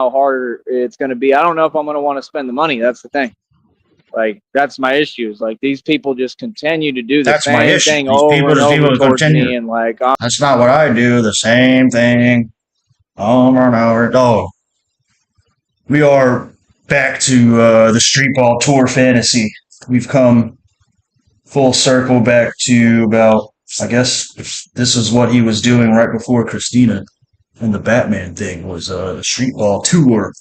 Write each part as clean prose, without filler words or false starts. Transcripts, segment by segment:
how hard it's going to be. I don't know if I'm going to want to spend the money. That's the thing. Like, that's my issues. Like, these people just continue to do the That's my same issue. thing These over and over people towards continue. me. And like, That's not what I do. The same thing over and over. Oh, we are back to the street ball tour fantasy. We've come full circle back to about, I guess this is what he was doing right before Christina and the Batman thing was the street ball tour.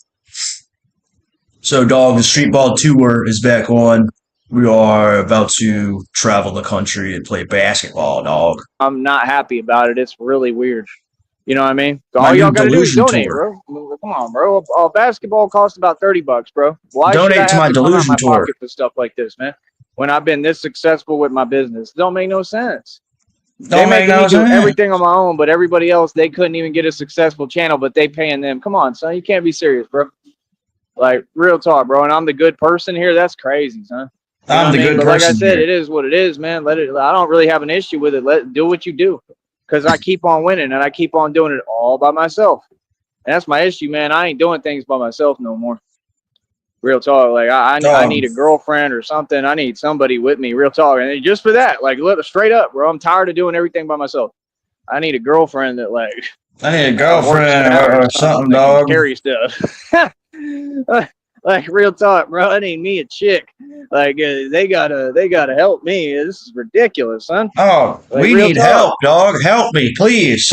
So, dog, the street ball tour is back on. We are about to travel the country and play basketball, dog. I'm not happy about it. It's really weird. You know what I mean? So My all y'all new got to do is delusion donate, tour. bro. Come on, bro. Basketball costs about $30, bro. Why should I Donate to have my to come out delusion my tour. pocket for stuff like this, man? When I've been this successful with my business, it don't make no sense. They Don't make making no me do sense. everything on my own, but everybody else, they couldn't even get a successful channel, but they paying them. Come on, son. You can't be serious, bro. Like, real talk, bro. And I'm the good person here. That's crazy, son. You know I'm the what I mean? good But like I person said, here. it is what it is, man. Let it. I don't really have an issue with it. Do what you do, because I keep on winning and I keep on doing it all by myself. And that's my issue, man. I ain't doing things by myself no more. Real talk. Like I need a girlfriend or something. I need somebody with me. Real talk. And just for that, like, look, straight up, bro. I'm tired of doing everything by myself. I need a girlfriend that like I need a works girlfriend out or something, that can dog. carry stuff. Like, real talk, bro. I need me a chick. Like, they gotta help me. This is ridiculous, son. Oh, Like, we real need talk. help, dog. Help me, please.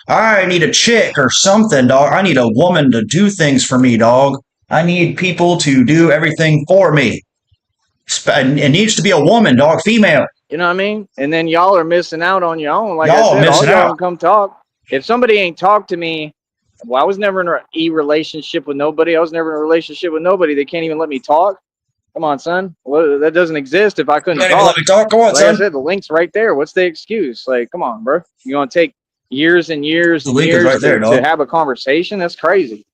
I need a chick or something, dog. I need a woman to do things for me, dog. I need people to do everything for me. It needs to be a woman, dog, female. You know what I mean? And then y'all are missing out on your own. Like I Y'all said, all missing y'all out. can come talk. If somebody ain't talked to me, well, I was never in a relationship with nobody. I was never in a relationship with nobody. They can't even let me talk. Come on, son. Well, that doesn't exist if I couldn't Can't even let talk. me talk. Come on, Like I son. said, the link's right there. What's the excuse? Like, come on, bro. You gonna take years and years The and link is years right there, to dog. have a conversation? That's crazy.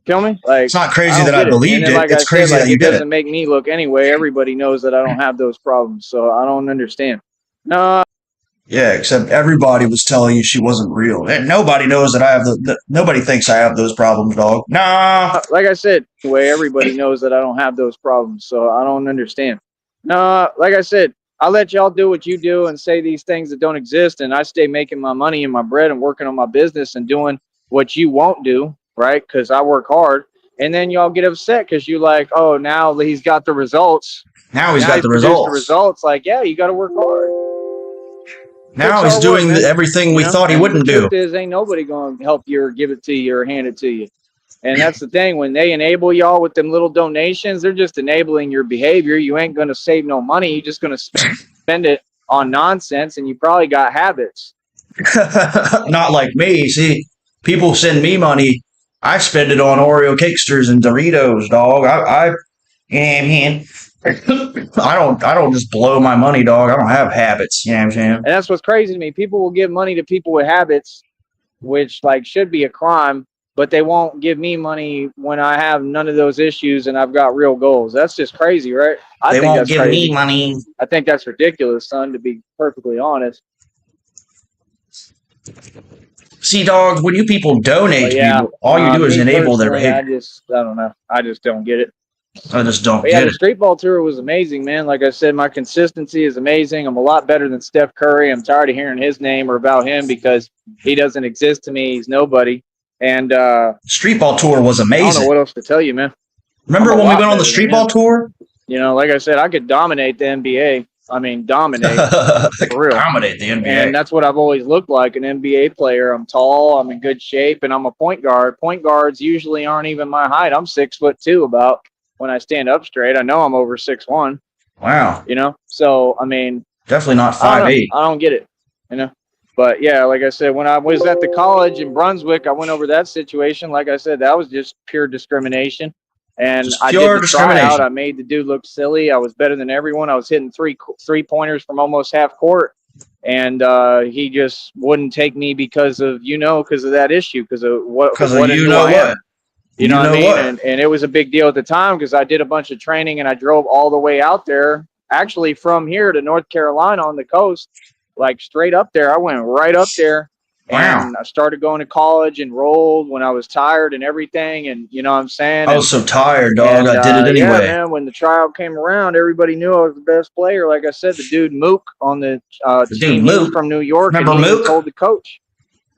Feel me? Like, It's not I crazy don't that I get it. And believed then, it. like I It's said, crazy like, that you it did it. doesn't make me look anyway. Everybody knows that I don't have those problems, so I don't understand. No, Yeah, except everybody was telling you she wasn't real. And nobody knows that I have nobody thinks I have those problems, dog. Nah. like I said, anyway, everybody knows that I don't have those problems, so I don't understand. No, like I said, I let y'all do what you do and say these things that don't exist, and I stay making my money and my bread and working on my business and doing what you won't do, right? Because I work hard, and then y'all get upset because you like, oh, now he's got the results. Now he's Now got he's the produced the results. results. Like, yeah, you got to work hard. Now he's Hard work, doing man. everything we You know, thought he and the wouldn't do. truth is, ain't nobody gonna help you or give it to you or hand it to you. And that's the thing. When they enable y'all with them little donations, they're just enabling your behavior. You ain't gonna save no money. You're just gonna spend it on nonsense, and you probably got habits. Not like me. See, people send me money. I spend it on Oreo Cakesters and Doritos, dog. Yeah, I don't just blow my money, dog. I don't have habits. You know what I'm saying? And that's what's crazy to me. People will give money to people with habits, which like should be a crime, but they won't give me money when I have none of those issues and I've got real goals. That's just crazy, right? I They think won't that's give crazy. me money. I think that's ridiculous, son, to be perfectly honest. See, dog, when you people donate But to yeah, people, all you do is me enable their personally, behavior. I don't know. I just don't get it. I just don't But yeah, get the it. street ball tour was amazing, man. Like I said, my consistency is amazing. I'm a lot better than Steph Curry. I'm tired of hearing his name or about him because he doesn't exist to me. He's nobody. And Street ball tour was I don't know amazing. what else to tell you, man. Remember I'm a when we lot went on the better than street ball him. tour? You know, like I said, I could dominate the NBA. I mean, dominate for real. Dominate the NBA. And that's what I've always looked like, an NBA player. I'm tall, I'm in good shape, and I'm a point guard. Point guards usually aren't even my height. I'm 6'2" about when I stand up straight. I know I'm over 6'1", Wow. you know? So, I mean, Definitely not I don't know. 5'8". I don't get it, you know? But yeah, like I said, when I was at the college in Brunswick, I went over that situation. Like I said, that was just pure discrimination. And Just I did pure the tryout. discrimination. I made the dude look silly. I was better than everyone. I was hitting three-pointers from almost half court. And he just wouldn't take me because of that issue, because of what and you who know I am. what? You know what I mean? what? And it was a big deal at the time because I did a bunch of training and I drove all the way out there, actually from here to North Carolina on the coast, like straight up there. I went right up there Wow. And I started going to college, enrolled when I was tired and everything. And you know what I'm saying? I was so tired, dog. I did it Yeah, anyway. man, when the tryout came around, everybody knew I was the best player. Like I said, the dude Mook on the team, he was from New York. Remember and he Mook? told the coach.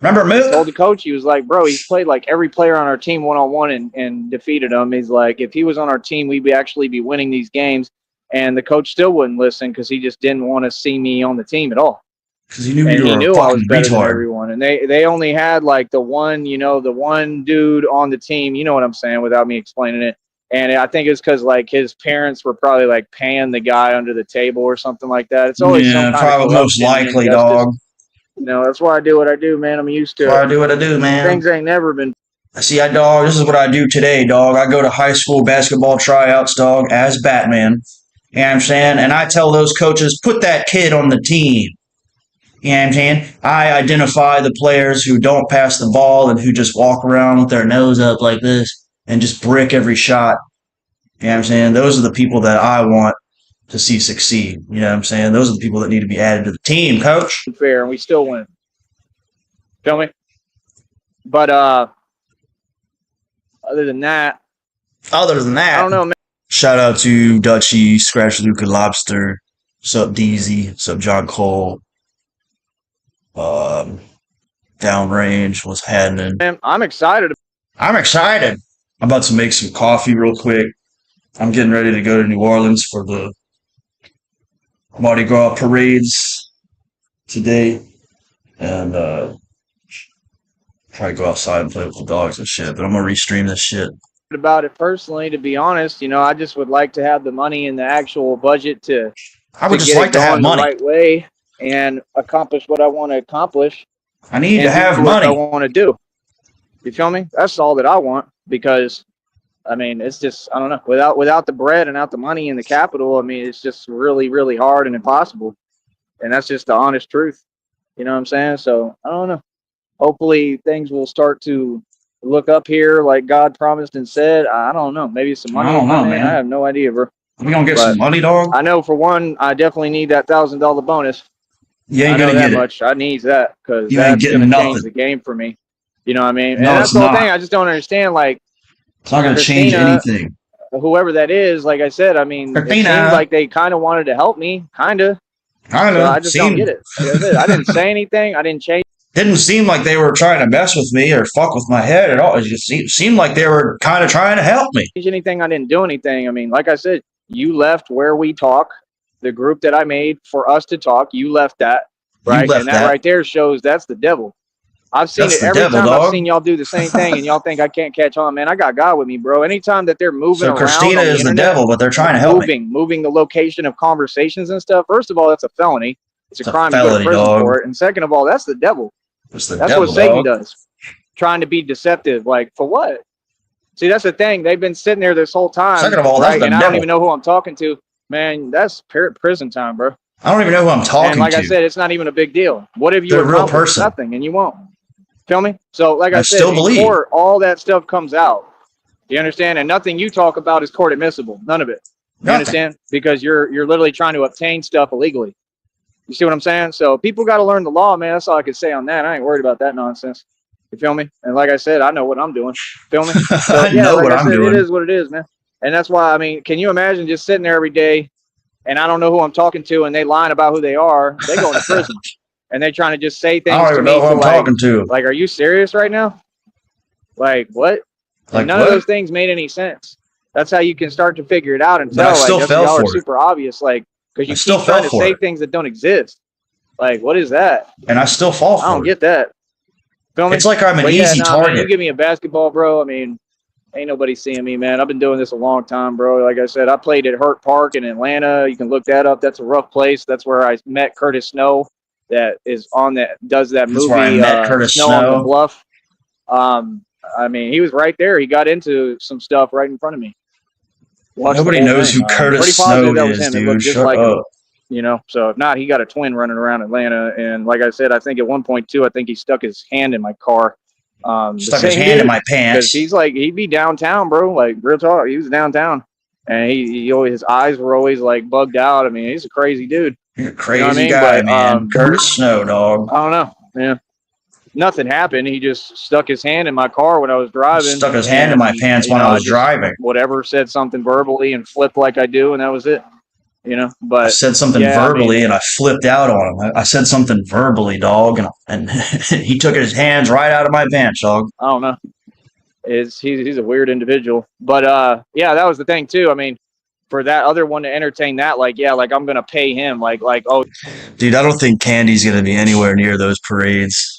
Remember Mook? He told the coach, he was like, bro, he's played like every player on our team one-on-one and defeated him. He's like, if he was on our team, we'd actually be winning these games. And the coach still wouldn't listen because he just didn't want to see me on the team at all. Because he knew And you were he knew a I was fucking better than retard. everyone. And they only had like the one dude on the team, you know what I'm saying, without me explaining it. And I think it's because like his parents were probably like paying the guy under the table or something like that. It's always some kind probably of most likely, dog. You know, that's why I do what I do, man. I'm used to That's why it. I do what I do, man. Things ain't never been. See, dog, this is what I do today, dog. I go to high school basketball tryouts, dog, as Batman. You know what I'm saying? And I tell those coaches, put that kid on the team. You know what I'm saying? I identify the players who don't pass the ball and who just walk around with their nose up like this and just brick every shot. You know what I'm saying? Those are the people that I want to see succeed. You know what I'm saying? Those are the people that need to be added to the team, coach. Fair, and we still win. Feel me? But other than that, I don't know, man. Shout out to Dutchy, Scratch Luke and Lobster. Sup DZ, sup John Cole. Downrange, what's happening? Man, I'm excited. I'm about to make some coffee real quick. I'm getting ready to go to New Orleans for the Mardi Gras parades today. And probably go outside and play with the dogs and shit. But I'm going to restream this shit. About it personally, to be honest, you know, I just would like to have the money and the actual budget to just like to have money the right way and accomplish what I want to accomplish. I need to have money. What I want to do. You feel me? That's all that I want, because I mean, it's just, I don't know, without the bread and without the money and the capital, I mean, it's just really, really hard and impossible. And that's just the honest truth. You know what I'm saying? So I don't know. Hopefully things will start to look up here like God promised and said. I don't know. Maybe some money. I don't know, man. I have no idea, bro. We gonna get some money, dog? I know for one, I definitely need that $1,000 bonus. You ain't gonna get it. Much. I need that because you ain't that's gonna change the game for me. You know what I mean? And no, that's the whole thing. I just don't understand. Like, it's not gonna change anything. Whoever that is, like I said, I mean, it seems like they kind of wanted to help me, kind of. I know. So I just don't get it. I didn't say anything. I didn't change. Didn't seem like they were trying to mess with me or fuck with my head at all. It just seemed like they were kind of trying to help me. Anything? I didn't do anything. I mean, like I said, you left where we talk, the group that I made for us to talk. You left that, right? And that right there shows that's the devil. I've seen it every time. I've seen y'all do the same thing, and y'all think I can't catch on, man. I got God with me, bro. Anytime that they're moving around, Christina is the devil, but they're trying to help me. Moving the location of conversations and stuff. First of all, that's a felony. It's a crime to go to prison for it. And second of all, that's the devil. That's what Satan does. Trying to be deceptive. Like, for what? See, that's the thing. They've been sitting there this whole time. Second of all, that's the devil. I don't even know who I'm talking to. Man, that's prison time, bro. I don't even know who I'm talking to. And like I said, it's not even a big deal. What if you accomplished nothing and you won't? Feel me? So, like I said, in court, all that stuff comes out. You understand? And nothing you talk about is court admissible. None of it. You understand? Because you're literally trying to obtain stuff illegally. You see what I'm saying? So people got to learn the law, man. That's all I can say on that. I ain't worried about that nonsense. You feel me? And like I said, I know what I'm doing. Feel me? So, I know what I'm doing. It is what it is, man. And that's why, I mean, can you imagine just sitting there every day and I don't know who I'm talking to and they lying about who they are? They going to prison. And they trying to just say things to me. I don't even know who I'm talking to. Like, are you serious right now? Like, what? Like, none of those things made any sense. That's how you can start to figure it out and tell. Like, y'all are super obvious. Like, because you keep trying to say things that don't exist. Like, what is that? And I still fall for it. I don't get that. Feel me? It's like I'm an easy target. Man, you give me a basketball, bro. I mean, ain't nobody seeing me, man. I've been doing this a long time, bro. Like I said, I played at Hurt Park in Atlanta. You can look that up. That's a rough place. That's where I met Curtis Snow. That is on that does that movie. Where I met Curtis Snow on the Bluff. I mean, he was right there. He got into some stuff right in front of me. Nobody knows who Curtis Snow is, dude. Shut up. You know, so if not, he got a twin running around Atlanta. And like I said, I think at one point too, I think he stuck his hand in my car. Stuck his hand in my pants. He's like, he'd be downtown, bro. Like, real talk. He was downtown. And he always, his eyes were always like bugged out. I mean, he's a crazy dude. You're a crazy guy, man. Curtis Snow, dog. I don't know. Yeah. nothing happened. He just stuck his hand in my car when I was driving. Stuck his hand in my pants when I was driving. Whatever, said something verbally and flipped like I do, and that was it. But I said something verbally and I flipped out on him. I said something verbally, dog, and he took his hands right out of my pants, dog. I don't know. He's a weird individual, but yeah, that was the thing too. I mean, for that other one to entertain that, like I'm gonna pay him, oh, dude, I don't think Candy's gonna be anywhere near those parades.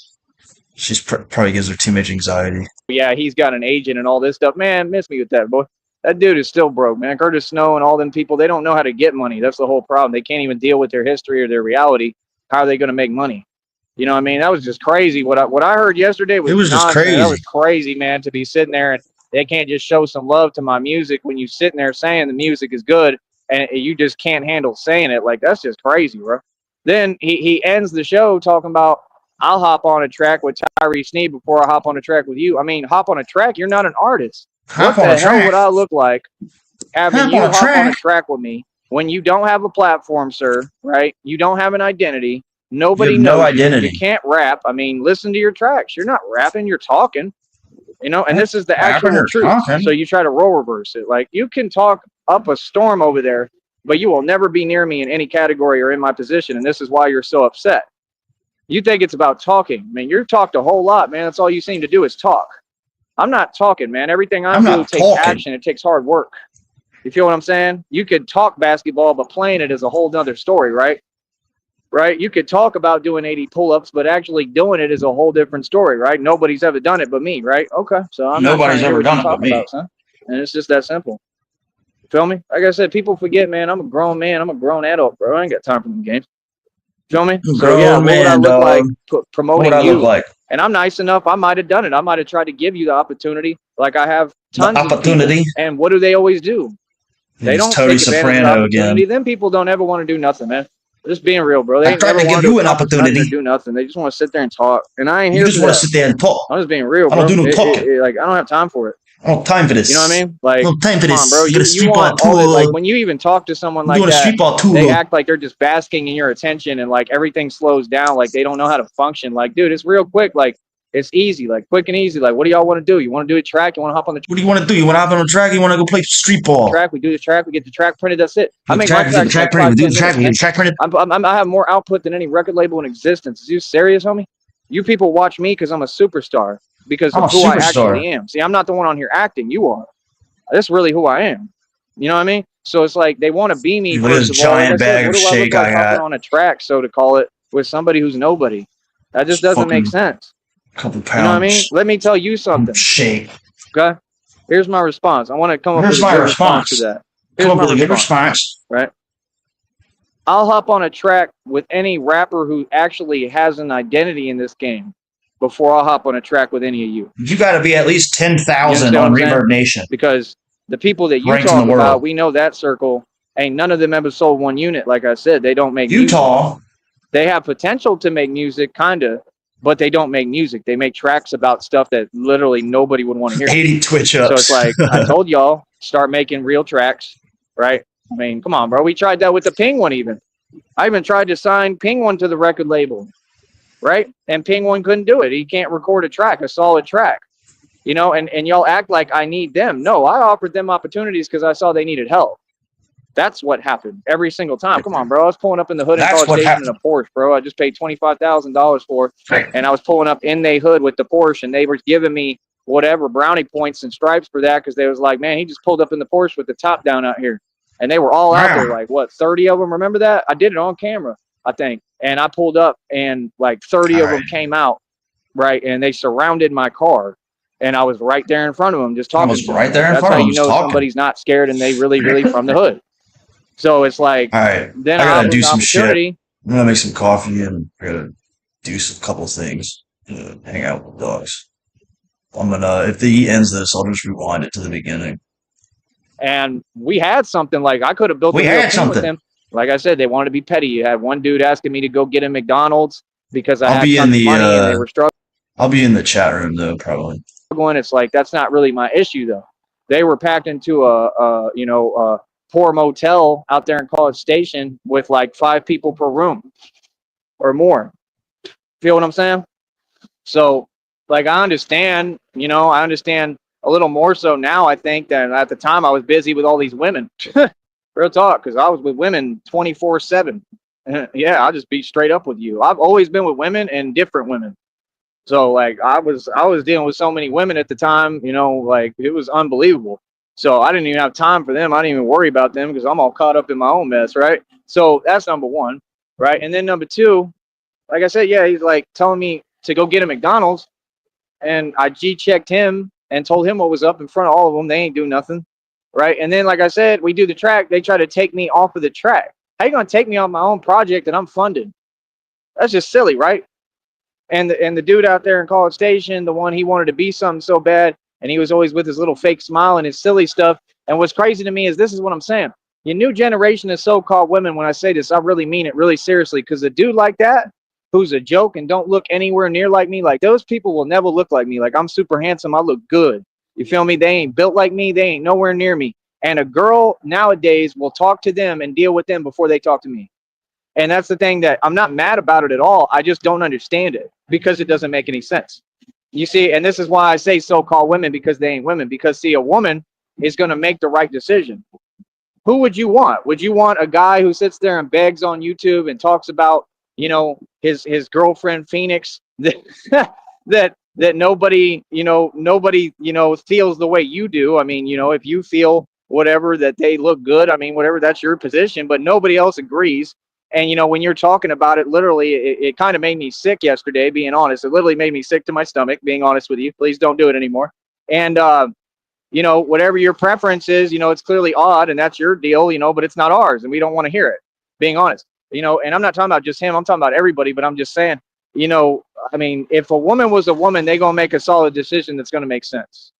She's probably gives her too much anxiety. Yeah, he's got an agent and all this stuff. Man, miss me with that, boy. That dude is still broke, man. Curtis Snow and all them people, they don't know how to get money. That's the whole problem. They can't even deal with their history or their reality. How are they going to make money? You know what I mean? That was just crazy. What I heard yesterday was just crazy. That was crazy, man, to be sitting there and they can't just show some love to my music when you sitting there saying the music is good and you just can't handle saying it. Like, that's just crazy, bro. Then he ends the show talking about, I'll hop on a track with Tyree Sneed before I hop on a track with you. I mean, hop on a track? You're not an artist. What the hell would I look like having you hop on a track with me when you don't have a platform, sir, right? You don't have an identity. Nobody knows no identity. You can't rap. I mean, listen to your tracks. You're not rapping, you're talking. And this is the actual truth. So you try to role reverse it. Like, you can talk up a storm over there, but you will never be near me in any category or in my position, and this is why you're so upset. You think it's about talking. I mean, you've talked a whole lot, man. That's all you seem to do is talk. I'm not talking, man. Everything I do takes action. It takes hard work. You feel what I'm saying? You could talk basketball, but playing it is a whole nother story, right? Right? You could talk about doing 80 pull-ups, but actually doing it is a whole different story, right? Nobody's ever done it but me, right? Okay, so nobody's ever done it but me. And it's just that simple. You feel me? Like I said, people forget, man. I'm a grown man. I'm a grown adult, bro. I ain't got time for them games. Feel me? So yeah, what would I look like promoting you? Look like? And I'm nice enough. I might have done it. I might have tried to give you the opportunity, like I have tons of opportunity. And what do they always do? They don't take advantage of the opportunity. Then people don't ever want to do nothing, man. Just being real, bro. They ain't never want to give you an opportunity to do nothing. They just want to sit there and talk. And I ain't here. You just want to sit there and talk. I'm just being real, bro. I don't do no talking. Like, I don't have time for it. I don't have time for this. You know what I mean? Like, no time for this. Come on, bro. You want all the, like, when you even talk to someone like that, they act like they're just basking in your attention and like everything slows down. Like they don't know how to function. Like, dude, it's real quick. Like, it's easy, like quick and easy. Like, what do y'all want to do? You want to do a track? You want to hop on the track? What do you want to do? You want to hop on the track? You want to go play street ball? We do the track. We get the track printed. That's it. I make my track printed. We do the track. We get the track printed. I have more output than any record label in existence. Is you serious, homie? You people watch me because I'm a superstar. Because of who I actually am. See, I'm not the one on here acting. You are. That's really who I am. You know what I mean? So it's like they want to be me. First of all, giant bag of shake I got on a track, so to call it, with somebody who's nobody. That just doesn't make sense. Couple pounds. You know what I mean? Let me tell you something. Shake. Okay. Here's my response. I want to come up with a good response to that. Come up with a good response. Right. I'll hop on a track with any rapper who actually has an identity in this game before I'll hop on a track with any of you. You got to be at least 10,000 on Reverb Nation. Because the people that you talk about, we know that circle, ain't none of them ever sold one unit. Like I said, they don't make Utah. Music. They have potential to make music, kind of, but they don't make music. They make tracks about stuff that literally nobody would want to hear. 80 Twitch ups. So it's like, I told y'all, start making real tracks, right? I mean, come on, bro. We tried that with the Ping one even. I even tried to sign Ping one to the record label, right? And Ping one couldn't do it. He can't record a track, a solid track. You know, and y'all act like I need them. No, I offered them opportunities because I saw they needed help. That's what happened every single time. Come on, bro. I was pulling up in the hood in College Station in a Porsche, bro. I just paid $25,000 for it. And I was pulling up in the hood with the Porsche, and they were giving me whatever brownie points and stripes for that because they was like, man, he just pulled up in the Porsche with the top down out here. And they were all out there, like, what, 30 of them? Remember that? I did it on camera, I think. And I pulled up, and like 30 of them came out, right? And they surrounded my car. And I was right there in front of them just talking. I was right there in front of them. That's how you know somebody's not scared and they really from the hood. So it's like, all right, then I gotta do some shit. I'm gonna make some coffee and I gotta do some couple things. Hang out with the dogs. I'm gonna, if he ends this, I'll just rewind it to the beginning. And we had something like I could have built. We had something with him. Like I said, they wanted to be petty. You had one dude asking me to go get him McDonald's because I I'll had be in the money and they were struggling. I'll be in the chat room though, probably. It's like that's not really my issue though. They were packed into a poor motel out there in College Station with like 5 people per room or more. Feel what I'm saying? So, like, I understand, I understand a little more so now, I think, than at the time I was busy with all these women. Real talk, because I was with women 24/7. Yeah, I'll just be straight up with you. I've always been with women and different women. So like I was dealing with so many women at the time, like it was unbelievable. So I didn't even have time for them. I didn't even worry about them because I'm all caught up in my own mess, right? So that's number one, right? And then number two, like I said, yeah, he's like telling me to go get a McDonald's, and I G-checked him and told him what was up in front of all of them. They ain't do nothing, right? And then, like I said, we do the track. They try to take me off of the track. How you gonna take me on my own project that I'm funding? That's just silly, right? And the dude out there in College Station, the one, he wanted to be something so bad, and he was always with his little fake smile and his silly stuff. And what's crazy to me is this is what I'm saying. Your new generation of so-called women, when I say this, I really mean it really seriously, because a dude like that, who's a joke and don't look anywhere near like me, like those people will never look like me. Like, I'm super handsome. I look good. You feel me? They ain't built like me. They ain't nowhere near me. And a girl nowadays will talk to them and deal with them before they talk to me. And that's the thing, that I'm not mad about it at all. I just don't understand it because it doesn't make any sense. You see, and this is why I say so-called women, because they ain't women. Because, see, a woman is going to make the right decision. Who would you want? Would you want a guy who sits there and begs on YouTube and talks about, his girlfriend Phoenix, that that nobody, feels the way you do? I mean, if you feel whatever, that they look good, I mean, whatever, that's your position, but nobody else agrees. And, when you're talking about it, literally, it kind of made me sick yesterday, being honest. It literally made me sick to my stomach, being honest with you. Please don't do it anymore. And, whatever your preference is, it's clearly odd, and that's your deal, but it's not ours, and we don't want to hear it, being honest. And I'm not talking about just him. I'm talking about everybody, but I'm just saying, I mean, if a woman was a woman, they're going to make a solid decision that's going to make sense.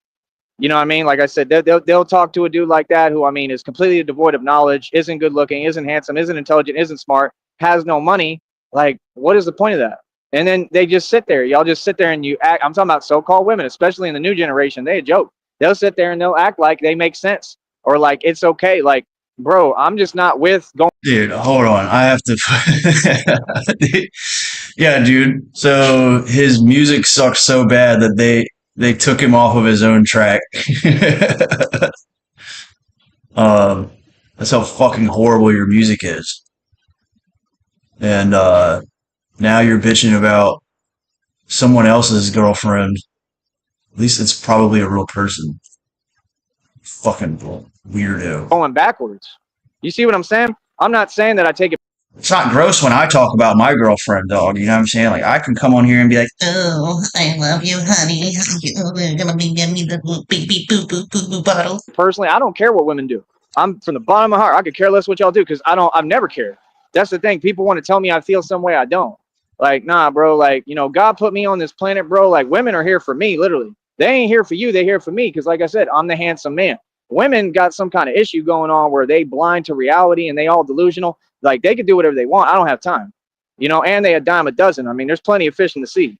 You know what I mean? Like I said, they'll talk to a dude like that who, I mean, is completely devoid of knowledge, isn't good looking, isn't handsome, isn't intelligent, isn't smart, has no money. Like, what is the point of that? And then they just sit there. Y'all just sit there and you act. I'm talking about so-called women, especially in the new generation. They a joke. They'll sit there and they'll act like they make sense, or like it's okay. Like, bro, I'm just not with going. Dude, hold on. I have to. Yeah, dude. So his music sucks so bad that they took him off of his own track. That's how fucking horrible your music is. And now you're bitching about someone else's girlfriend. At least it's probably a real person. Fucking weirdo. Going backwards. You see what I'm saying? I'm not saying that I take it. It's not gross when I talk about my girlfriend, dog. You know what I'm saying? Like, I can come on here and be like, "Oh, I love you, honey. You're gonna be giving me the beep beep boop boop boop boop bottle." Personally, I don't care what women do. I'm from the bottom of my heart. I could care less what y'all do, because I've never cared. That's the thing. People want to tell me I feel some way. I don't. Like, nah, bro. Like, God put me on this planet, bro. Like, women are here for me, literally. They ain't here for you. They're here for me, because, like I said, I'm the handsome man. Women got some kind of issue going on where they blind to reality and they all delusional. Like, they could do whatever they want. I don't have time, and they a dime a dozen. I mean, there's plenty of fish in the sea.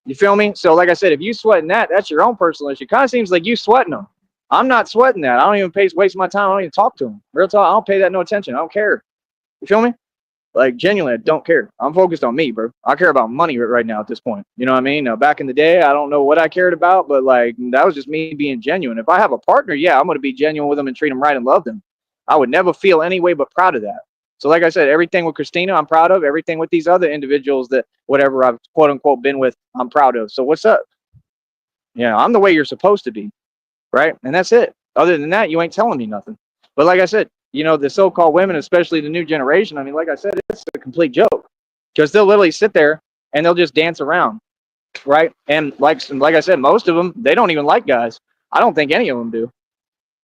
You feel me? So, like I said, if you sweating that, that's your own personal issue. Kind of seems like you sweating them. I'm not sweating that. I don't even waste my time. I don't even talk to them. Real talk. I don't pay that no attention. I don't care. You feel me? Like, genuinely, I don't care. I'm focused on me, bro. I care about money right now at this point. You know what I mean? Now, back in the day, I don't know what I cared about, but like, that was just me being genuine. If I have a partner, yeah, I'm going to be genuine with them and treat them right and love them. I would never feel any way but proud of that. So, like I said, everything with Christina, I'm proud of. Everything with these other individuals that whatever I've quote unquote been with, I'm proud of. So what's up? Yeah, I'm the way you're supposed to be, right? And that's it. Other than that, you ain't telling me nothing. But like I said, the so-called women, especially the new generation, I mean, like I said, it's a complete joke, because they'll literally sit there and they'll just dance around, right? And like I said, most of them, they don't even like guys. I don't think any of them do,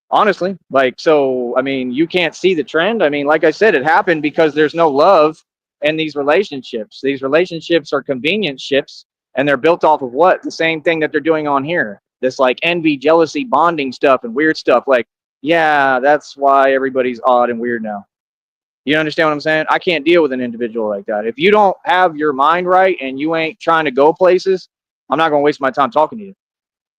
honestly. Like, so, I mean, you can't see the trend. I mean, like I said, it happened because there's no love in these relationships. These relationships are convenience ships, and they're built off of what? The same thing that they're doing on here. This like envy, jealousy, bonding stuff and weird stuff. Like, yeah, that's why everybody's odd and weird now. You understand what I'm saying? I can't deal with an individual like that. If you don't have your mind right and you ain't trying to go places, I'm not going to waste my time talking to you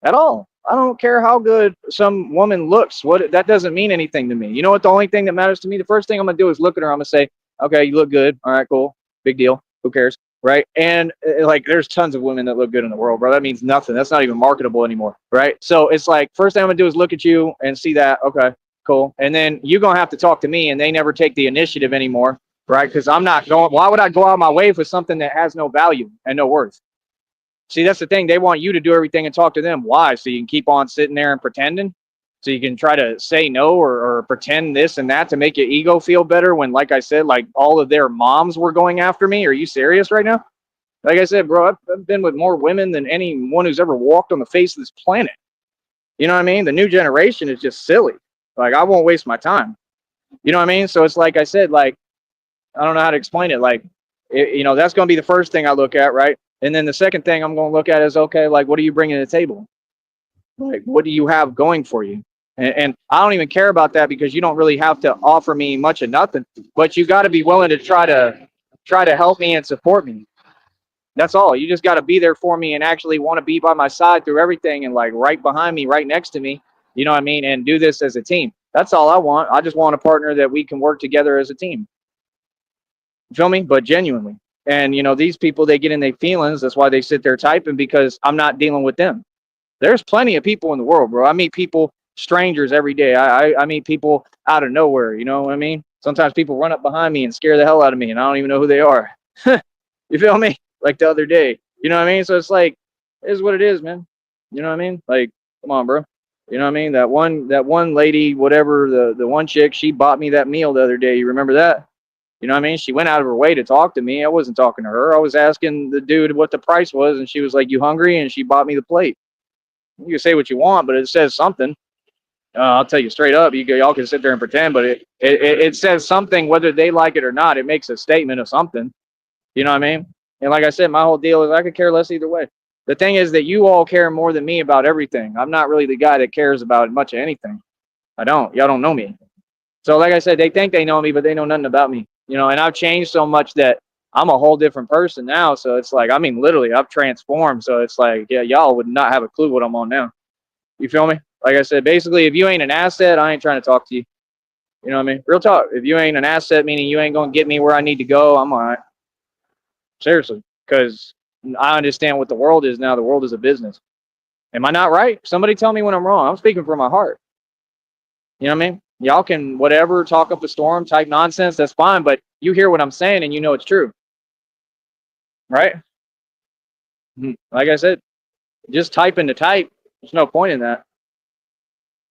at all. I don't care how good some woman looks. That doesn't mean anything to me. You know what? The only thing that matters to me, the first thing I'm going to do is look at her. I'm going to say, okay, you look good. All right, cool. Big deal. Who cares? right? And like, there's tons of women that look good in the world, bro. That means nothing. That's not even marketable anymore, right? So it's like, first thing I'm gonna do is look at you and see that, okay, cool. And then you're gonna have to talk to me, and they never take the initiative anymore, right? Because I'm not going. Why would I go out of my way for something that has no value and no worth? See, that's the thing. They want you to do everything and talk to them. Why? So you can keep on sitting there and pretending. So you can try to say no or pretend this and that to make your ego feel better when, like I said, like all of their moms were going after me. Are you serious right now? Like I said, bro, I've been with more women than anyone who's ever walked on the face of this planet. You know what I mean? The new generation is just silly. Like, I won't waste my time. You know what I mean? So it's like I said, like, I don't know how to explain it. Like, that's going to be the first thing I look at, right? And then the second thing I'm going to look at is, okay, like, what are you bringing to the table? Like, what do you have going for you? And I don't even care about that, because you don't really have to offer me much of nothing, but you got to be willing to try to help me and support me. That's all. You just got to be there for me and actually want to be by my side through everything, and like right behind me, right next to me. You know what I mean? And do this as a team. That's all I want. I just want a partner that we can work together as a team. You feel me? But genuinely. And these people, they get in their feelings. That's why they sit there typing, because I'm not dealing with them. There's plenty of people in the world, bro. I meet people, strangers every day. I meet people out of nowhere. You know what I mean? Sometimes people run up behind me and scare the hell out of me, and I don't even know who they are. You feel me? Like the other day. You know what I mean? So it's like, it is what it is, man. You know what I mean? Like, come on, bro. You know what I mean? That one lady, whatever, the one chick, she bought me that meal the other day. You remember that? You know what I mean? She went out of her way to talk to me. I wasn't talking to her. I was asking the dude what the price was, and she was like, "You hungry?" And she bought me the plate. You can say what you want, but it says something. I'll tell you straight up. Y'all can sit there and pretend, but it says something, whether they like it or not. It makes a statement of something. You know what I mean? And like I said, my whole deal is I could care less either way. The thing is that you all care more than me about everything. I'm not really the guy that cares about much of anything. I don't. Y'all don't know me. So like I said, they think they know me, but they know nothing about me. And I've changed so much that I'm a whole different person now. So it's like, I mean, literally, I've transformed. So it's like, yeah, y'all would not have a clue what I'm on now. You feel me? Like I said, basically, if you ain't an asset, I ain't trying to talk to you. You know what I mean? Real talk. If you ain't an asset, meaning you ain't going to get me where I need to go, I'm all right. Seriously. Because I understand what the world is now. The world is a business. Am I not right? Somebody tell me when I'm wrong. I'm speaking from my heart. You know what I mean? Y'all can whatever, talk up a storm, type nonsense. That's fine. But you hear what I'm saying and you know it's true. Right? Like I said, just typing to type. There's no point in that.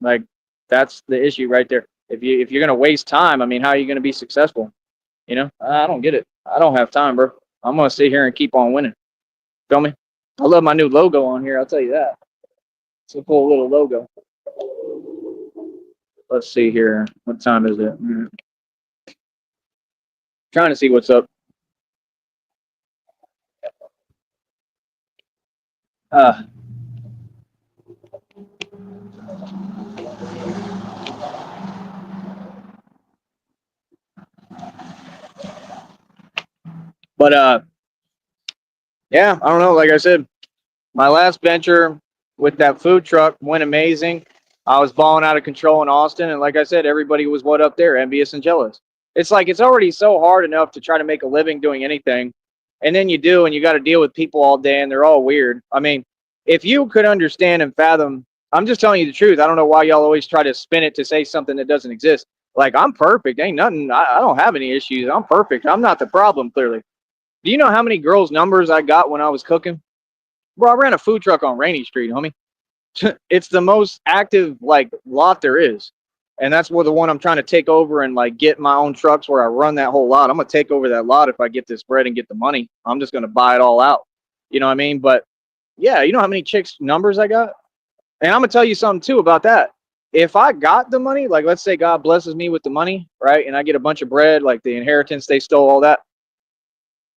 Like, that's the issue right there. If you're gonna waste time, I mean, how are you gonna be successful? I don't get it. I don't have time, bro. I'm gonna sit here and keep on winning. Feel me? I love my new logo on here. I'll tell you that. It's a cool little logo. Let's see here. What time is it? Trying to see what's up. But yeah, I don't know. Like I said, my last venture with that food truck went amazing. I was balling out of control in Austin, and like I said, everybody was up there, envious and jealous. It's like, it's already so hard enough to try to make a living doing anything, and then you do, and you got to deal with people all day, and they're all weird. I mean, if you could understand and fathom, I'm just telling you the truth. I don't know why y'all always try to spin it to say something that doesn't exist. Like, I'm perfect. Ain't nothing. I don't have any issues. I'm perfect. I'm not the problem, clearly. Do you know how many girls' numbers I got when I was cooking? Bro, I ran a food truck on Rainy Street, homie. It's the most active lot there is. And that's where the one I'm trying to take over and get my own trucks where I run that whole lot. I'm going to take over that lot if I get this bread and get the money. I'm just going to buy it all out. You know what I mean? But yeah, you know how many chicks' numbers I got? And I'm going to tell you something too about that. If I got the money, like let's say God blesses me with the money, right? And I get a bunch of bread, like the inheritance they stole, all that.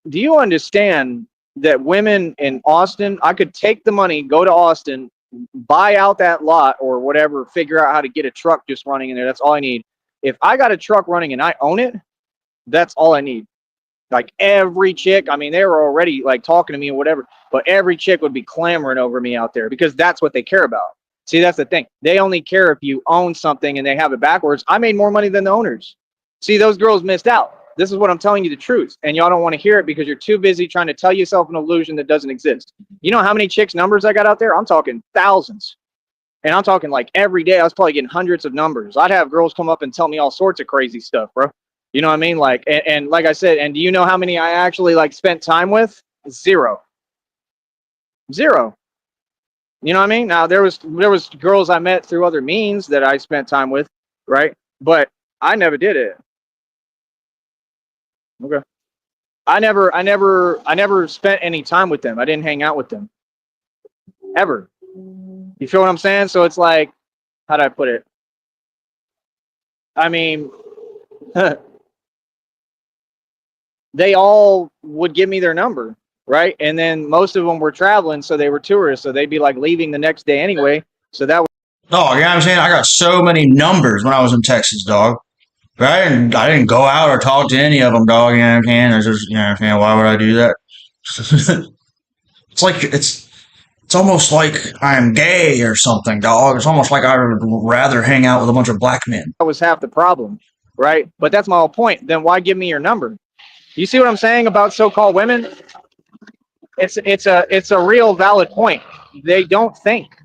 Do you understand that women in Austin, I could take the money, go to Austin, buy out that lot or whatever, figure out how to get a truck just running in there. That's all I need. If I got a truck running and I own it, that's all I need. Like every chick, I mean, they were already talking to me and whatever, but every chick would be clamoring over me out there because that's what they care about. See, that's the thing. They only care if you own something and they have it backwards. I made more money than the owners. See, those girls missed out. This is what I'm telling you, the truth. And y'all don't want to hear it because you're too busy trying to tell yourself an illusion that doesn't exist. You know how many chicks' numbers I got out there? I'm talking thousands. And I'm talking like every day I was probably getting hundreds of numbers. I'd have girls come up and tell me all sorts of crazy stuff, bro. You know what I mean? Like, and like I said, and do you know how many I actually like spent time with? Zero. Zero. You know what I mean? Now there was girls I met through other means that I spent time with, right? But I never did it. Okay. I never spent any time with them. I didn't hang out with them. Ever. You feel what I'm saying? So it's like, how do I put it? I mean, they all would give me their number, right? And then most of them were traveling, so they were tourists, so they'd be like leaving the next day anyway. So that was Dog, you know what I'm saying? I got so many numbers when I was in Texas, dog. But I didn't go out or talk to any of them, dog. You know what I'm saying? It's just, you know what I'm saying? Why would I do that? It's like it's almost like I'm gay or something, dog. It's almost like I would rather hang out with a bunch of black men. half the problem, right? But that's my whole point. Then why give me your number? You see what I'm saying about so-called women? It's a real valid point. They don't think.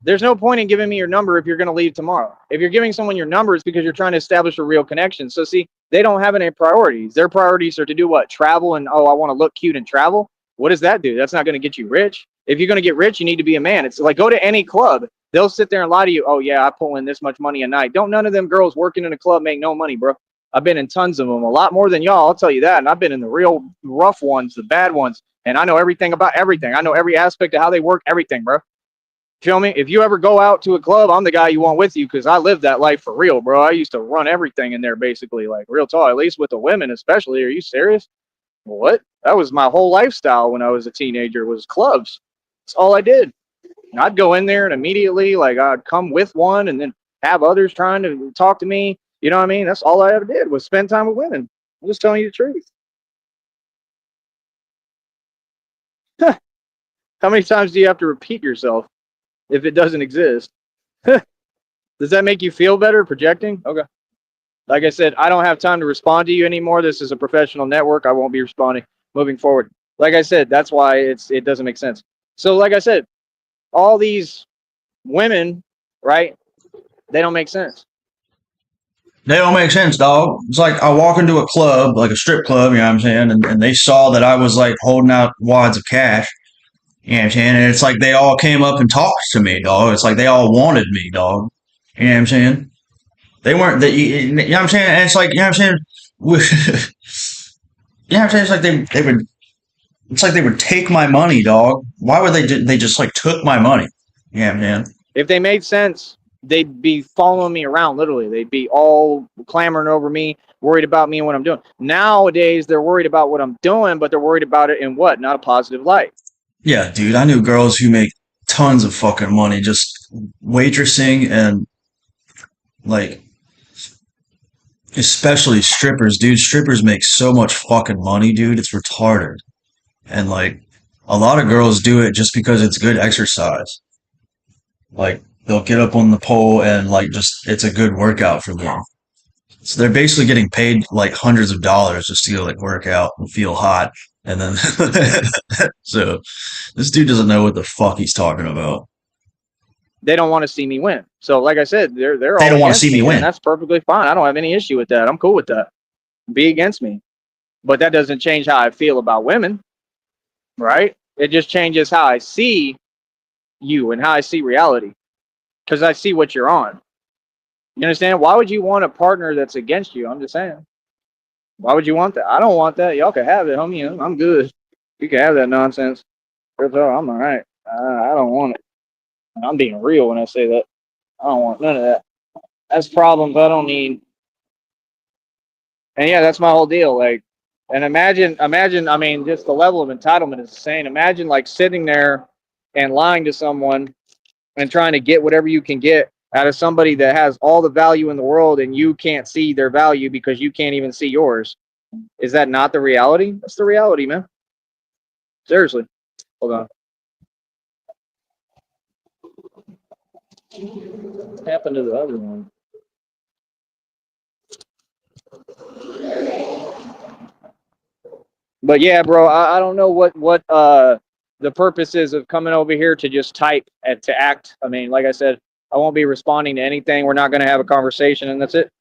There's no point in giving me your number if you're going to leave tomorrow. If you're giving someone your number, it's because you're trying to establish a real connection. So see, they don't have any priorities. Their priorities are to do what? Travel and, oh, I want to look cute and travel. What does that do? That's not going to get you rich. If you're going to get rich, you need to be a man. It's like, go to any club. They'll sit there and lie to you. Oh yeah, I pull in this much money a night. Don't none of them girls working in a club make no money, bro. I've been in tons of them, a lot more than y'all. I'll tell you that. And I've been in the real rough ones, the bad ones. And I know everything about everything. I know every aspect of how they work, everything, bro. Feel me? If you ever go out to a club, I'm the guy you want with you because I lived that life for real, bro. I used to run everything in there basically, like real talk, at least with the women especially. Are you serious? What? That was my whole lifestyle when I was a teenager was clubs. That's all I did. And I'd go in there and immediately, like, I'd come with one and then have others trying to talk to me. You know what I mean? That's all I ever did was spend time with women. I'm just telling you the truth. How many times do you have to repeat yourself if it doesn't exist? Does that make you feel better projecting? Okay. Like I said, I don't have time to respond to you anymore. This is a professional network. I won't be responding moving forward. Like I said, that's why it doesn't make sense. So like I said, all these women, right? They don't make sense. They don't make sense, dog. It's like I walk into a club, like a strip club, you know what I'm saying, and they saw that I was like holding out wads of cash. You know what I'm saying? And it's like they all came up and talked to me, dog. It's like they all wanted me, dog. You know what I'm saying? They weren't you know what I'm saying? And it's like, you know what I'm saying? You know what I'm saying? It's like they would it's like they would take my money, dog. Why would they just like took my money? Yeah, man. If they made sense, they'd be following me around literally. They'd be all clamoring over me, worried about me and what I'm doing. Nowadays, they're worried about what I'm doing, but they're worried about it in what? Not a positive light. Yeah, dude, I knew girls who make tons of fucking money just waitressing and like especially strippers, dude. Strippers make so much fucking money, dude. It's retarded. And like a lot of girls do it just because it's good exercise. Like they'll get up on the pole and like just it's a good workout for them. So they're basically getting paid like hundreds of dollars just to go like work out and feel hot. And then so this dude doesn't know what the fuck he's talking about. They don't want to see me win. So like I said, they're They all don't want to against see me me, win. and that's perfectly fine. I don't have any issue with that. I'm cool with that. Be against me. But that doesn't change how I feel about women, right? It just changes how I see you and how I see reality. Because I see what you're on. You understand? Why would you want a partner that's against you? I'm just saying. Why would you want that? I don't want that. Y'all can have it, homie. I'm good. You can have that nonsense. I'm all right. I don't want it. I'm being real when I say that. I don't want none of that. That's problems I don't need. And yeah, that's my whole deal. Like, and imagine, I mean, just the level of entitlement is insane. Imagine like sitting there and lying to someone and trying to get whatever you can get out of somebody that has all the value in the world and you can't see their value because you can't even see yours. Is that not the reality? That's the reality, man. Seriously. Hold on. What happened to the other one? But yeah, bro, I don't know what the purpose is of coming over here to just type and to act. I mean, like I said, I won't be responding to anything. We're not going to have a conversation, and that's it.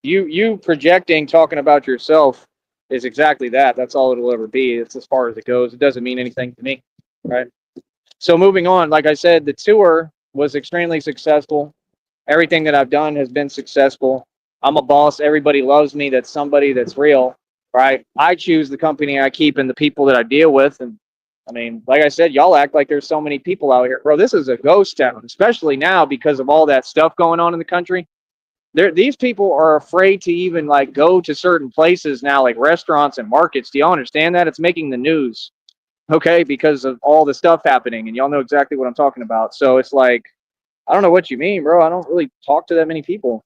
You projecting, talking about yourself is exactly that. That's all it'll ever be. It's as far as it goes. It doesn't mean anything to me, right? So moving on, like I said, the tour was extremely successful. Everything that I've done has been successful. I'm a boss. Everybody loves me. That's somebody that's real, right? I choose the company I keep and the people that I deal with. And I mean, like I said, y'all act like there's so many people out here. Bro, this is a ghost town, especially now because of all that stuff going on in the country. These people are afraid to even like go to certain places now, like restaurants and markets. Do y'all understand that? It's making the news, okay, because of all the stuff happening. And y'all know exactly what I'm talking about. So it's like, I don't know what you mean, bro. I don't really talk to that many people.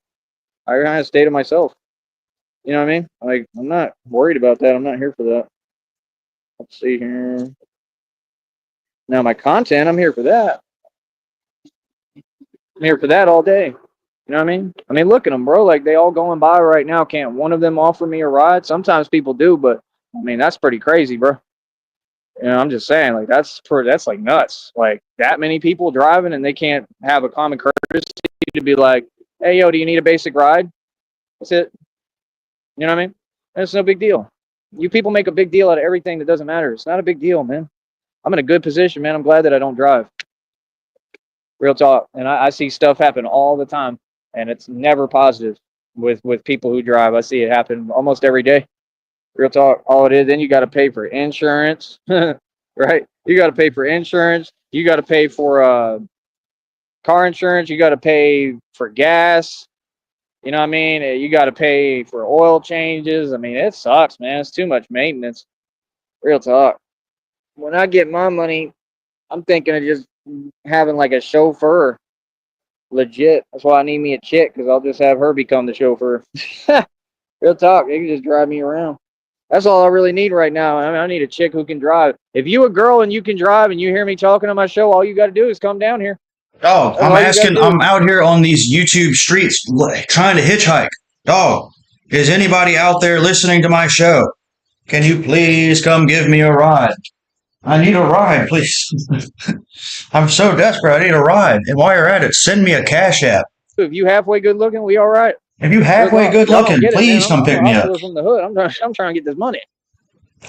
I kind of stay to myself. You know what I mean? Like, I'm not worried about that. I'm not here for that. Let's see here. Now, my content, I'm here for that. I'm here for that all day. You know what I mean? I mean, look at them, bro. Like, they all going by right now. Can't one of them offer me a ride? Sometimes people do, but, I mean, that's pretty crazy, bro. You know, I'm just saying, like, that's like nuts. Like, that many people driving and they can't have a common courtesy to be like, hey, yo, do you need a basic ride? That's it. You know what I mean? And it's no big deal. You people make a big deal out of everything that doesn't matter. It's not a big deal, man. I'm in a good position, man. I'm glad that I don't drive. Real talk. And I see stuff happen all the time, and it's never positive with people who drive. I see it happen almost every day. Real talk. All it is, then you got to pay for insurance, right? You got to pay for insurance. You got to pay for car insurance. You got to pay for gas. You know what I mean? You got to pay for oil changes. I mean, it sucks, man. It's too much maintenance. Real talk. When I get my money, I'm thinking of just having like a chauffeur. Legit. That's why I need me a chick, because I'll just have her become the chauffeur. Real talk. They can just drive me around. That's all I really need right now. I mean, I need a chick who can drive. If you a girl and you can drive and you hear me talking on my show, all you got to do is come down here. Dog, I'm out here on these YouTube streets trying to hitchhike. Dog, is anybody out there listening to my show? Can you please come give me a ride? I need a ride, please. I'm so desperate. I need a ride. And while you're at it, send me a Cash App. If you halfway good looking, we all right. If you halfway good looking, please come pick me up. From the hood. I'm trying to get this money.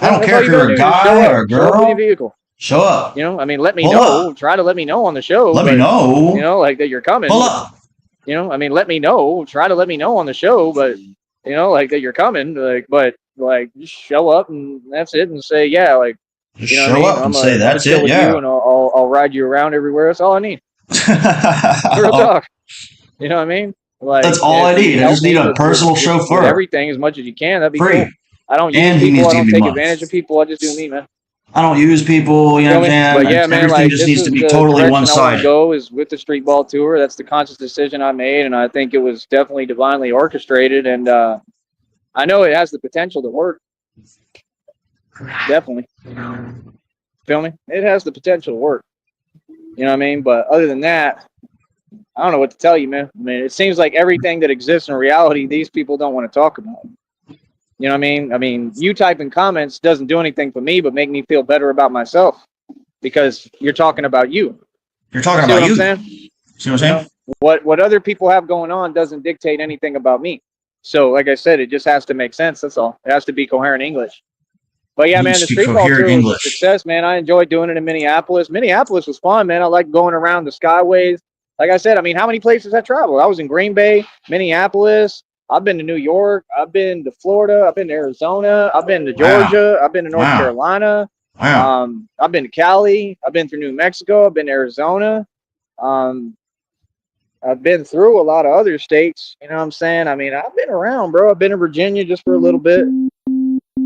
I don't care if you're a guy or a girl. Show up with your vehicle. Show up. You know, I mean, let me know. Try to let me know on the show. Let me know. You know, like that you're coming. Pull up. You know, I mean, let me know. Try to let me know on the show, but you know, like that you're coming. Like, just show up and that's it, and say, yeah, like, just you know show up and say that's it. Yeah. You and I'll ride you around everywhere. That's all I need. Real talk. You know what I mean? Like, that's all I need. I just need a personal chauffeur. Everything as much as you can. That'd be free. Cool. I don't use people. I don't take advantage of people. I just do me, man. I don't use people. You know what I'm saying? But yeah, man, everything like, just needs to be totally one-sided. Go is with the street ball tour. That's the conscious decision I made, and I think it was definitely divinely orchestrated. And I know it has the potential to work. Definitely. Feel me? It has the potential to work. You know what I mean? But other than that, I don't know what to tell you, man. I mean, it seems like everything that exists in reality, these people don't want to talk about. You know what I mean? I mean, you typing comments doesn't do anything for me, but make me feel better about myself, because you're talking about you. You're talking about you. See what I'm saying? What other people have going on doesn't dictate anything about me. So, like I said, it just has to make sense. That's all. It has to be coherent English. But yeah, man, the street ball tour was a success, man. I enjoyed doing it in Minneapolis. Minneapolis was fun, man. I like going around the skyways. Like I said, I mean, how many places I traveled? I was in Green Bay, Minneapolis. I've been to New York. I've been to Florida. I've been to Arizona. I've been to Georgia. I've been to North Carolina. I've been to Cali. I've been through New Mexico. I've been to Arizona. I've been through a lot of other states. You know what I'm saying? I mean, I've been around, bro. I've been to Virginia just for a little bit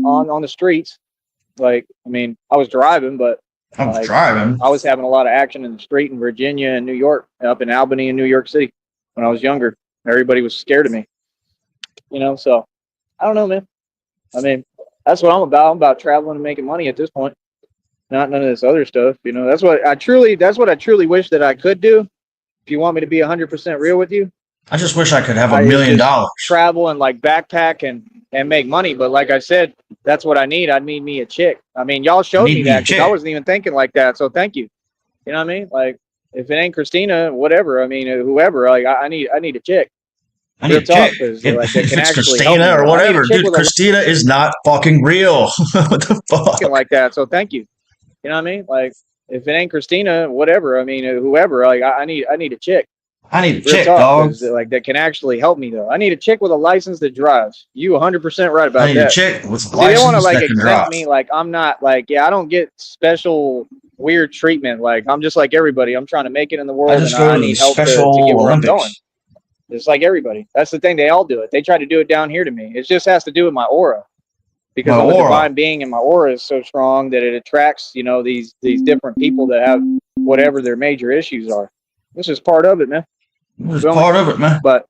on the streets. Like, I mean, I was driving, but I was having a lot of action in the street in Virginia and New York, up in Albany and New York City when I was younger. Everybody was scared of me. You know, so I don't know, man. I mean, that's what I'm about. I'm about traveling and making money at this point. Not none of this other stuff. You know, that's what I truly wish that I could do. If you want me to be 100% real with you, I just wish I could have I $1 million. travel and like backpack and make money. But like I said, that's what I need. I need me a chick. I mean, y'all showed me that because I wasn't even thinking like that. So thank you. You know what I mean? Like, if it ain't Christina, whatever. I mean, whoever. Like, I need a chick. I need a chick. If it's Christina or whatever, dude, Christina is not fucking real. What the fuck? Like that. So thank you. You know what I mean? Like, if it ain't Christina, whatever. I mean, whoever. Like, I need a chick. I need a chick, dog. Like, that can actually help me though. I need a chick with a license that drives. You 100% right about that. I need a chick with a license they want to like that can exempt drive me. Like, I'm not like, yeah, I don't get special weird treatment. Like, I'm just like everybody. I'm trying to make it in the world, and I need help to get where I'm going. Just like everybody. That's the thing. They all do it. They try to do it down here to me. It just has to do with my aura, because I'm a divine being, and my aura is so strong that it attracts, you know, these different people that have whatever their major issues are. This is part of it, man. It's part of it, man. But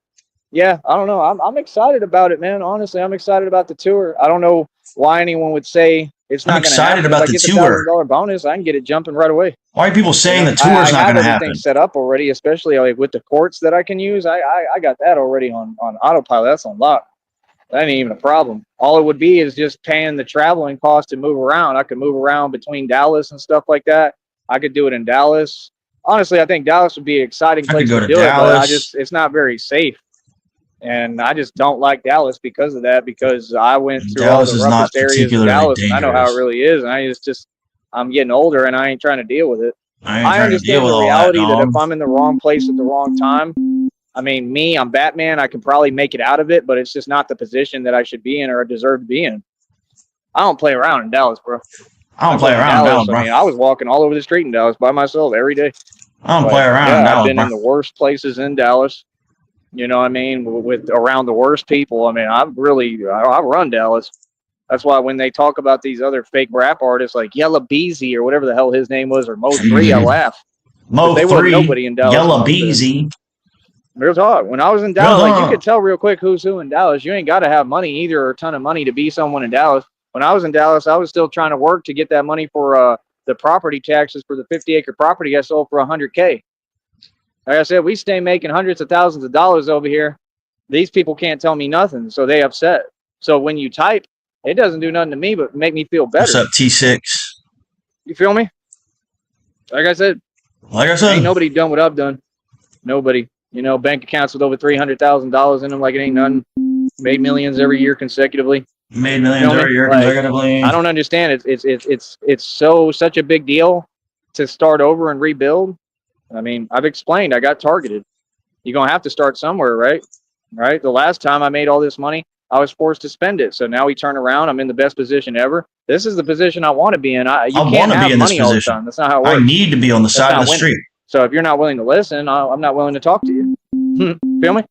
yeah, I don't know. I'm excited about it, man. Honestly, I'm excited about the tour. I don't know why anyone would say it's not going to happen. I'm excited about the tour. $1,000 bonus, I can get it jumping right away. Why are people saying the tour's not going to happen? I have everything set up already, especially like with the courts that I can use. I got that already on autopilot. That's on lock. That ain't even a problem. All it would be is just paying the traveling cost to move around. I could move around between Dallas and stuff like that. I could do it in Dallas. Honestly, I think Dallas would be an exciting place to do it, but it's not very safe. And I just don't like Dallas because of that, because I went through all the roughest areas of Dallas, and I know how it really is. And I'm getting older, and I ain't trying to deal with it. I understand the reality that if I'm in the wrong place at the wrong time, I mean, I'm Batman. I can probably make it out of it, but it's just not the position that I should be in or deserve to be in. I don't play around in Dallas, bro. I don't play around in Dallas, bro. I mean, I was walking all over the street in Dallas by myself every day. I don't play around in Dallas, I've been in the worst places in Dallas. You know what I mean? With around the worst people. I mean, I run Dallas. That's why when they talk about these other fake rap artists like Yella Beezy or whatever the hell his name was, or Mo 3, I laugh. Mo 3, nobody in Dallas. Yella Beezy. Real talk. When I was in Dallas, like, you could tell real quick who's who in Dallas. You ain't got to have money either, or a ton of money to be someone in Dallas. When I was in Dallas, I was still trying to work to get that money for the property taxes for the 50-acre property I sold for $100K. Like I said, we stay making hundreds of thousands of dollars over here. These people can't tell me nothing, so they upset. So when you type, it doesn't do nothing to me but make me feel better. What's up, T6? You feel me? Like I said, ain't nobody done what I've done. Nobody. You know, bank accounts with over $300,000 in them like it ain't nothing. Made millions every year consecutively. Made millions every year consecutively. I don't understand. It's such a big deal to start over and rebuild. I mean, I've explained. I got targeted. You're gonna have to start somewhere, right? Right. The last time I made all this money, I was forced to spend it. So now we turn around. I'm in the best position ever. This is the position I want to be in. You can't have money all the time. That's not how it works. I need to be on the side of the street. So if you're not willing to listen, I'm not willing to talk to you. Feel me?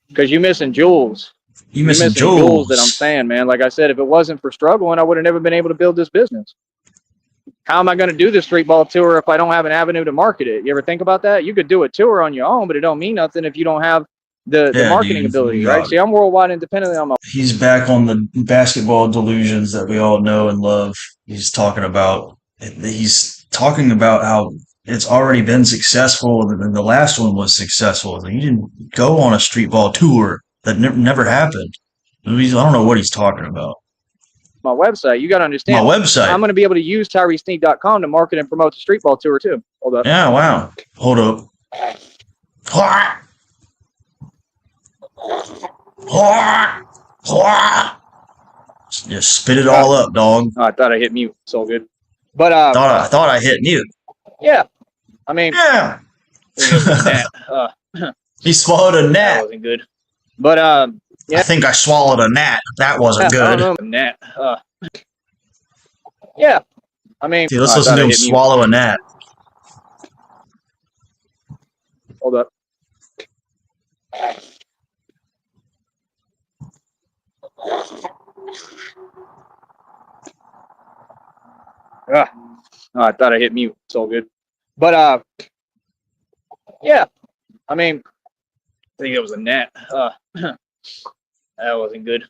Because you're missing jewels. You're missing jewels that I'm saying, man. Like I said, if it wasn't for struggling, I would have never been able to build this business. How am I going to do the street ball tour if I don't have an avenue to market it? You ever think about that? You could do a tour on your own, but it don't mean nothing if you don't have the marketing ability, right? See, I'm worldwide independently on my... He's back on the basketball delusions that we all know and love. He's talking about how it's already been successful, and the last one was successful. He didn't go on a street ball tour. That never happened. I don't know what he's talking about. My website, you got to understand. My website. I'm going to be able to use TyreeSneed.com to market and promote the street ball tour too. Hold up. Yeah, wow. Hold up. Just spit it all up, dog. Oh, I thought I hit mute. It's all good. But I thought I hit mute. Yeah. I mean, yeah. He swallowed a gnat. That wasn't good. But yeah. I think I swallowed a gnat. That wasn't good. I don't know, gnat. Yeah. I mean, dude, let's listen to him swallow a gnat. Hold up. Oh, I thought I hit mute. It's all good. But yeah. I mean, I think it was a gnat. That wasn't good.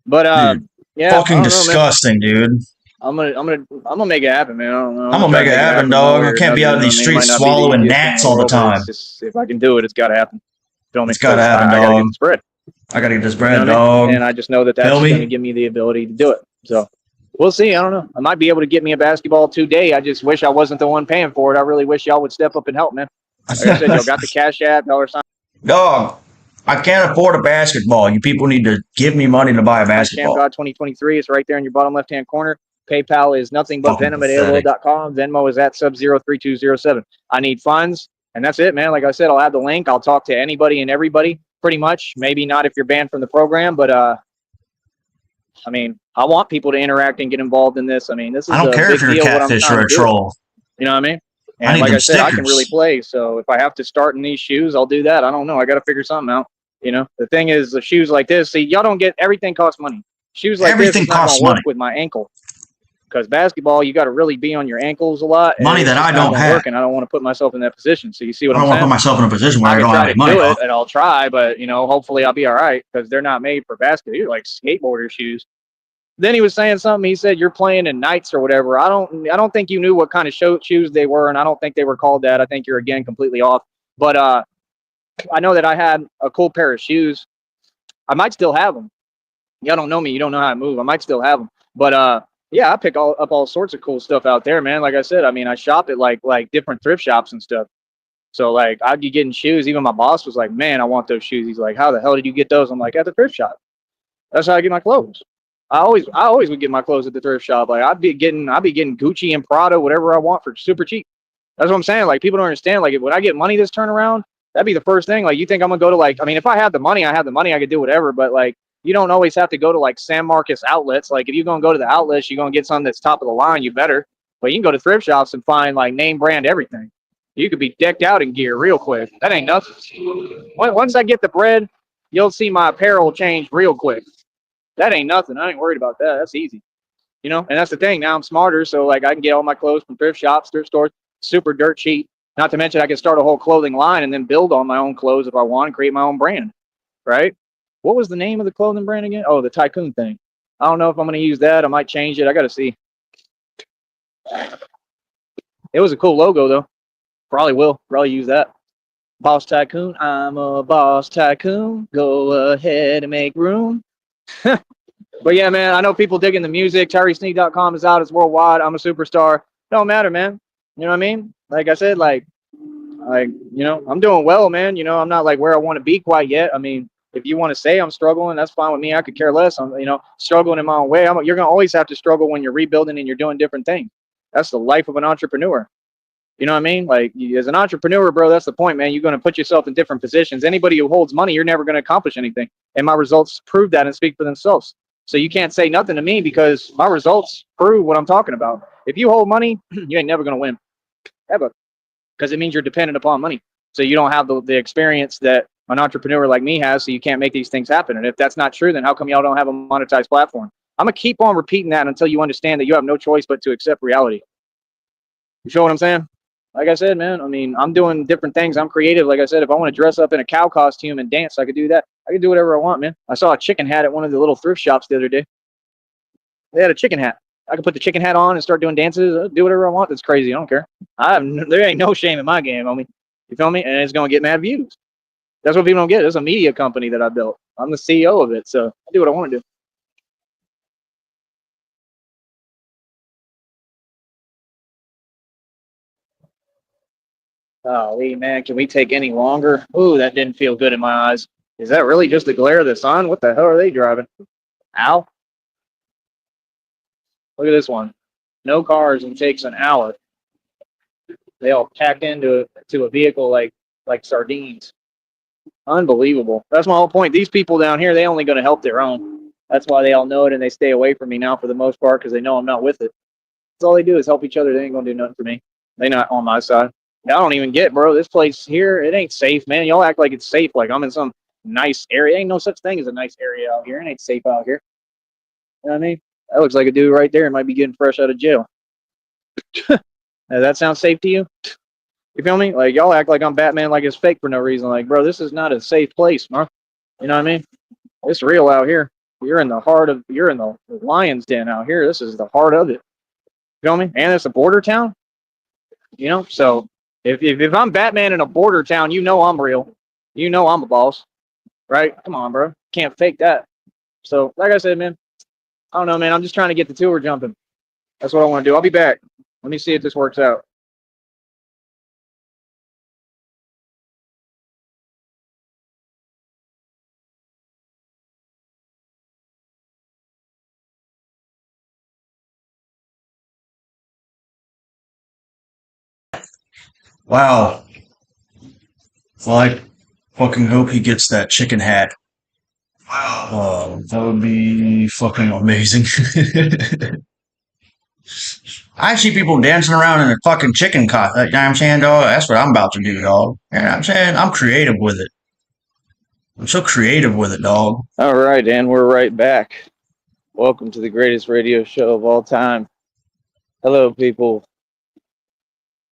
But dude, yeah. Fucking disgusting, dude. I'm gonna make it happen, man. I'm gonna make it happen, dog. I can't be out in these streets swallowing gnats all the time. Just, if I can do it, it's gotta happen. Feel me? It's gotta 'Cause happen, I gotta get dog. the spread. I gotta get this You bread, know what I dog. mean? And I just know that that's Feel me? going to give me the ability to do it. So we'll see. I don't know. I might be able to get me a basketball today. I just wish I wasn't the one paying for it. I really wish y'all would step up and help, man. Like I said, y'all got the Cash App, $. Dog, I can't afford a basketball. You people need to give me money to buy a Champ basketball. God 2023. It's right there in your bottom left hand corner. PayPal is nothing but Fucking venom at pathetic. AOL.com. Venmo is at sub03207. I need funds, and that's it, man. Like I said, I'll add the link. I'll talk to anybody and everybody, pretty much. Maybe not if you're banned from the program, but I mean, I want people to interact and get involved in this. I mean, this is I don't a care big if you're a deal. What I'm catfish trying or to a do. troll. You know what I mean? I And need like I them said, I can really stickers. play. So if I have to start in these shoes, I'll do that. I don't know. I got to figure something out. You know, the thing is, the shoes like this, see, y'all don't get everything costs money. Shoes like Everything this is not costs going to work money. with my ankle because basketball, you got to really be on your ankles a lot. And Money it's that just I not don't going to have. work, and I don't want to put myself in that position. So you see what I I'm don't want to saying? put myself in a position where I I can don't have try any to money, do dog. it, and I'll try, but, you know, hopefully I'll be all right because they're not made for basketball. They're like skateboarder shoes. Then he was saying something. He said, you're playing in Knights or whatever. I don't think you knew what kind of shoes they were, and I don't think they were called that. I think you're, again, completely off. But I know that I had a cool pair of shoes. I might still have them. Y'all don't know me. You don't know how I move. I might still have them. But yeah, I pick up all sorts of cool stuff out there, man. Like I said, I mean, I shop at like different thrift shops and stuff. So like I'd be getting shoes. Even my boss was like, man, I want those shoes. He's like, how the hell did you get those? I'm like, at the thrift shop. That's how I get my clothes. I always would get my clothes at the thrift shop. Like I'd be getting Gucci and Prada, whatever I want for super cheap. That's what I'm saying. Like people don't understand. Like when I get money this turn around, that'd be the first thing. Like you think I'm gonna go to like, I mean, if I had the money, I could do whatever. But like you don't always have to go to like San Marcos outlets. Like if you're gonna go to the outlets, you're gonna get something that's top of the line, you better. But you can go to thrift shops and find like name brand everything. You could be decked out in gear real quick. That ain't nothing. Once I get the bread, you'll see my apparel change real quick. That ain't nothing. I ain't worried about that. That's easy. You know, and that's the thing. Now I'm smarter, so like I can get all my clothes from thrift shops, thrift stores, super dirt cheap. Not to mention I can start a whole clothing line and then build on my own clothes if I want and create my own brand. Right? What was the name of the clothing brand again? Oh, the Tycoon thing. I don't know if I'm gonna use that. I might change it. I gotta see. It was a cool logo though. Probably will. Probably use that. Boss Tycoon. I'm a boss tycoon. Go ahead and make room. But yeah, man, I know people digging the music. TyreeSneed.com is out. It's worldwide. I'm a superstar. Don't matter, man. You know what I mean? Like I said, like, you know, I'm doing well, man. You know, I'm not like where I want to be quite yet. I mean, if you want to say I'm struggling, that's fine with me. I could care less. I'm, you know, struggling in my own way. You're going to always have to struggle when you're rebuilding and you're doing different things. That's the life of an entrepreneur. You know what I mean? Like, as an entrepreneur, bro, that's the point, man. You're going to put yourself in different positions. Anybody who holds money, you're never going to accomplish anything. And my results prove that and speak for themselves. So you can't say nothing to me because my results prove what I'm talking about. If you hold money, you ain't never going to win, ever, because it means you're dependent upon money. So you don't have the experience that an entrepreneur like me has, so you can't make these things happen. And if that's not true, then how come y'all don't have a monetized platform? I'm going to keep on repeating that until you understand that you have no choice but to accept reality. You feel what I'm saying? Like I said, man, I mean, I'm doing different things. I'm creative. Like I said, if I want to dress up in a cow costume and dance, I could do that. I could do whatever I want, man. I saw a chicken hat at one of the little thrift shops the other day. They had a chicken hat. I could put the chicken hat on and start doing dances, do whatever I want. That's crazy. I don't care. There ain't no shame in my game, homie. You feel me? And it's going to get mad views. That's what people don't get. It's a media company that I built. I'm the CEO of it, so I do what I want to do. Golly, man, can we take any longer? Ooh, that didn't feel good in my eyes. Is that really just the glare of the sun? What the hell are they driving? Ow. Look at this one. No cars and takes an hour. They all packed into a vehicle like sardines. Unbelievable. That's my whole point. These people down here, they only going to help their own. That's why they all know it and they stay away from me now for the most part because they know I'm not with it. That's all they do is help each other. They ain't going to do nothing for me. They not on my side. I don't even get, bro. This place here, it ain't safe, man. Y'all act like it's safe, like I'm in some nice area. Ain't no such thing as a nice area out here. It ain't safe out here. You know what I mean? That looks like a dude right there might be getting fresh out of jail. Does that sound safe to you? You feel me? Like y'all act like I'm Batman, like it's fake for no reason. Like, bro, this is not a safe place, man. You know what I mean? It's real out here. You're in the lion's den out here. This is the heart of it. You feel me? And it's a border town. You know, so if I'm Batman in a border town, you know I'm real. You know I'm a boss, right? Come on, bro. Can't fake that. So, like I said, man, I don't know, man. I'm just trying to get the tour jumping. That's what I want to do. I'll be back. Let me see if this works out. Wow. Well, I fucking hope he gets that chicken hat. Wow. That would be fucking amazing. I see people dancing around in a fucking chicken costume. You know what I'm saying, dog? That's what I'm about to do, dog. You know what I'm saying? I'm creative with it. I'm so creative with it, dog. All right, and we're right back. Welcome to the greatest radio show of all time. Hello, people.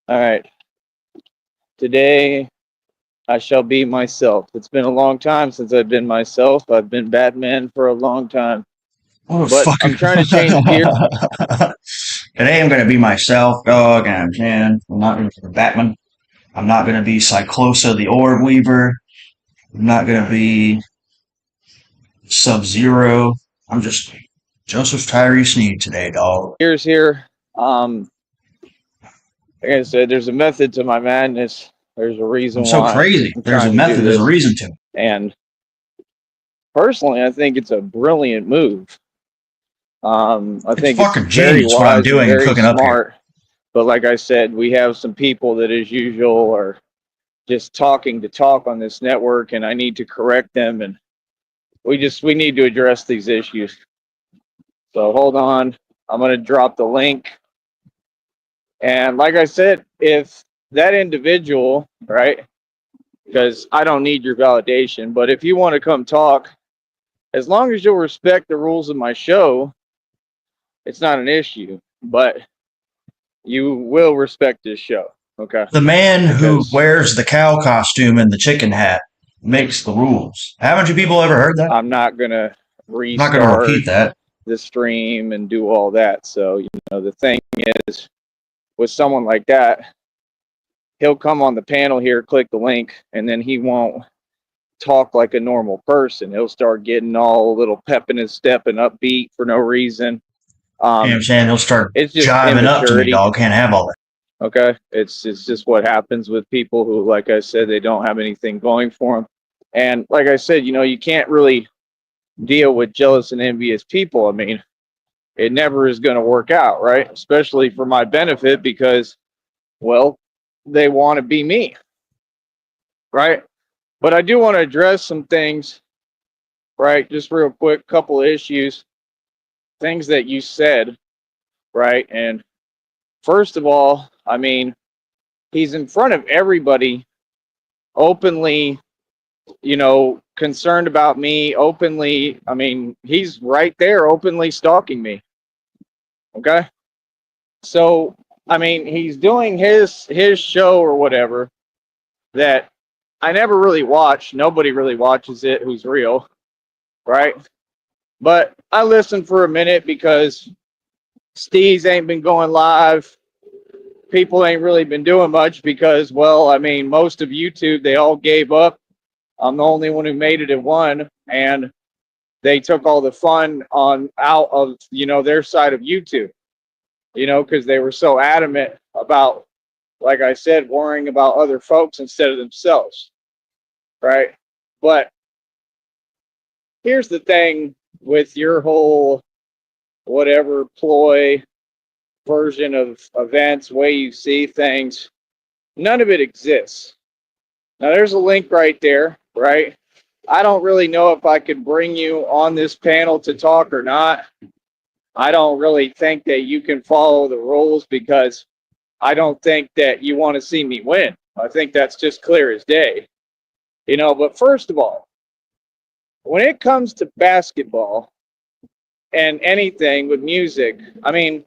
All right. Today, I shall be myself. It's been a long time since I've been myself. I've been Batman for a long time. What a But fucking... I'm trying to change gears. Today I'm gonna be myself, dog, and I'm not gonna be Batman. I'm not gonna be CYCLOSA the Orb Weaver. I'm not gonna be Sub-Zero. I'm just Joseph Tyree Sneed today, dog. Here's here. Like I said, there's a method to my madness. There's a reason I'm so why crazy. I'm There's a trying to do method, there's a this. reason to. And personally, I think it's a brilliant move. I think it's fucking very genius what I'm wise doing and and very cooking up here. smart. But like I said, we have some people that, as usual, are just talking to talk on this network, and I need to correct them. And we need to address these issues. So hold on, I'm gonna drop the link. And like I said, if that individual, right? Because I don't need your validation, but if you want to come talk, as long as you'll respect the rules of my show, it's not an issue. But you will respect this show, okay? The man who Because wears the cow costume and the chicken hat makes the rules. Haven't you people ever heard that? I'm not gonna I'm not gonna restart repeat that. the stream and do all that. So, the thing is, with someone like that, he'll come on the panel here, click the link, and then he won't talk like a normal person. He'll start getting all a little pep in his step and upbeat for no reason. You know what I'm saying? He'll start It's just jiving up to me, immaturity. dog. Can't have all that. Okay, it's just what happens with people who, like I said, they don't have anything going for them. And like I said, you can't really deal with jealous and envious people. I mean, it never is going to work out, right? Especially for my benefit, because, well, they want to be me, right? But I do want to address some things, right? Just real quick, couple of issues, things that you said, right? And first of all, I mean, he's in front of everybody, openly, concerned about me, openly. I mean, he's right there, openly stalking me. Okay. So, I mean, he's doing his show or whatever that I never really watch. Nobody really watches it who's real, right? But I listened for a minute because Steez ain't been going live. People ain't really been doing much because, well, I mean, most of YouTube, they all gave up. I'm the only one who made it at one, and they took all the fun out of, their side of YouTube, because they were so adamant about, like I said, worrying about other folks instead of themselves, right? But here's the thing with your whole whatever ploy version of events, way you see things, none of it exists. Now, there's a link right there, right? I don't really know if I could bring you on this panel to talk or not. I don't really think that you can follow the rules because I don't think that you want to see me win. I think that's just clear as day. But first of all, when it comes to basketball and anything with music, I mean,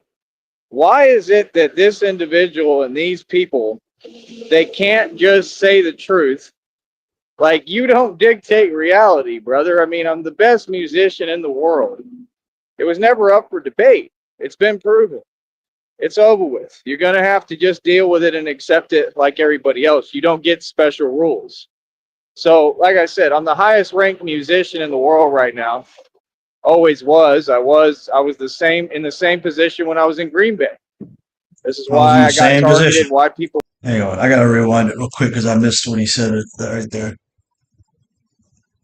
why is it that this individual and these people, they can't just say the truth? Like, you don't dictate reality, brother. I mean, I'm the best musician in the world. It was never up for debate. It's been proven. It's over with. You're going to have to just deal with it and accept it like everybody else. You don't get special rules. So, like I said, I'm the highest ranked musician in the world right now. Always was. I was the same in the same position when I was in Green Bay. This is why I got targeted. Why people. Hang on, I gotta rewind it real quick because I missed when he said it right there.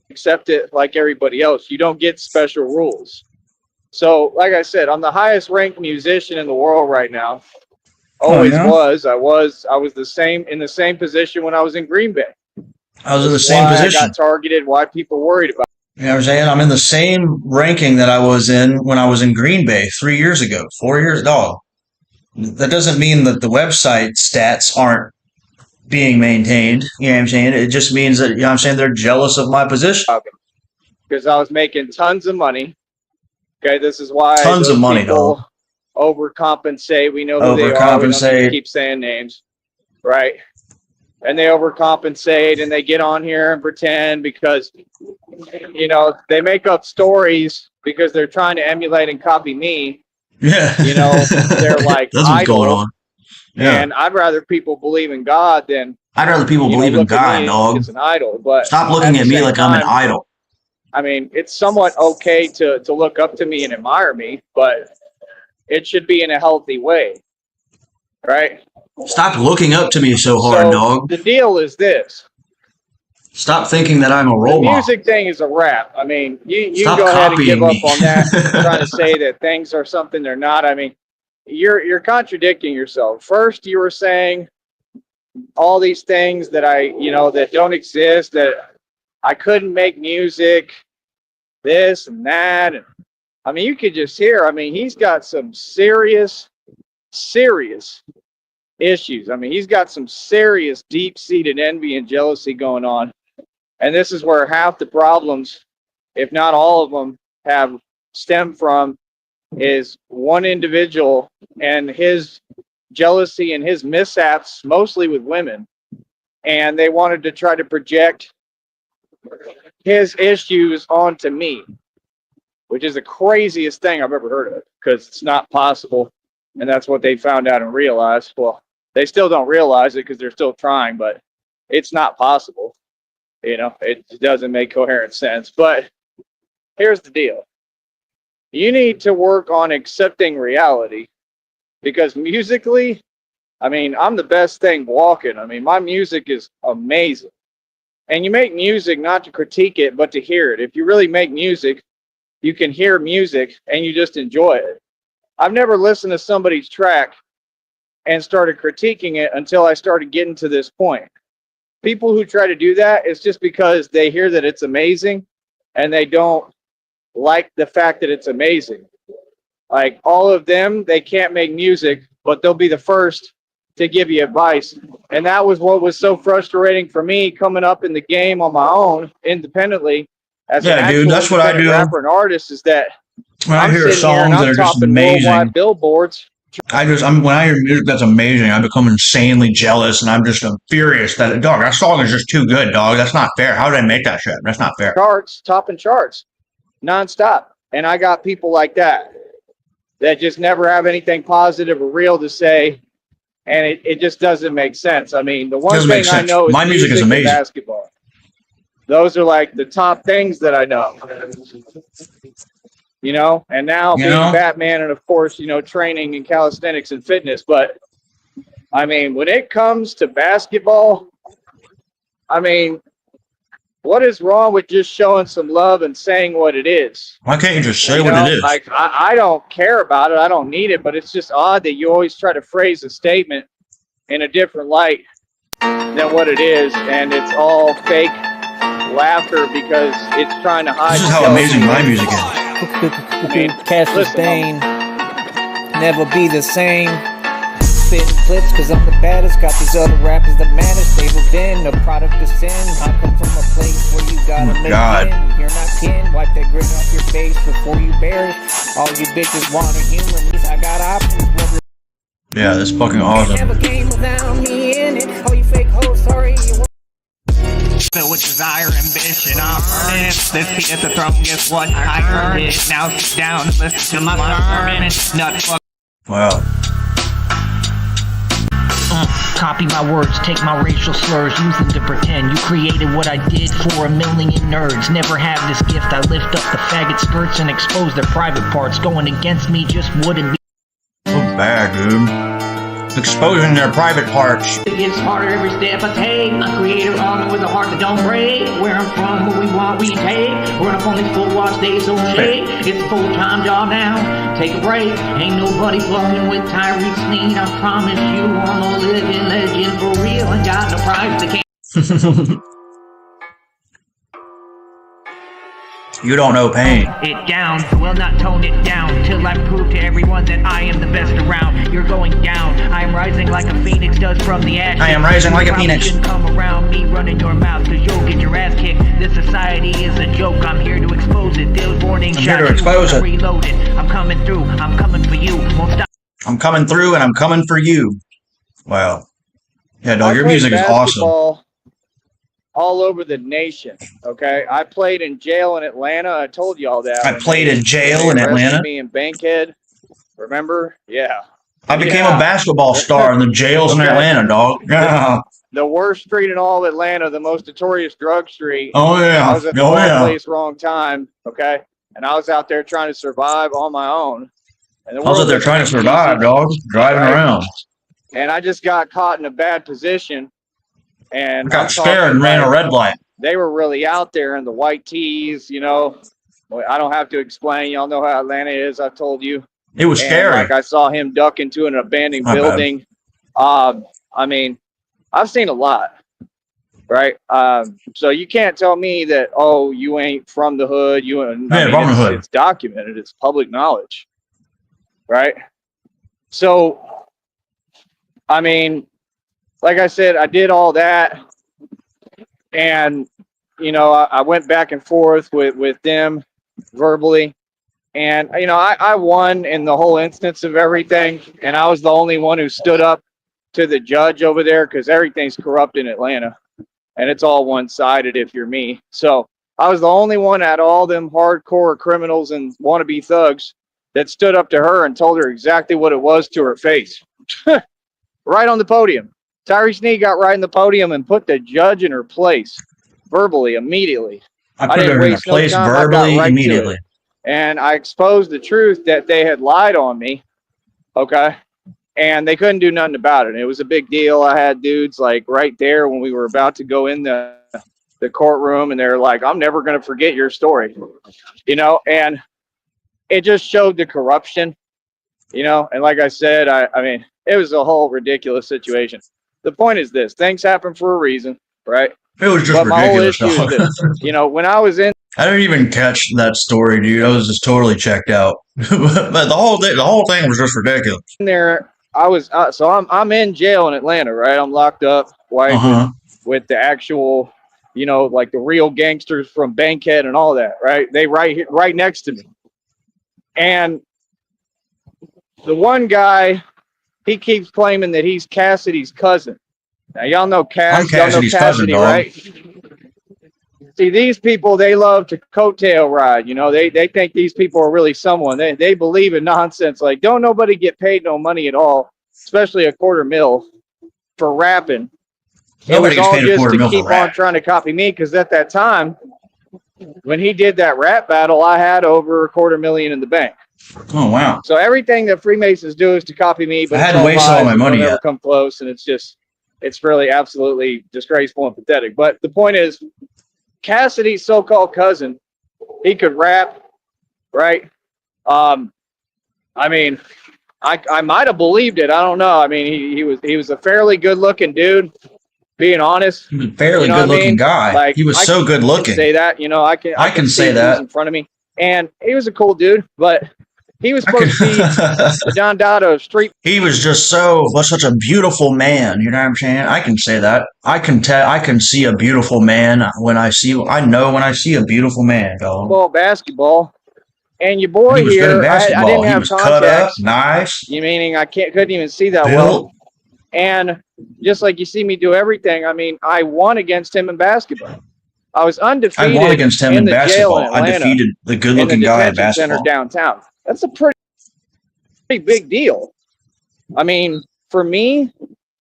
Accept it like everybody else. You don't get special rules. So, like I said, I'm the highest ranked musician in the world right now. Always was. I was the same in the same position when I was in Green Bay. I was in the same position. I got targeted. Why people worried about. You know what I'm saying? I'm in the same ranking that I was in when I was in Green Bay 3 years ago, 4 years ago. That doesn't mean that the website stats aren't being maintained. You know what I'm saying? It just means that, you know what I'm saying, they're jealous of my position. Because I was making tons of money. Okay, this is why tons of money, dog. Overcompensate. We know who they are. We don't need to keep saying names, right? And they overcompensate and they get on here and pretend because, you know, they make up stories because they're trying to emulate and copy me. Yeah. You know, they're like, that's what's going on. Yeah. And I'd rather people believe in God than. I'd rather people believe in God, dog. It's an idol, but stop looking at me like I'm an idol. I mean, it's somewhat okay to look up to me and admire me, but it should be in a healthy way, right? Stop looking up to me so hard, dog. The deal is this. Stop thinking that I'm a role model. The music thing is a wrap. I mean, you go ahead and give up on that, trying to say that things are something they're not. I mean, you're contradicting yourself. First, you were saying all these things that that don't exist, that I couldn't make music, this and that. And I mean, you could just hear, I mean, he's got some serious issues. I mean, he's got some serious deep-seated envy and jealousy going on. And this is where half the problems, if not all of them, have stemmed from is one individual and his jealousy and his mishaps, mostly with women. And they wanted to try to project his issues onto me, which is the craziest thing I've ever heard of, because it's not possible. And that's what they found out and realized. Well, they still don't realize it because they're still trying, but it's not possible. You know, it doesn't make coherent sense. But here's the deal. You need to work on accepting reality, because musically, I mean, I'm the best thing walking. I mean, my music is amazing. And you make music not to critique it, but to hear it. If you really make music, you can hear music and you just enjoy it. I've never listened to somebody's track and started critiquing it until I started getting to this point. People who try to do that, it's just because they hear that it's amazing and they don't like the fact that it's amazing. Like all of them, they can't make music, but they'll be the first to give you advice. And that was what was so frustrating for me coming up in the game on my own, independentally, as an actual that's what I do. Rapper and artist, is that when I hear songs that are just amazing, billboards. when I hear music that's amazing, I become insanely jealous, and I'm furious that, dog, that song is just too good, dog. That's not fair. How did I make that shit? That's not fair. Topping charts, nonstop. And I got people like that just never have anything positive or real to say, and it just doesn't make sense. I mean, the one thing I know is my music is amazing. Basketball. Those are like the top things that I know. You know, and now being Batman, and of course, training and calisthenics and fitness. But I mean, when it comes to basketball, I mean, what is wrong with just showing some love and saying what it is? Why can't you just say what it is? Like, I don't care about it. I don't need it. But it's just odd that you always try to phrase a statement in a different light than what it is. And it's all fake laughter because it's trying to hide. This is how amazing my music is. I mean, cast the stain, never be the same. Spitting clips cause I'm the baddest. Got these other rappers the maddest. They were then a product of sin. I come from a place where you gotta make it. You're not kin. Wipe that grin off your face before you bear it. All you bitches want a human. At least I got options. Yeah, that's fucking awesome. Never came without me in it. Oh, you fake hoes, sorry. Filled with desire, ambition, I'm earning. This beat at the throne, guess what? I earned it. Now sit down, listen to my sermon. Nut fuck. Wow. Copy my words, take my racial slurs, use them to pretend you created what I did for a million nerds. Never have this gift, I lift up the faggot skirts and expose their private parts. Going against me just wouldn't be So bad, dude. Exposing their private parts. It gets harder every step I take. A creator army with a heart that don't break. Where I'm from, what we want, we take. Run up on these full watch days, so shake. It's a full-time job now. Take a break. Ain't nobody fucking with Tyree Sneed. I promise you, I'm a living legend for real. And got no prize to can't. You don't know pain. It down, will not tone it down till I prove to everyone that I am the best around. You're going down. I am rising like a phoenix does from the ashes. I am rising like a You phoenix. shouldn't come around me running your mouth, cause you'll get your ass kicked. This society is a joke. I'm here to expose it. Those warning I'm shots. here to expose it. Reloaded. I'm coming through. I'm coming for you. Won't stop. I'm coming through and I'm coming for you. Wow. Yeah, dog, I your played music is awesome. basketball all over the nation. Okay, I played in jail in Atlanta. I told y'all that. I when played in jail in they arrested Atlanta. Me in Bankhead. Remember? Yeah. I became Yeah. a basketball star in the jails in Okay. Atlanta, dog. Yeah. The worst street in all of Atlanta, the most notorious drug street. Oh, yeah. I was at the Oh, wrong yeah. place, wrong time. Okay, and I was out there trying to survive on my own. And the I was out world there trying to wasn't survive, easy. dog. Driving Right. around. And I just got caught in a bad position. And I got I'm scared talking and ran a like- red light. They were really out there in the white tees, you know. I don't have to explain. Y'all know how Atlanta is. I've told you. It was And, scary. like I saw him duck into an abandoned My bad. building. I mean, I've seen a lot, right? So you can't tell me that, oh, you ain't from the hood. You and Yeah, from the hood. It's documented. It's public knowledge, right? So, I mean, like I said, I did all that, and you know, I went back and forth with them verbally. And, you know, I won in the whole instance of everything. And I was the only one who stood up to the judge over there because everything's corrupt in Atlanta. And it's all one-sided if you're me. So I was the only one out of all them hardcore criminals and wannabe thugs that stood up to her and told her exactly what it was to her face. Right on the podium. Tyree Sneed got right in the podium and put the judge in her place verbally, immediately. I put didn't her in a waste no place time. I got verbally, right to immediately. it. And I exposed the truth that they had lied on me. Okay. And they couldn't do nothing about it. It was a big deal. I had dudes like right there when we were about to go in the courtroom, and they're like, I'm never going to forget your story, you know, and it just showed the corruption, you know. And like I said, I mean, it was a whole ridiculous situation. The point is this: things happen for a reason, right? It was just But my whole ridiculous, issue is dog. this, you know, when I was in I didn't even catch that story, dude. I was just totally checked out. But the whole thing was just ridiculous. there, I was so I'm in jail in Atlanta, right? I'm locked up, white, Uh-huh. with the actual, you know, like the real gangsters from Bankhead and all that, right? They right next to me. And the one guy, he keeps claiming that he's Cassidy's cousin. Now y'all know Cass, I'm Cassidy's y'all know cousin, Cassidy, dog. right? See, these people, they love to coattail ride. You know, they think these people are really someone. They believe in nonsense. Like, don't nobody get paid no money at all, especially $250,000 for rapping. Nobody It was gets all paid a just quarter to mil for keep on rap. trying to copy me, because at that time, when he did that rap battle, I had over $250,000 in the bank. Oh, wow. So everything that Freemasons do is to copy me, but I it's hadn't all wasted all lies my and money they'll never yet. come close, and it's really absolutely disgraceful and pathetic. But the point is, Cassidy's so-called cousin, he could rap, right? I mean, I might have believed it. I don't know. I mean, he was a fairly good-looking dude, being honest. He was a fairly You know what I good-looking mean? guy. Like, He was I so can good-looking. say that, you know, I can can see say who's that. in front of me, and he was a cool dude, but he was supposed to be the Don Dada of street. He was just such a beautiful man. You know what I'm saying? I can say that. I can see a beautiful man I know when I see a beautiful man, dog. Basketball, and your boy He was good here, at I basketball. didn't He have was cut up, contacts. nice, You meaning couldn't even see that well. built. And just like you see me do everything, I mean, I won against him in basketball. I was I undefeated. won against him in the jail basketball. in I Atlanta, defeated the in the good-looking guy in detention center basketball. downtown. That's a pretty big deal. I mean, for me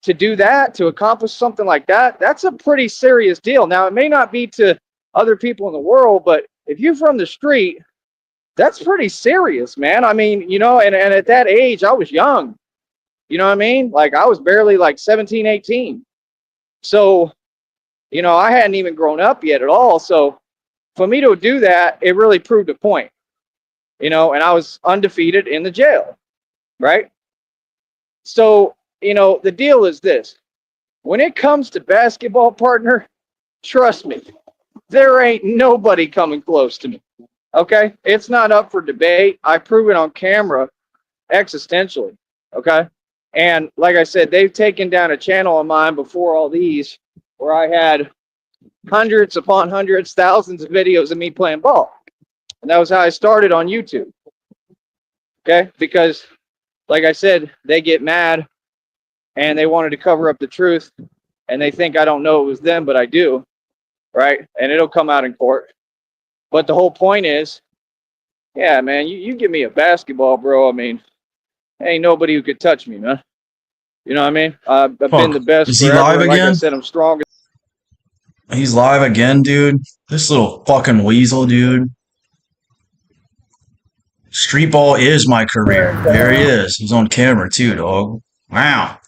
to do that, to accomplish something like that, that's a pretty serious deal. Now, it may not be to other people in the world, but if you're from the street, that's pretty serious, man. I mean, you know, and at that age, I was young. You know what I mean? Like, I was barely like 17, 18. So, you know, I hadn't even grown up yet at all. So for me to do that, it really proved a point, you know, and I was undefeated in the jail, right? So, you know, the deal is this. When it comes to basketball, partner, trust me, there ain't nobody coming close to me, okay? It's not up for debate. I prove it on camera existentially, okay? And like I said, they've taken down a channel of mine before all these where I had hundreds upon hundreds, thousands of videos of me playing ball. And that was how I started on YouTube. Okay? Because, like I said, they get mad and they wanted to cover up the truth. And they think I don't know it was them, but I do. Right? And it'll come out in court. But the whole point is, yeah, man, you give me a basketball, bro. I mean, ain't nobody who could touch me, man. You know what I mean? I've been the best. Is he forever. live Like again? I said, I'm stronger. He's live again, dude. This little fucking weasel, dude. Street ball is my career. There he is. He's on camera too, dog. Wow.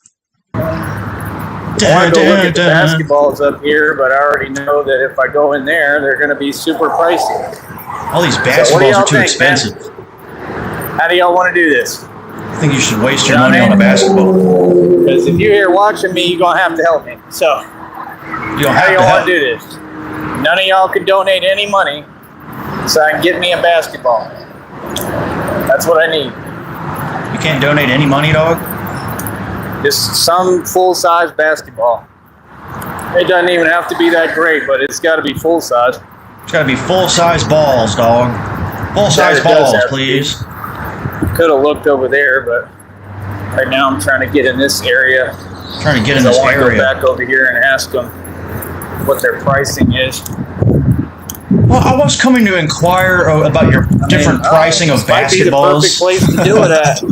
I want to go look at the basketballs up here, but I already know that if I go in there, they're going to be super pricey. All these So what do basketballs y'all are too think, expensive. man? How do y'all want to do this? I think you should waste your money on a basketball. Because if you're here watching me, you're going to have to help me. So You don't how have do to y'all help. want to do this? None of y'all can donate any money so I can get me a basketball. That's what I need. You can't donate any money, dog? Just some full-size basketball. It doesn't even have to be that great, but it's got to be full-size. It's gotta be full-size balls, dog. Full-size It does balls, have to please. Could have looked over there, but right now I'm trying to get in this area. Trying to get in I this want to go area. back over here and ask them what their pricing is. Well, I was coming to inquire about your different pricing of this might be the perfect basketballs. place to do it at.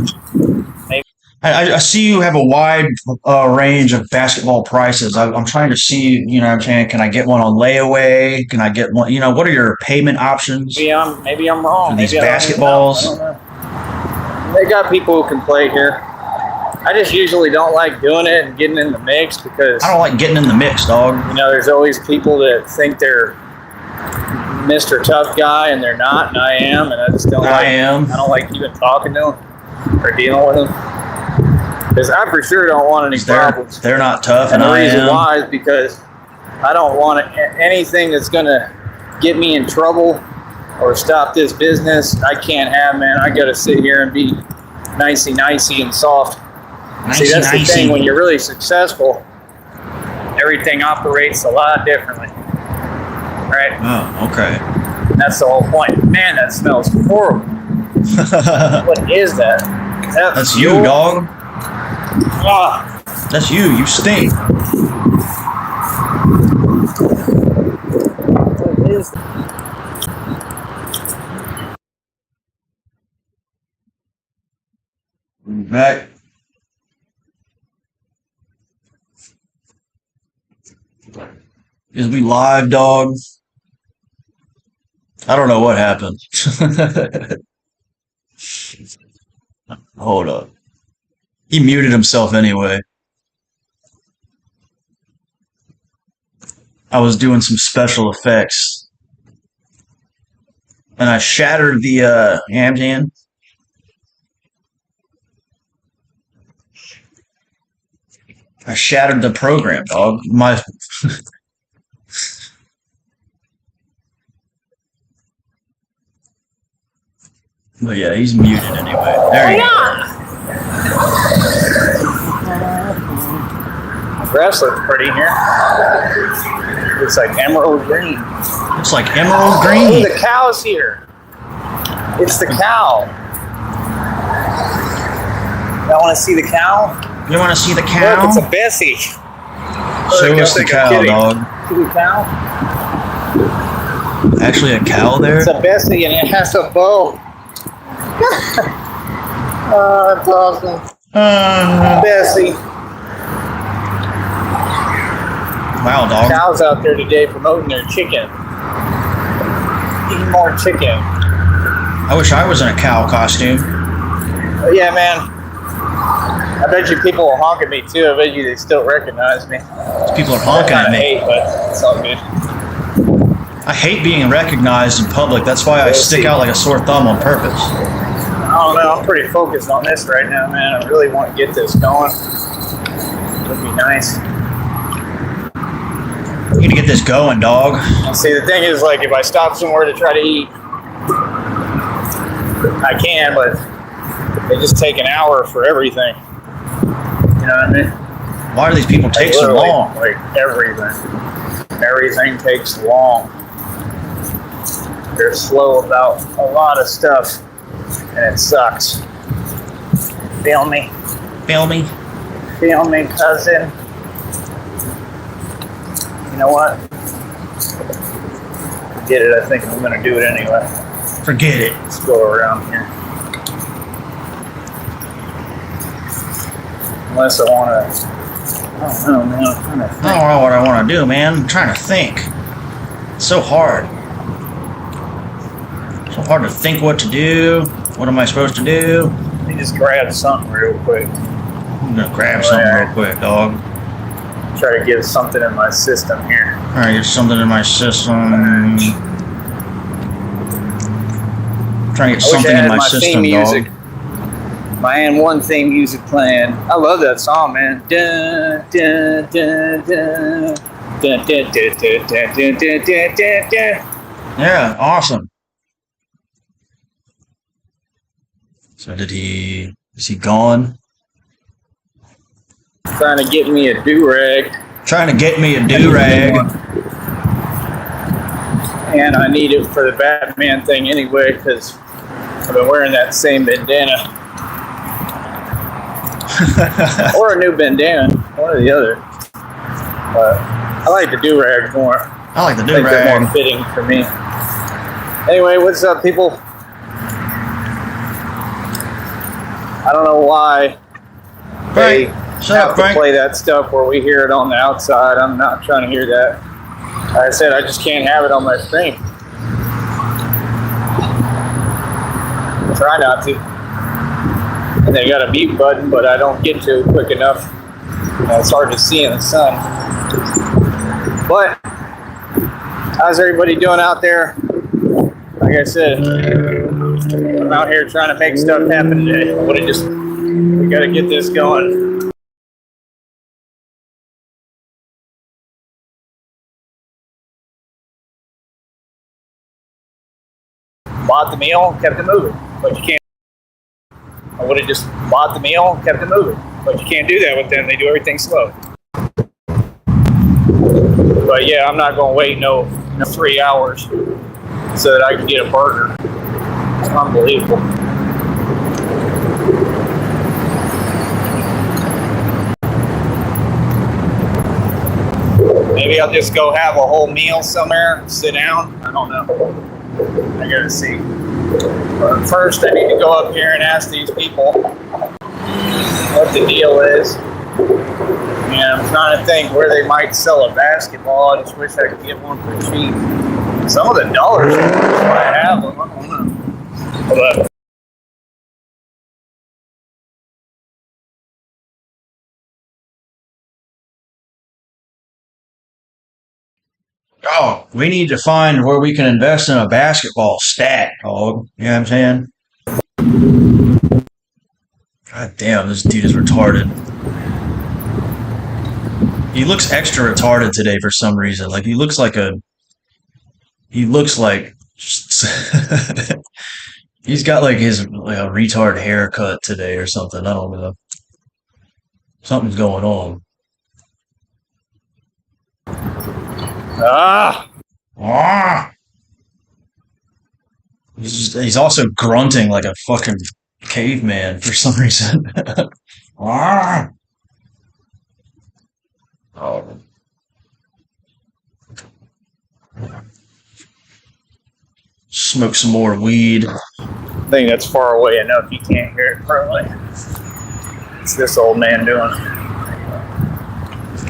I see you have a wide range of basketball prices. I'm trying to see, you know what I'm saying, can I get one on layaway? Can I get one, you know, what are your payment options Maybe I'm wrong. for these Maybe I don't even know. basketballs? I don't know. They got people who can play here. I just usually don't like doing it and getting in the mix because, I don't like getting in the mix, dog. you know, there's always people that think they're Mr. Tough Guy and they're not, and I am, and I just don't I am. I don't like even talking to them or dealing with them because I for sure don't want any problems. They're not tough, And and the I reason am. why is because I don't want anything that's going to get me in trouble or stop this business. I can't have, man. I got to sit here and be nicey and soft. See, that's the thing. When you're really successful, everything operates a lot differently. Right? Oh, okay. That's the whole point. Man, that smells horrible. What is that? That's you, dog. Ah, That's you. You stink. what is that? Back. Is we live, dog? I don't know what happened. Hold up. He muted himself anyway. I was doing some special effects. And I shattered the, Amgen. I shattered the program, dog. But yeah, he's muted anyway. There you go. The grass looks pretty here. Looks like emerald green. It's like emerald Oh, green. the cow's here. It's the cow. Y'all want to see the cow? You want to see the cow? Look, it's a Bessie. Show us the cow, dog. See the cow? Actually, a cow there? It's a Bessie and it has a bow. Oh, that's awesome. Bessie. Wow, dog. Cows out there today promoting their chicken. Eating more chicken. I wish I was in a cow costume. But yeah, man. I bet you people will honk at me too. I bet you they still recognize me. People are honking at me. Hate, but it's all good. I hate being recognized in public. That's why I stick out like a sore thumb on purpose. I don't know. I'm pretty focused on this right now, man. I really want to get this going. Would be nice. You need to get this going, dog. See, the thing is, like, if I stop somewhere to try to eat, I can, but they just take an hour for everything. You know what I mean? Why do these people take so long? Like, everything. Everything takes long. They're slow about a lot of stuff, and it sucks. Feel me? Feel me? Feel me, cousin? You know what? Forget it. I think I'm going to do it anyway. Forget it. Let's go around here. Unless I want to... I don't know, man. I'm trying to think. I don't know what I want to do, man. I'm trying to think. It's so hard. So hard to think what to do. What am I supposed to do? Let me just grab something real quick. I'm going to grab something real quick, dog. Try to get something in my system here. Trying to get something in my system. Trying to get something in my system, dog. My N1 theme music playing. I love that song, man. Dun, dun, dun, dun. Dun, dun, dun, dun, dun, dun, dun, dun, dun. Yeah, awesome. So is he gone? Trying to get me a do-rag. Trying to get me a do-rag. And I need it for the Batman thing anyway, because I've been wearing that same bandana. Or a new bandana, one or the other. But I like the do-rag more. I like the I think they're more do-rag. fitting for me. Anyway, what's up, people? I don't know why they have to play that stuff where we hear it on the outside. I'm not trying to hear that. Like I said, I just can't have it on my stream. Try not to. And they got a mute button, but I don't get to it quick enough. It's hard to see in the sun. But how's everybody doing out there? Like I said, I'm out here trying to make stuff happen today. We got to get this going. Bought the meal, kept it moving, but you can't. I would have just bought the meal, kept it moving, but you can't do that with them. They do everything slow. But yeah, I'm not going to wait no 3 hours so that I can get a burger. It's unbelievable. Maybe I'll just go have a whole meal somewhere, sit down. I don't know. I gotta see. But first, I need to go up here and ask these people what the deal is. And I'm trying to think where they might sell a basketball. I just wish I could get one for cheap. Some of the dollar stores might have them. I don't know. But Oh, we need to find where we can invest in a basketball stack, dog. You know what I'm saying? God damn, this dude is retarded. He looks extra retarded today for some reason. Like, he looks like he's got like a retard haircut today or something. I don't know. Something's going on. ah, He's also grunting like a fucking caveman for some reason. Oh. Smoke some more weed. I think that's far away enough. You can't hear it probably. What's this old man doing?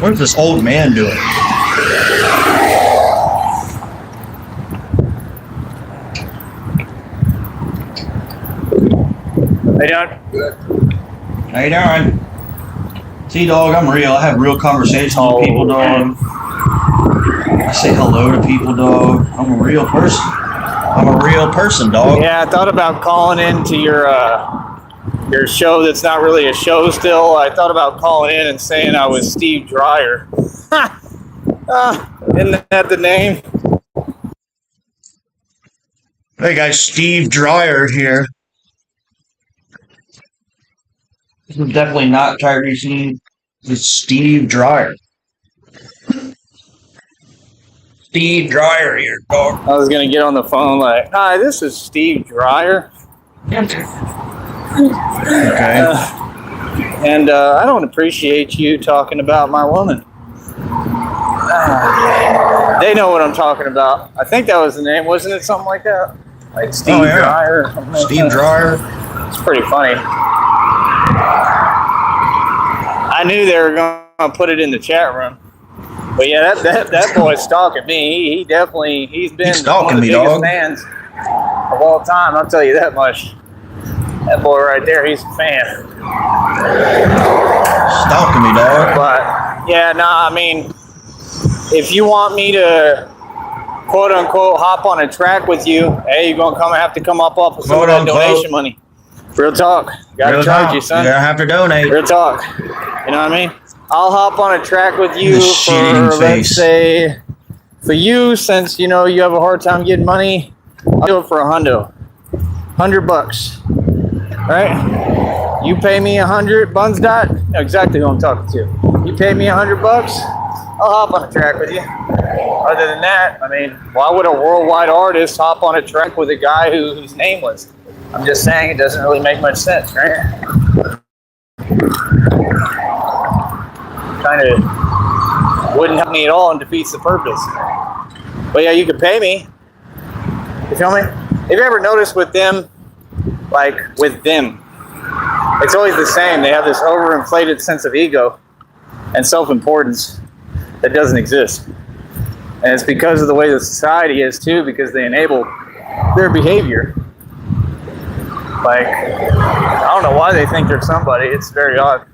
What is this old man doing? Hey, Don. How you doing? See, dog, I'm real. I have real conversations with people, dog. I say hello to people, dog. I'm a real person. I'm a real person, dog. Yeah, I thought about calling into your show that's not really a show still. I thought about calling in and saying I was Steve Dryer. Isn't that the name? Hey, guys, Steve Dryer here. This is definitely not Tyree Sneed. It's Steve Dryer. Steve Dryer here, dog. I was gonna get on the phone like, "Hi, this is Steve Dryer." Okay. And I don't appreciate you talking about my woman. They know what I'm talking about. I think that was the name, wasn't it? Something like that, like Steve Dryer. Or something like Steve that. Dryer. It's pretty funny. I knew they were gonna put it in the chat room. But yeah, that boy's stalking me. He's been stalking one of the me, biggest dog. fans of all time. I'll tell you that much. That boy right there, he's a fan. Stalking me, dog. But yeah, I mean, if you want me to quote unquote hop on a track with you, hey, you're gonna have to come up with some of that donation money. Real talk. Gotta charge you, son. You're gonna have to donate. Real talk. You know what I mean? I'll hop on a track with you for, let's say, for you, since you know you have a hard time getting money, I'll do it for $100. $100. Right? You pay me 100, Buns Dot. Know exactly who I'm talking to. You pay me $100, I'll hop on a track with you. Other than that, I mean, why would a worldwide artist hop on a track with a guy who's nameless? I'm just saying it doesn't really make much sense, right? Kind of wouldn't help me at all and defeats the purpose. But yeah, you could pay me. You feel me? Have you ever noticed with them, it's always the same. They have this overinflated sense of ego and self-importance that doesn't exist. And it's because of the way the society is too, because they enable their behavior. Like, I don't know why they think they're somebody. It's very odd.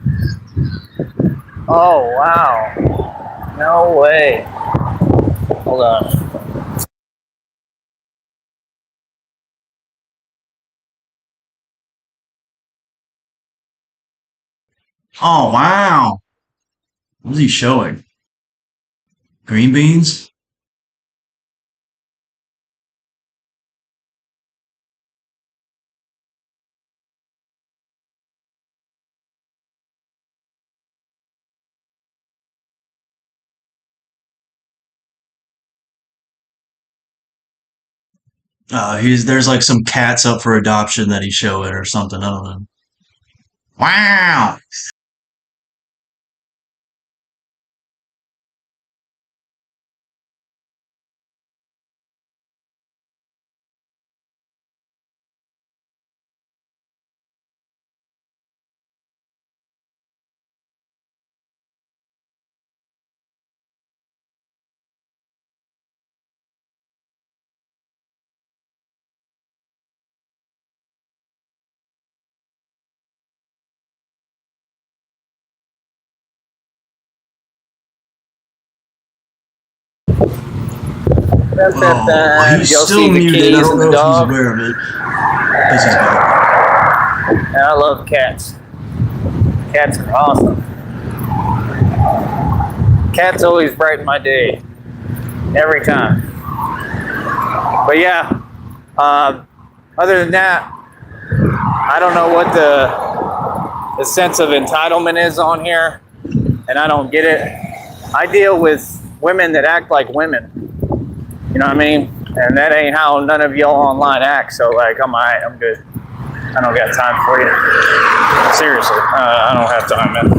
Oh, wow. No way. Hold on. Oh, wow. What is he showing? Green beans? There's like some cats up for adoption that he's showing or something. I don't know. Wow. Oh, he's Y'all still see the muted. I keys don't and know the if he's dog? aware of it. This is bad. And I love cats. Cats are awesome. Cats always brighten my day. Every time. But yeah, other than that, I don't know what the sense of entitlement is on here, and I don't get it. I deal with women that act like women. You know what I mean? And that ain't how none of y'all online act, so like, I'm alright, I'm good. I don't got time for you. Seriously, I don't have time, man.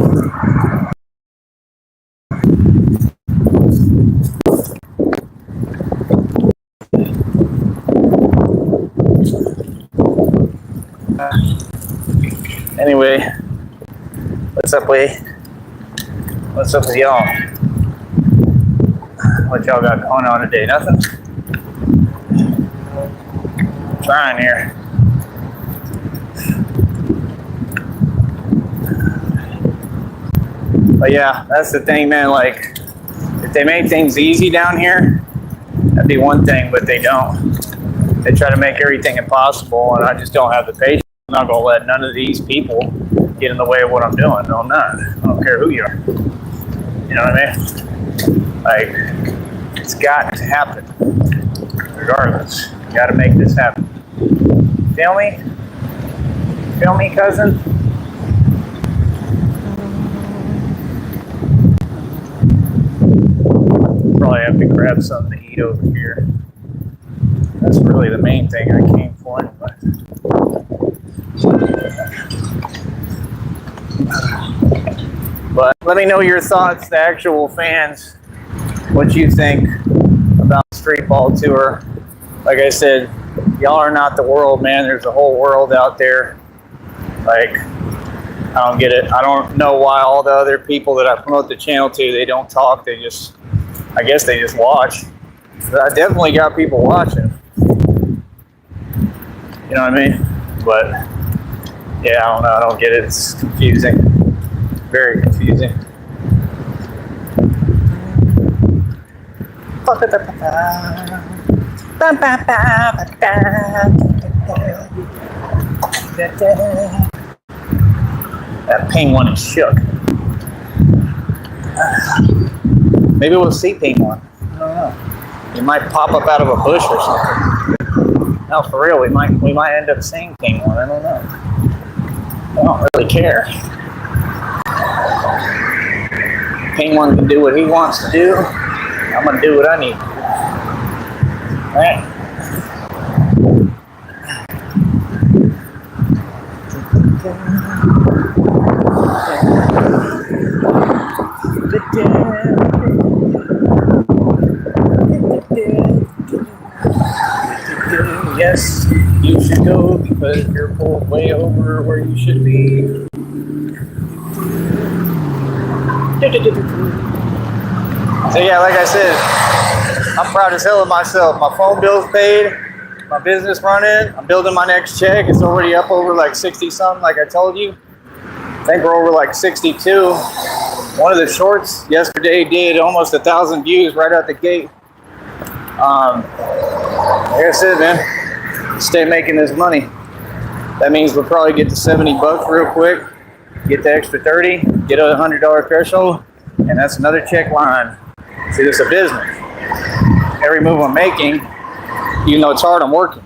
Anyway, what's up, Wade? What's up with y'all? What y'all got going on today? Nothing? Trying here. But yeah, that's the thing, man. Like, if they made things easy down here, that'd be one thing, but they don't. They try to make everything impossible, and I just don't have the patience. I'm not gonna let none of these people get in the way of what I'm doing. No, I'm not. I don't care who you are. You know what I mean? Like, it's got to happen, regardless. You got to make this happen. Feel me? Feel me, cousin? Probably have to grab something to eat over here. That's really the main thing I came for anyway. But let me know your thoughts, the actual fans, what you think about the street ball tour. Like I said, y'all are not the world, man. There's a whole world out there. Like, I don't get it. I don't know why all the other people that I promote the channel to, they don't talk. They just, I guess they just watch. But I definitely got people watching. You know what I mean? But yeah, I don't know. I don't get it. It's confusing. Very confusing. That penguin is shook. Maybe we'll see penguin. I don't know. He might pop up out of a bush or something. No, for real, we might end up seeing penguin. I don't know. I don't really care. Penguin can do what he wants to do. I'm gonna do what I need to do. All right. Yes, you should go because you're pulled way over where you should be. So yeah, like I said, I'm proud as hell of myself. My phone bill's paid, my business running, I'm building my next check. It's already up over like 60 something, like I told you. I think we're over like 62. One of the shorts yesterday did almost 1,000 views right out the gate. Like I said, man, stay making this money. That means we'll probably get to 70 bucks real quick, get the extra 30, get a $100 threshold, and that's another check line. See, this is a business. Every move I'm making, even though it's hard, I'm working.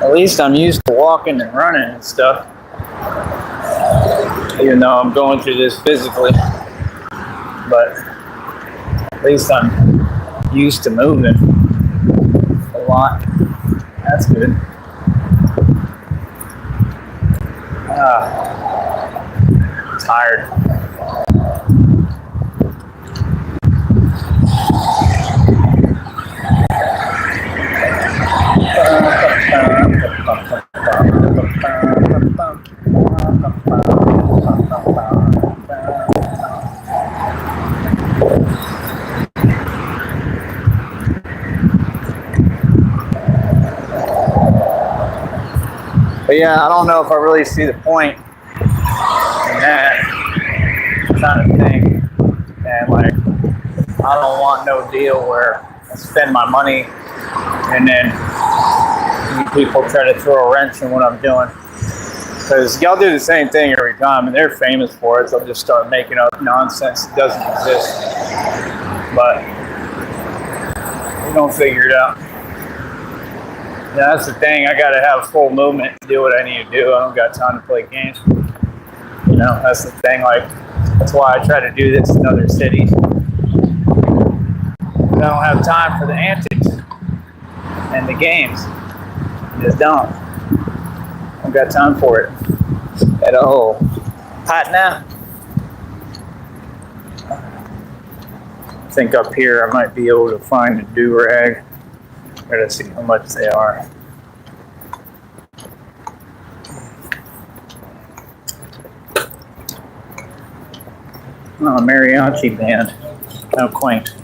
At least I'm used to walking and running and stuff, even though I'm going through this physically. But at least I'm used to moving a lot. That's good. Tired. But yeah, I don't know if I really see the point in that. I'm trying to think. And like, I don't want no deal where I spend my money and then people try to throw a wrench in what I'm doing. Because y'all do the same thing every time, and they're famous for it. They'll just start making up nonsense that doesn't exist. But we don't figure it out. Yeah, that's the thing. I got to have full movement to do what I need to do. I don't got time to play games. You know, that's the thing. Like, that's why I try to do this in other cities. I don't have time for the antics and the games. I just don't. I don't got time for it at all. Hot now. I think up here I might be able to find a do-rag. Gotta see how much they are. Oh, a mariachi band. How quaint.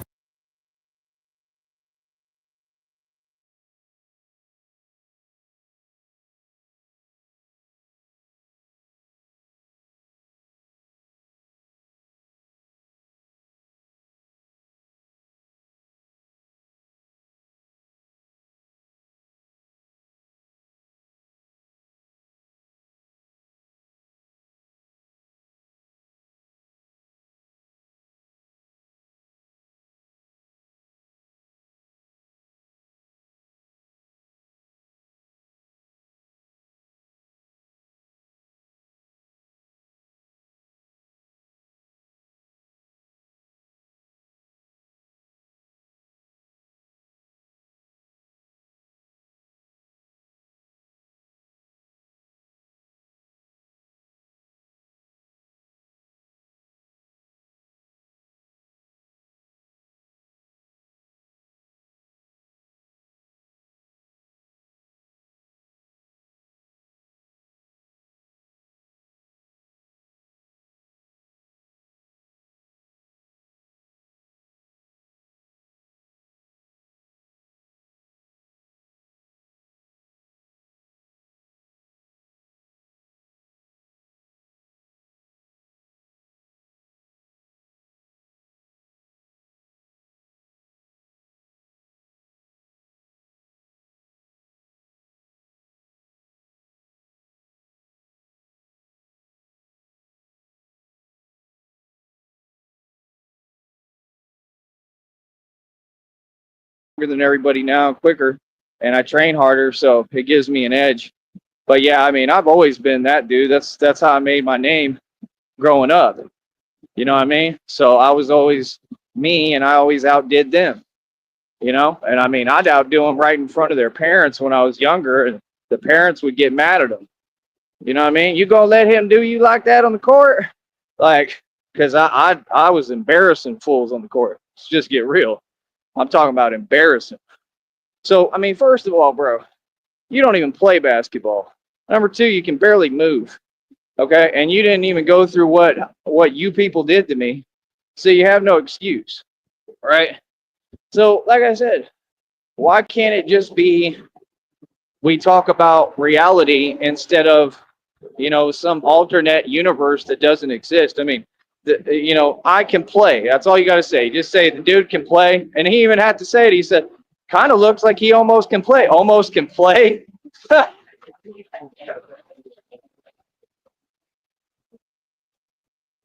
Than everybody now, quicker, and I train harder, so it gives me an edge. But yeah, I mean, I've always been that dude. That's how I made my name growing up. You know what I mean? So I was always me, and I always outdid them. You know, and I mean, I'd outdo them right in front of their parents when I was younger, and the parents would get mad at them. You know what I mean? You gonna let him do you like that on the court? Like, because I was embarrassing fools on the court. Let's just get real. I'm talking about embarrassing. So, I mean, first of all, bro, you don't even play basketball. Number two, you can barely move. Okay? And you didn't even go through what you people did to me. So you have no excuse. Right? So, like I said, why can't it just be we talk about reality instead of, you know, some alternate universe that doesn't exist? I mean, you know, I can play. That's all you got to say. Just say the dude can play. And he even had to say it. He said, kind of looks like he almost can play. Almost can play?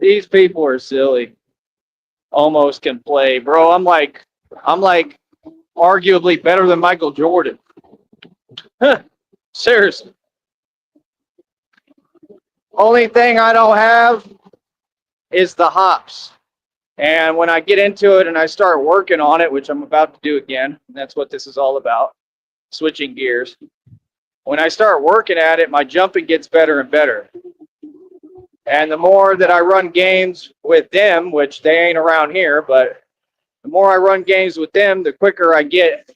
These people are silly. Almost can play. Bro, I'm like arguably better than Michael Jordan. Seriously. Only thing I don't have is the hops. And when I get into it and I start working on it, which I'm about to do again, and that's what this is all about, switching gears. When I start working at it, my jumping gets better and better. And the more that I run games with them, which they ain't around here, but the more I run games with them, the quicker I get.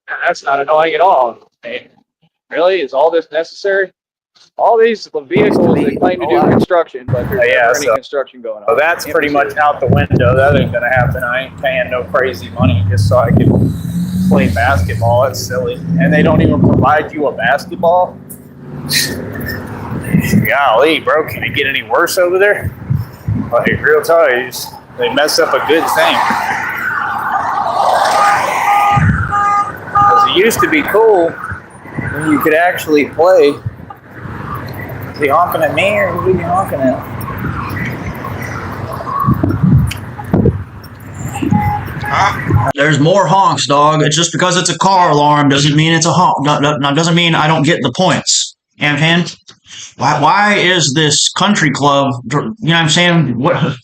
That's not annoying at all. Hey, really? Is all this necessary? All these vehicles, they claim to do construction, but there's never any construction going on. So that's pretty much out the window. That ain't gonna happen. I ain't paying no crazy money just so I can play basketball. That's silly. And they don't even provide you a basketball. Golly, bro, can it get any worse over there? Like, real talk, they mess up a good thing. Because it used to be cool when you could actually play. Is he honking at me or who are you honking at? There's more honks, dog. It's just because it's a car alarm doesn't mean it's a honk. Doesn't mean I don't get the points. You know what I'm saying? Why is this country club, you know what I'm saying? What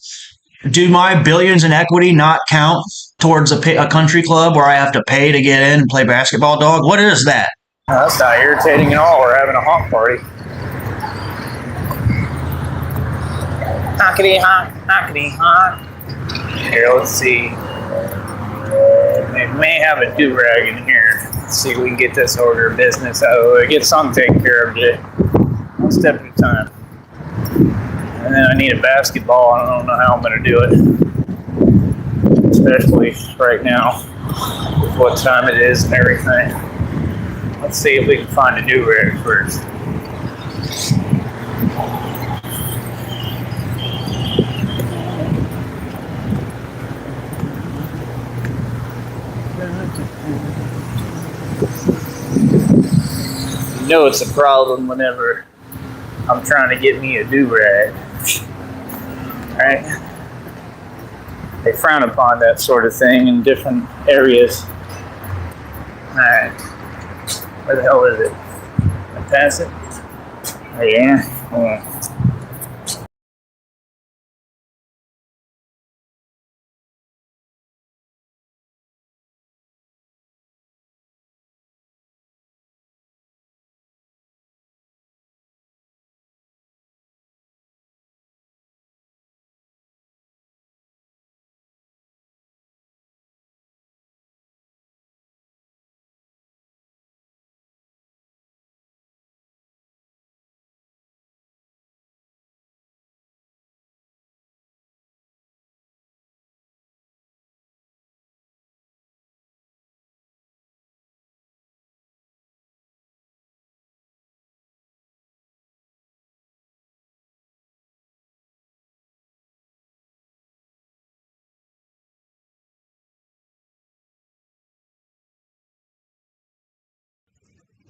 do my billions in equity not count towards a country club where I have to pay to get in and play basketball, dog? What is that? No, that's not irritating at all. We're having a honk party. Honkity honk, honkity honk. Here, let's see. We may have a do-rag in here. Let's see if we can get this order of business out of the way. Get something taken care of today. One step at a time. And then I need a basketball. I don't know how I'm going to do it. Especially right now with what time it is and everything. Let's see if we can find a do-rag first. You know it's a problem whenever I'm trying to get me a do-rag. Right? They frown upon that sort of thing in different areas. Alright. Where the hell is it? Can I pass it? Oh, yeah? Yeah.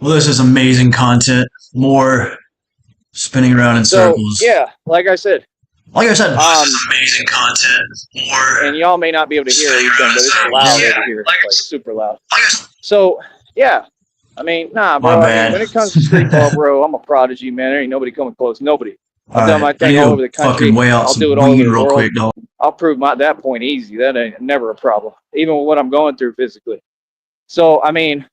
Well, this is amazing content. More spinning around in circles. Yeah, like I said, this is amazing content. More. And y'all may not be able to hear anything, but it's loud over here, like super loud. So, yeah, I mean, nah, bro. I mean, when it comes to street ball, bro, I'm a prodigy, man. There ain't nobody coming close. Nobody. I've done my thing all over the country. I'll do it all over the world. Quick, dog. I'll prove that point easy. That ain't never a problem, even with what I'm going through physically. So, I mean,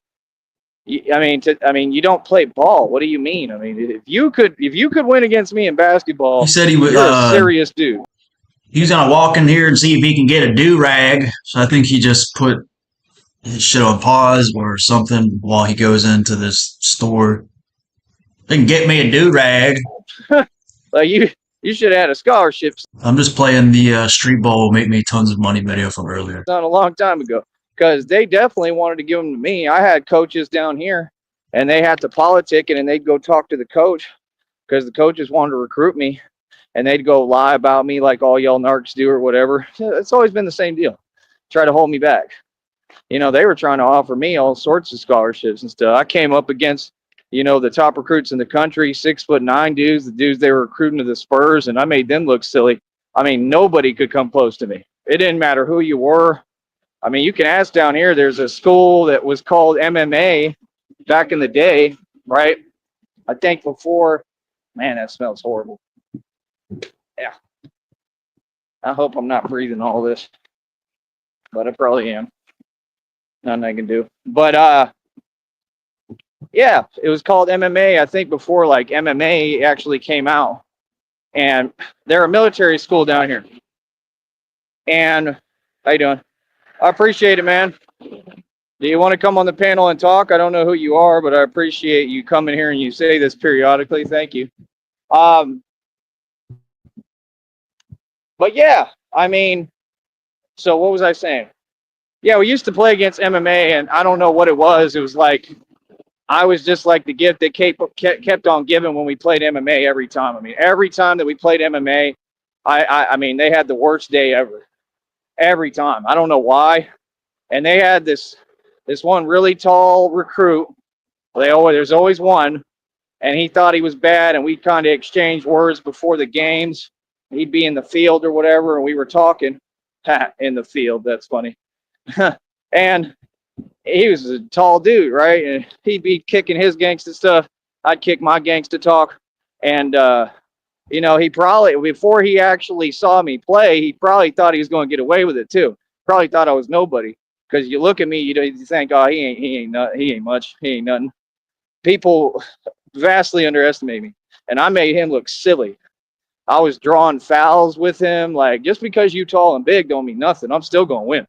you don't play ball. What do you mean? I mean, if you could win against me in basketball, he said he was you're a serious dude. He's gonna walk in here and see if he can get a do-rag. So I think he just put his shit on pause or something while he goes into this store. They can get me a do-rag. Like you should have had a scholarship. I'm just playing the street ball will make me tons of money video from earlier. Done a long time ago. Because they definitely wanted to give them to me. I had coaches down here, and they had to politic it, and they'd go talk to the coach because the coaches wanted to recruit me, and they'd go lie about me like all y'all narcs do or whatever. It's always been the same deal. Try to hold me back. You know, they were trying to offer me all sorts of scholarships and stuff. I came up against, you know, the top recruits in the country, 6'9" dudes, the dudes they were recruiting to the Spurs, and I made them look silly. I mean, nobody could come close to me. It didn't matter who you were. I mean, you can ask down here, there's a school that was called MMA back in the day, right? I think before, man, that smells horrible. Yeah. I hope I'm not breathing all this, but I probably am. Nothing I can do. But, yeah, it was called MMA, I think before like MMA actually came out. And they're a military school down here. And how you doing? I appreciate it, man. Do you want to come on the panel and talk? I don't know who you are, but I appreciate you coming here and you say this periodically. Thank you. But yeah, I mean, so what was I saying? Yeah, we used to play against MMA, and I don't know what it was. It was like I was just like the gift that kept on giving when we played MMA every time. I mean, every time that we played MMA, I mean, they had the worst day ever. Every time. I don't know why. And they had this one really tall recruit. There's always one, and he thought he was bad, and we kind of exchanged words before the games. He'd be in the field or whatever, and we were talking. In the field, that's funny. And he was a tall dude, right? And he'd be kicking his gangsta stuff. I'd kick my gangsta talk. And, you know, he probably, before he actually saw me play, he probably thought he was going to get away with it too. Probably thought I was nobody. Because you look at me, you think, oh, he ain't much. He ain't nothing. People vastly underestimate me. And I made him look silly. I was drawing fouls with him. Like, just because you tall and big don't mean nothing. I'm still going to win.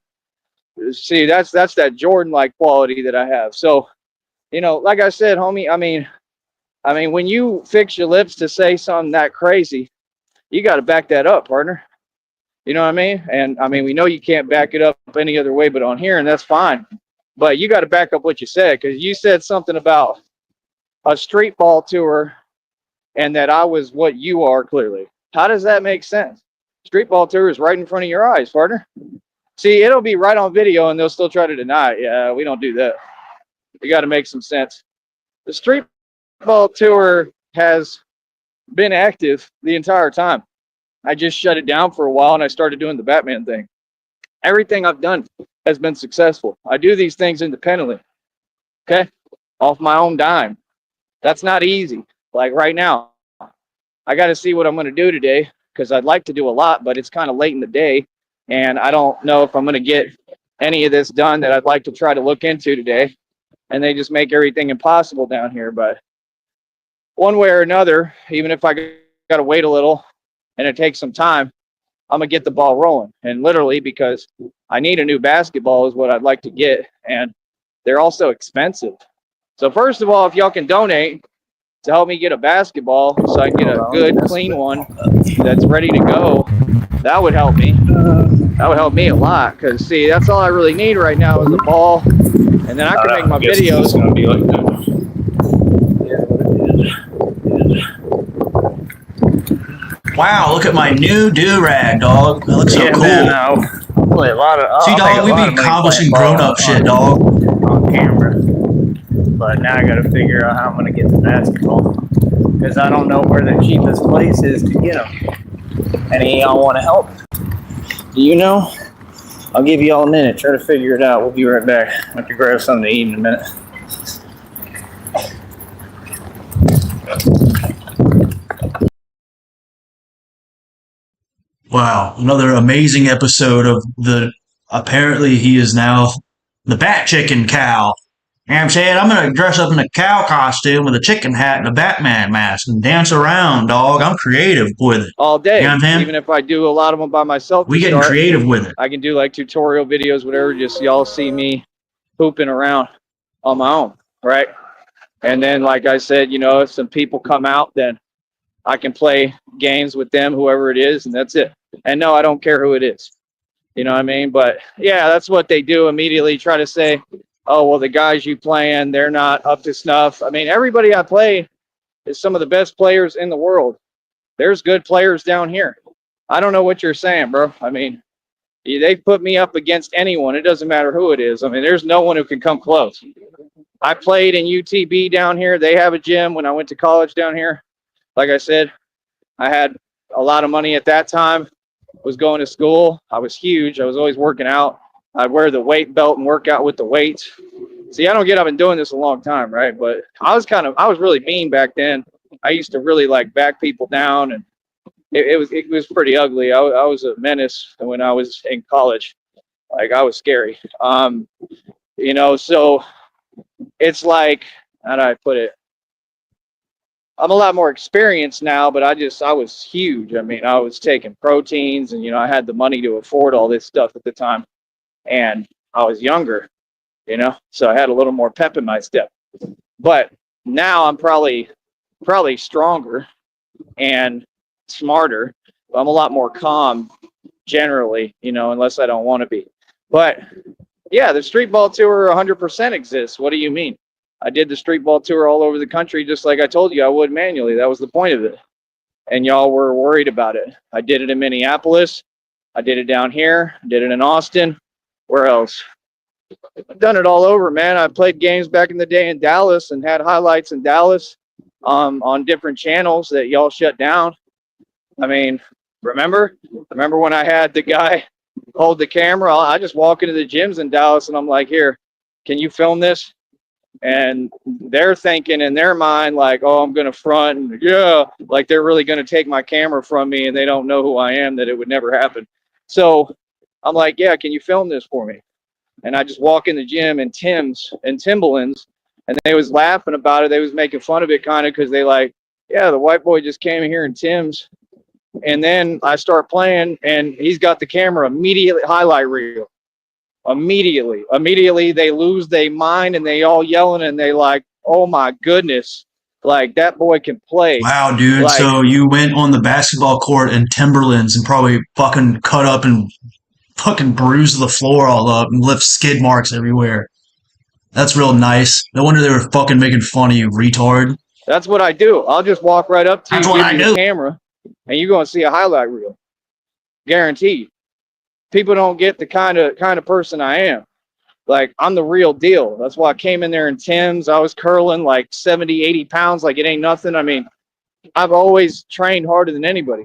See, that's that Jordan-like quality that I have. So, you know, like I said, homie, I mean, when you fix your lips to say something that crazy, you got to back that up, partner. You know what I mean? And I mean, we know you can't back it up any other way but on here, and that's fine. But you got to back up what you said, because you said something about a street ball tour and that I was what you are clearly. How does that make sense? Street ball tour is right in front of your eyes, partner. See, it'll be right on video and they'll still try to deny it. Yeah, we don't do that. You got to make some sense. The street ball tour has been active the entire time. I just shut it down for a while and I started doing the Batman thing. Everything I've done has been successful. I do these things independently, okay? Off my own dime. That's not easy. Like right now, I got to see what I'm going to do today because I'd like to do a lot, but it's kind of late in the day. And I don't know if I'm going to get any of this done that I'd like to try to look into today. And they just make everything impossible down here. But one way or another, even if I got to wait a little and it takes some time, I'm going to get the ball rolling. And literally, because I need a new basketball is what I'd like to get. And they're also expensive. So first of all, if y'all can donate to help me get a basketball so I can get a good, clean one that's ready to go, that would help me. That would help me a lot, because see, that's all I really need right now is a ball, and then I can make my videos. It's gonna be like that. Wow, look at my new do-rag, dog. That looks so cool. Man, play a lot of, See, dog, we be accomplishing grown-up shit, dog. On camera. But now I got to figure out how I'm going to get the basketball, because I don't know where the cheapest place is to get them. Any of y'all want to help? Do you know? I'll give you all a minute. Try to figure it out. We'll be right back. I have to grab something to eat in a minute. Wow, another amazing episode of the, apparently he is now the Bat Chicken Cow. You know what I'm saying? I'm going to dress up in a cow costume with a chicken hat and a Batman mask and dance around, dog. I'm creative with it. All day. You know what I'm saying? Even if I do a lot of them by myself. We getting creative with it. I can do like tutorial videos, whatever, just y'all see me pooping around on my own, right? And then, like I said, you know, if some people come out, then I can play games with them, whoever it is, and that's it. And no, I don't care who it is. You know what I mean? But yeah, that's what they do immediately. Try to say, oh, well, the guys you playing, they're not up to snuff. I mean, everybody I play is some of the best players in the world. There's good players down here. I don't know what you're saying, bro. I mean, they put me up against anyone. It doesn't matter who it is. I mean, there's no one who can come close. I played in UTB down here. They have a gym when I went to college down here. Like I said, I had a lot of money at that time, was going to school. I was huge. I was always working out. I'd wear the weight belt and work out with the weights. See, I don't get up and doing this a long time, right? But I was really mean back then. I used to really like back people down, and it was pretty ugly. I was a menace when I was in college. Like, I was scary. You know, so it's like, how do I put it? I'm a lot more experienced now, but I was huge. I mean, I was taking proteins, and, you know, I had the money to afford all this stuff at the time. And I was younger, you know, so I had a little more pep in my step. But now I'm probably stronger and smarter. I'm a lot more calm generally, you know, unless I don't want to be. But Yeah, the street ball tour 100% exists. What do you mean? I did the street ball tour all over the country, just like I told you I would manually. That was the point of it. And y'all were worried about it. I did it in Minneapolis. I did it down here. I did it in Austin. Where else? I've done it all over, man. I played games back in the day in Dallas and had highlights in Dallas on different channels that y'all shut down. I mean, remember when I had the guy hold the camera? I just walk into the gyms in Dallas and I'm like, here, can you film this? And they're thinking in their mind like, oh, I'm gonna front, and yeah, like they're really gonna take my camera from me, and they don't know who I am, that it would never happen. So I'm like, yeah, can you film this for me? And I just walk in the gym in Tim's and Timberlands, and they was laughing about it. They was making fun of it kind of, because they like, yeah, the white boy just came in here in Tim's. And then I start playing, and he's got the camera immediately, highlight reel. Immediately they lose their mind, and they all yelling, and they like, oh my goodness, like that boy can play. Wow, dude. Like, So you went on the basketball court in Timberlands and probably fucking cut up and fucking bruised the floor all up and left skid marks everywhere. That's real nice. No wonder they were fucking making fun of you, retard. that's what I do. I'll just walk right up to you, That's what give I you do. the camera, and you're gonna see a highlight reel, guaranteed. People don't get the kind of person I am. Like, I'm the real deal. That's why I came in there in Tim's. I was curling like 70, 80 pounds like it ain't nothing. I mean, I've always trained harder than anybody.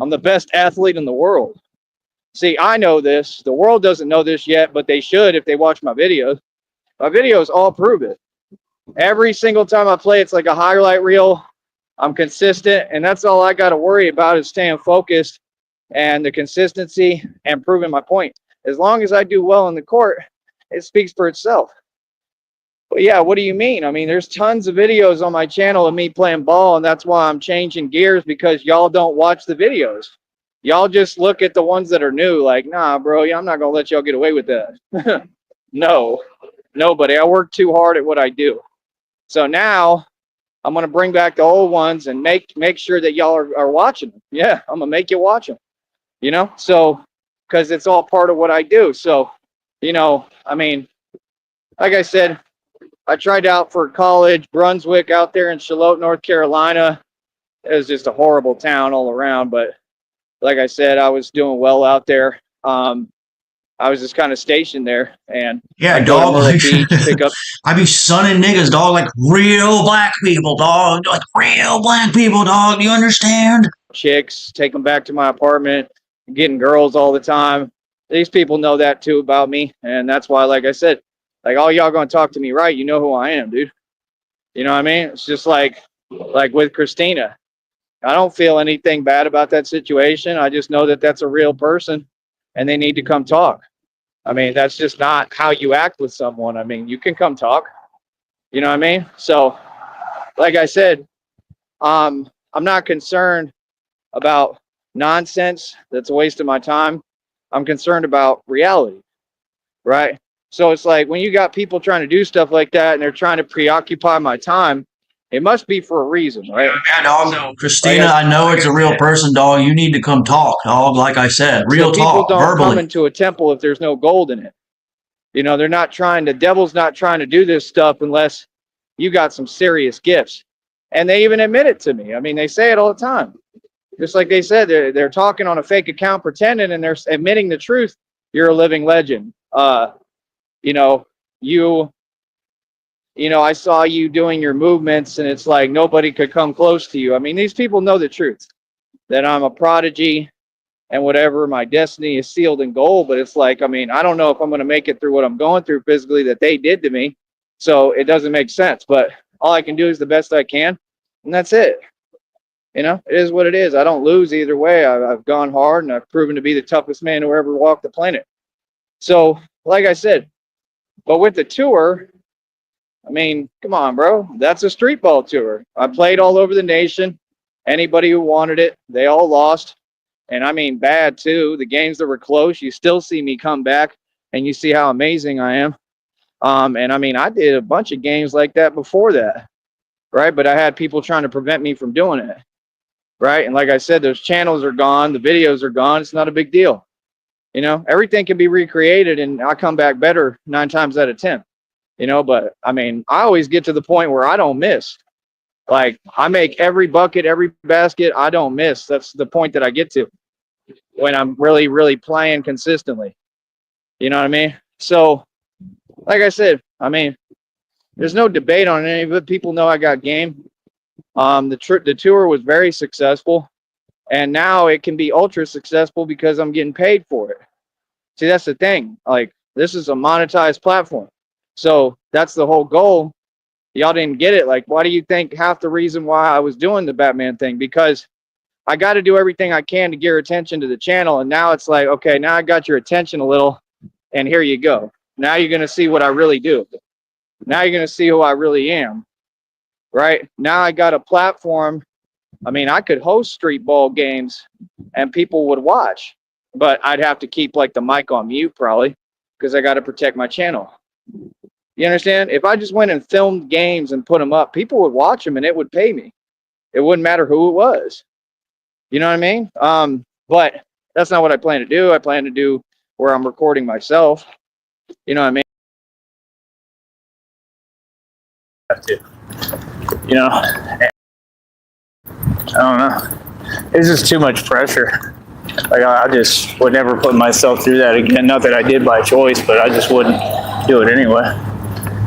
I'm the best athlete in the world. See, I know this. The world doesn't know this yet, but they should if they watch my videos. My videos all prove it. Every single time I play, it's like a highlight reel. I'm consistent, and that's all I got to worry about, is staying focused and the consistency and proving my point. As long as I do well in the court, it speaks for itself. But yeah, what do you mean? I mean, there's tons of videos on my channel of me playing ball, and that's why I'm changing gears, because y'all don't watch the videos. Y'all just look at the ones that are new, like, nah, bro, yeah, I'm not gonna let y'all get away with that. No, nobody. I work too hard at what I do. So now I'm gonna bring back the old ones and make sure that y'all are watching them. Yeah, I'm gonna make you watch them. You know, so because it's all part of what I do. So, you know, I mean, like I said, I tried out for college, Brunswick out there in Charlotte, North Carolina. It was just a horrible town all around. But like I said, I was doing well out there. I was just kind of stationed there, and Yeah, I'd go to dog. Myrtle Beach, pick up. I be sunning niggas, dog, like real black people, dog. Like real black people, dog. Do you understand? Chicks, take them back to my apartment, getting girls all the time. These people know that too about me, and that's why, like I said, like, all y'all gonna talk to me right, you know who I am, dude. You know what I mean? It's just like with Christina. I don't feel anything bad about that situation. I just know that that's a real person, and they need to come talk. I mean, that's just not how you act with someone. I mean, you can come talk. You know what I mean? So, like I said, I'm not concerned about nonsense that's a waste of my time. I'm concerned about reality, right? So it's like, when you got people trying to do stuff like that and they're trying to preoccupy my time, it must be for a reason, right? Yeah, dog. So, Christina, like I know it's a real person, dog. You need to come talk, dog. Like I said, real so people talk, don't come verbally. into a temple if there's no gold in it. You know, they're not trying, the devil's not trying to do this stuff unless you got some serious gifts. And they even admit it to me. I mean, they say it all the time. Just like they said, they're talking on a fake account, pretending, and they're admitting the truth. You're a living legend. You know, I saw you doing your movements, and it's like nobody could come close to you. I mean, these people know the truth, that I'm a prodigy and whatever, my destiny is sealed in gold. But it's like, I mean, I don't know if I'm going to make it through what I'm going through physically that they did to me. So it doesn't make sense. But all I can do is the best I can, and that's it. You know, it is what it is. I don't lose either way. I've gone hard, and I've proven to be the toughest man who ever walked the planet. So, like I said, but with the tour, I mean, come on, bro. That's a street ball tour. I played all over the nation. Anybody who wanted it, they all lost. And I mean, bad too. The games that were close, you still see me come back, and you see how amazing I am. And I mean, I did a bunch of games like that before that, right? But I had people trying to prevent me from doing it, right? And like I said, those channels are gone. The videos are gone. It's not a big deal. You know, everything can be recreated, and I come back better 9 times out of 10. You know, but I mean, I always get to the point where I don't miss. Like, I make every bucket, every basket, I don't miss. That's the point that I get to when I'm really, really playing consistently. You know what I mean? So, like I said, I mean, there's no debate on any of it. People know I got game. The tour was very successful, and now it can be ultra successful because I'm getting paid for it. See, that's the thing. Like, this is a monetized platform. So that's the whole goal. Y'all didn't get it. Like, why do you think half the reason why I was doing the Batman thing? Because I got to do everything I can to get your attention to the channel. And now it's like, okay, now I got your attention a little, and here you go. Now you're going to see what I really do. Now you're going to see who I really am, right? Now I got a platform. I mean, I could host street ball games and people would watch, but I'd have to keep like the mic on mute probably because I got to protect my channel. You understand? If I just went and filmed games and put them up, people would watch them and it would pay me. It wouldn't matter who it was. You know what I mean? But that's not what I plan to do. I plan to do where I'm recording myself. You know what I mean? You know, I don't know. It's just too much pressure. Like, I just would never put myself through that again. Not that I did by choice, but I just wouldn't do it anyway.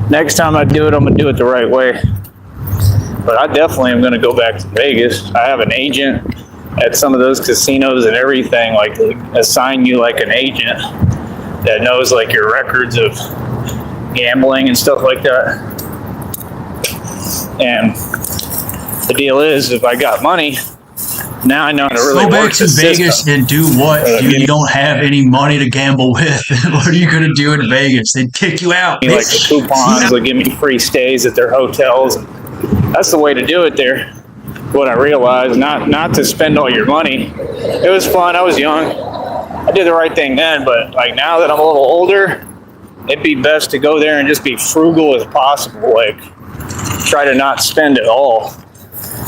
Next time I do it, I'm going to do it the right way. But I definitely am going to go back to Vegas. I have an agent at some of those casinos and everything, like, assign you like an agent that knows like your records of gambling and stuff like that. And the deal is, if I got money, now I know how to really go back work to the Vegas system. and do what? You don't have any money to gamble with. What are you going to do in Vegas? They'd kick you out. Like the coupons, they'll give me free stays at their hotels. That's the way to do it there. What I realized, not to spend all your money. It was fun. I was young. I did the right thing then, but like now that I'm a little older, it'd be best to go there and just be frugal as possible. Like, try to not spend it all.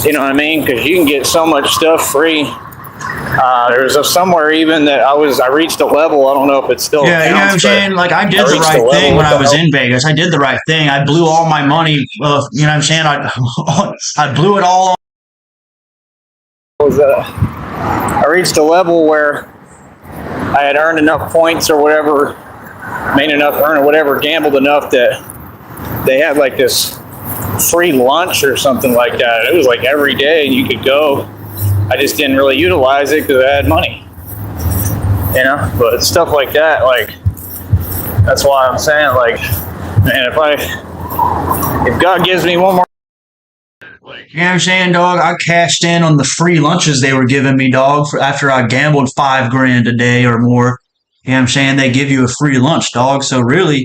You know what I mean? Because you can get so much stuff free. There's somewhere even that I reached a level. I don't know if it's still. Yeah, you know what I'm saying? Like, I did the right thing when I was in Vegas. I did the right thing. I blew all my money. You know what I'm saying? I blew it all. I reached a level where I had earned enough points or whatever, made enough, earned whatever, gambled enough that they had like this free lunch or something like that. It was like every day you could go. I just didn't really utilize it because I had money, you know. But stuff like that, like, that's why I'm saying, like, man, if God gives me one more, You know what I'm saying, dog? I cashed in on the free lunches they were giving me, dog, after I gambled $5,000 a day or more. You know what I'm saying? They give you a free lunch, dog. So really,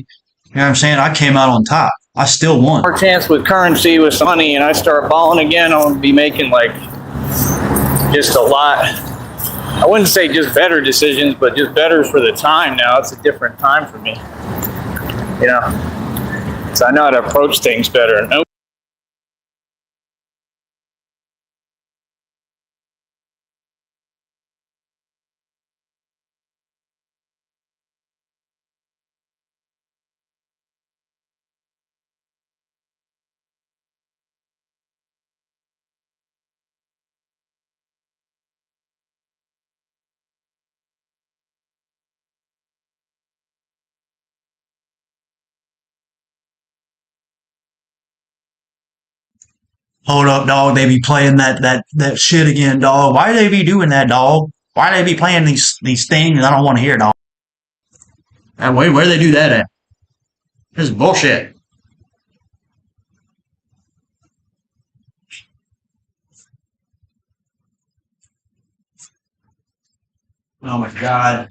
you know what I'm saying? I came out on top. I still won. more chance with currency, with money, and I start balling again, I'm gonna be making like just a lot. I wouldn't say just better decisions, but just better for the time now. It's a different time for me, you know. So I know how to approach things better. Nope. Hold up, dog. They be playing that shit again, dog. Why do they be doing that, dog? Why do they be playing these things I don't want to hear, dog? And where do they do that at? This is bullshit. Oh my God.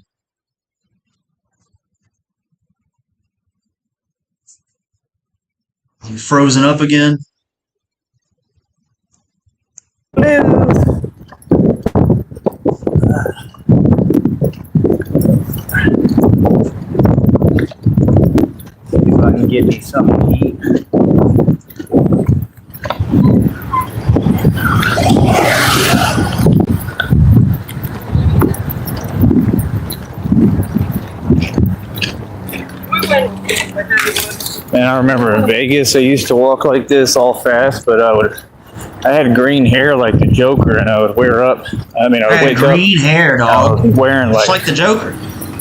You frozen up again? If I can get me something to eat. And I remember in Vegas, I used to walk like this all fast, but I had green hair like the Joker, and I would wear up. I mean, I would Had wake green up. hair, I dog. was wearing Just like the Joker.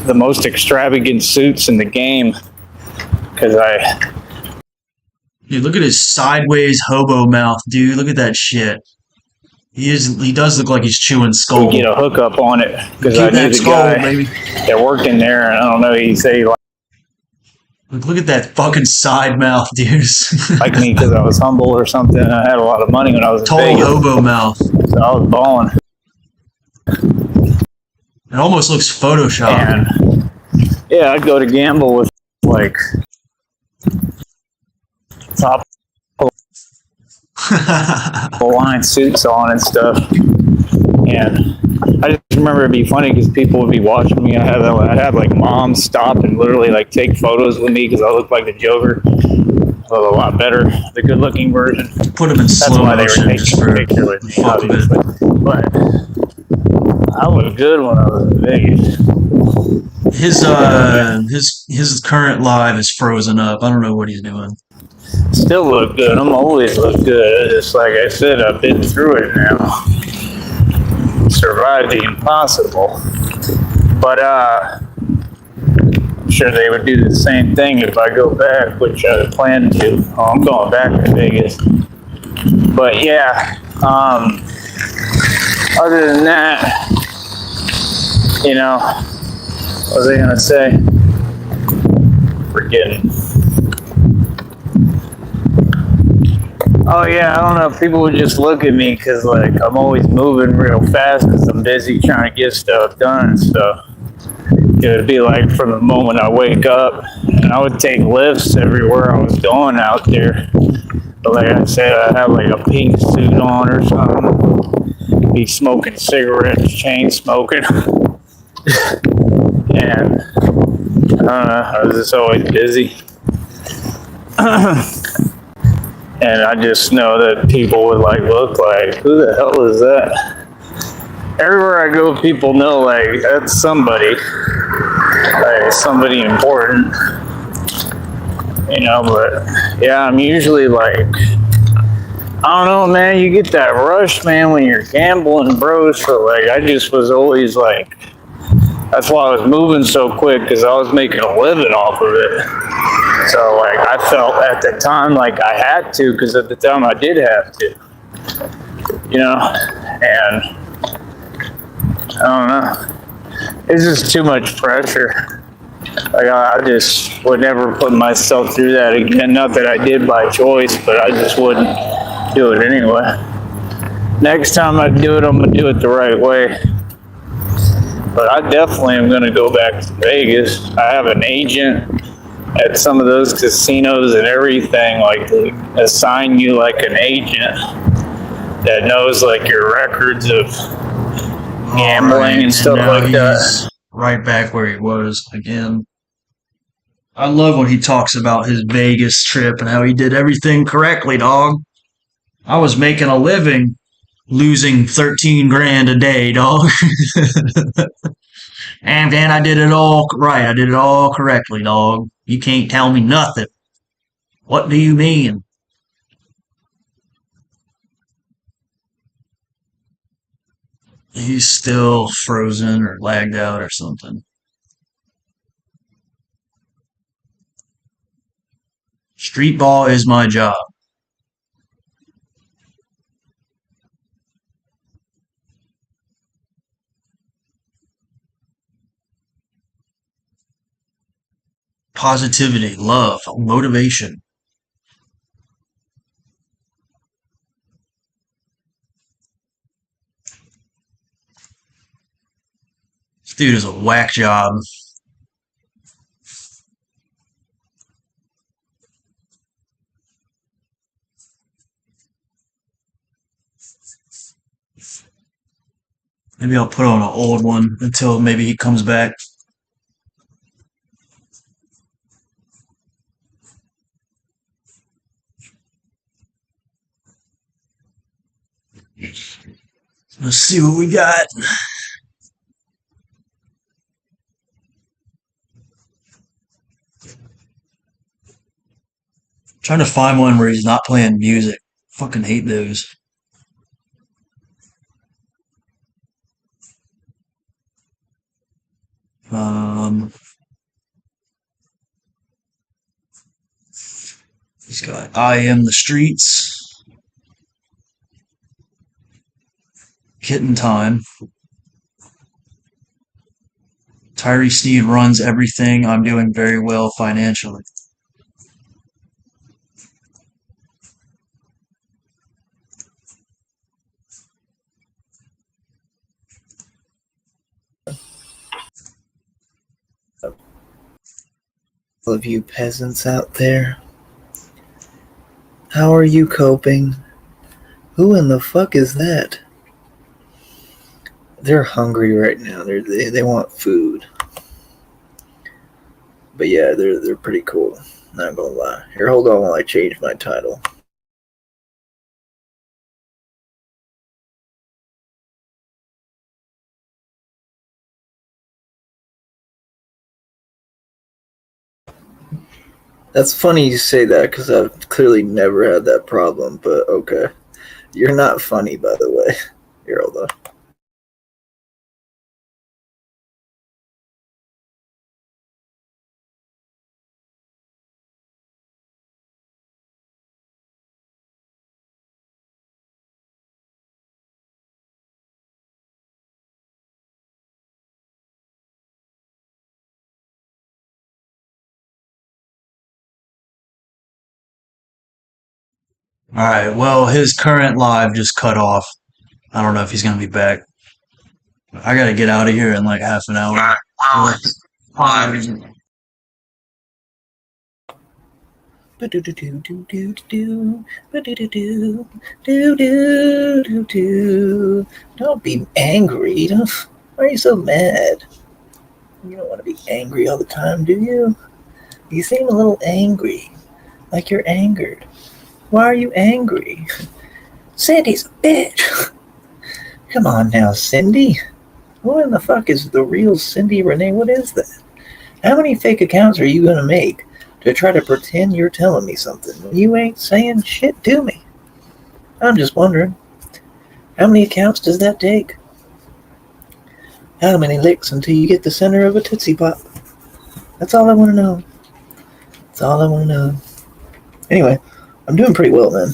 the most extravagant suits in the game because Dude, look at his sideways hobo mouth, dude. Look at that shit. He does look like he's chewing skull. would get a hookup on it because I Keep knew that the skull, guy baby. that worked in there, and I don't know, he said he Look at that fucking side mouth, dude. liked me because I was humble or something. I had a lot of money when I was in Tall Vegas, hobo mouth. so I was balling. It almost looks photoshopped. And yeah, I'd go to gamble with like top line suits on and stuff. And I just remember it'd be funny because people would be watching me. I'd have like moms stop and literally like take photos with me because I looked like the Joker. Well, a lot better, the good-looking version. Put him in That's slow why they were motion just taking a for picture with me, fuck of it. obviously. But I looked good when I was in Vegas. His current live is frozen up. I don't know what he's doing. Still look good. I'm always look good. Just like I said, I've been through it now. Survived the impossible. But I'm sure they would do the same thing if I go back, which I plan to. Oh, I'm going back to Vegas. But yeah, other than that, you know, what was I gonna say? Forgetting. Oh yeah, I don't know. People would just look at me because like I'm always moving real fast because I'm busy trying to get stuff done and stuff. It would be like from the moment I wake up, and I would take lifts everywhere I was going out there. But like I said, I'd have like a pink suit on or something. Be smoking cigarettes, chain smoking, and I don't know. I was just always busy. And I just know that people would like look like, who the hell is that? Everywhere I go, people know like that's somebody, like somebody important, you know. But yeah, I'm usually like, I don't know, man. You get that rush, man, when you're gambling, bro. So like, I just was always like, that's why I was moving so quick because I was making a living off of it. So like I felt at the time like I had to because at the time I did have to, you know, and I don't know. It's just too much pressure. Like I just would never put myself through that again. Not that I did by choice, but I just wouldn't do it anyway. Next time I do it, I'm gonna do it the right way. But I definitely am gonna go back to Vegas. I have an agent at some of those casinos and everything, like they assign you like an agent that knows like your records of gambling and stuff like that. Right back where he was again. I love when he talks about his Vegas trip and how he did everything correctly, dog. I was making a living losing 13 grand a day, dog. And then I did it all right. I did it all correctly, dog. You can't tell me nothing. What do you mean? He's still frozen or lagged out or something. Street ball is my job. Positivity, love, motivation. This dude is a whack job. Maybe I'll put on an old one until maybe he comes back. Let's see what we got. Trying to find one where he's not playing music. Fucking hate those. He's got I Am the Streets, Kitten Time, Tyree Sneed Runs Everything, I'm Doing Very Well Financially. All of you peasants out there, how are you coping? Who in the fuck is that? They're hungry right now. They want food. But yeah, they're pretty cool. Not gonna lie. Here, hold on while I change my title. That's funny you say that because I've clearly never had that problem, but okay. You're not funny, by the way. Here, hold on. Alright, well, his current live just cut off. I don't know if he's gonna be back. I gotta get out of here in like half an hour. Don't be angry. Why are you so mad? You don't want to be angry all the time, do you? You seem a little angry. Like you're angered. Why are you angry? Cindy's a bitch. Come on now, Cindy. Who in the fuck is the real Cindy Renee? What is that? How many fake accounts are you going to make to try to pretend you're telling me something when you ain't saying shit to me? I'm just wondering, how many accounts does that take? How many licks until you get the center of a Tootsie Pop? That's all I want to know. That's all I want to know. Anyway, I'm doing pretty well, man.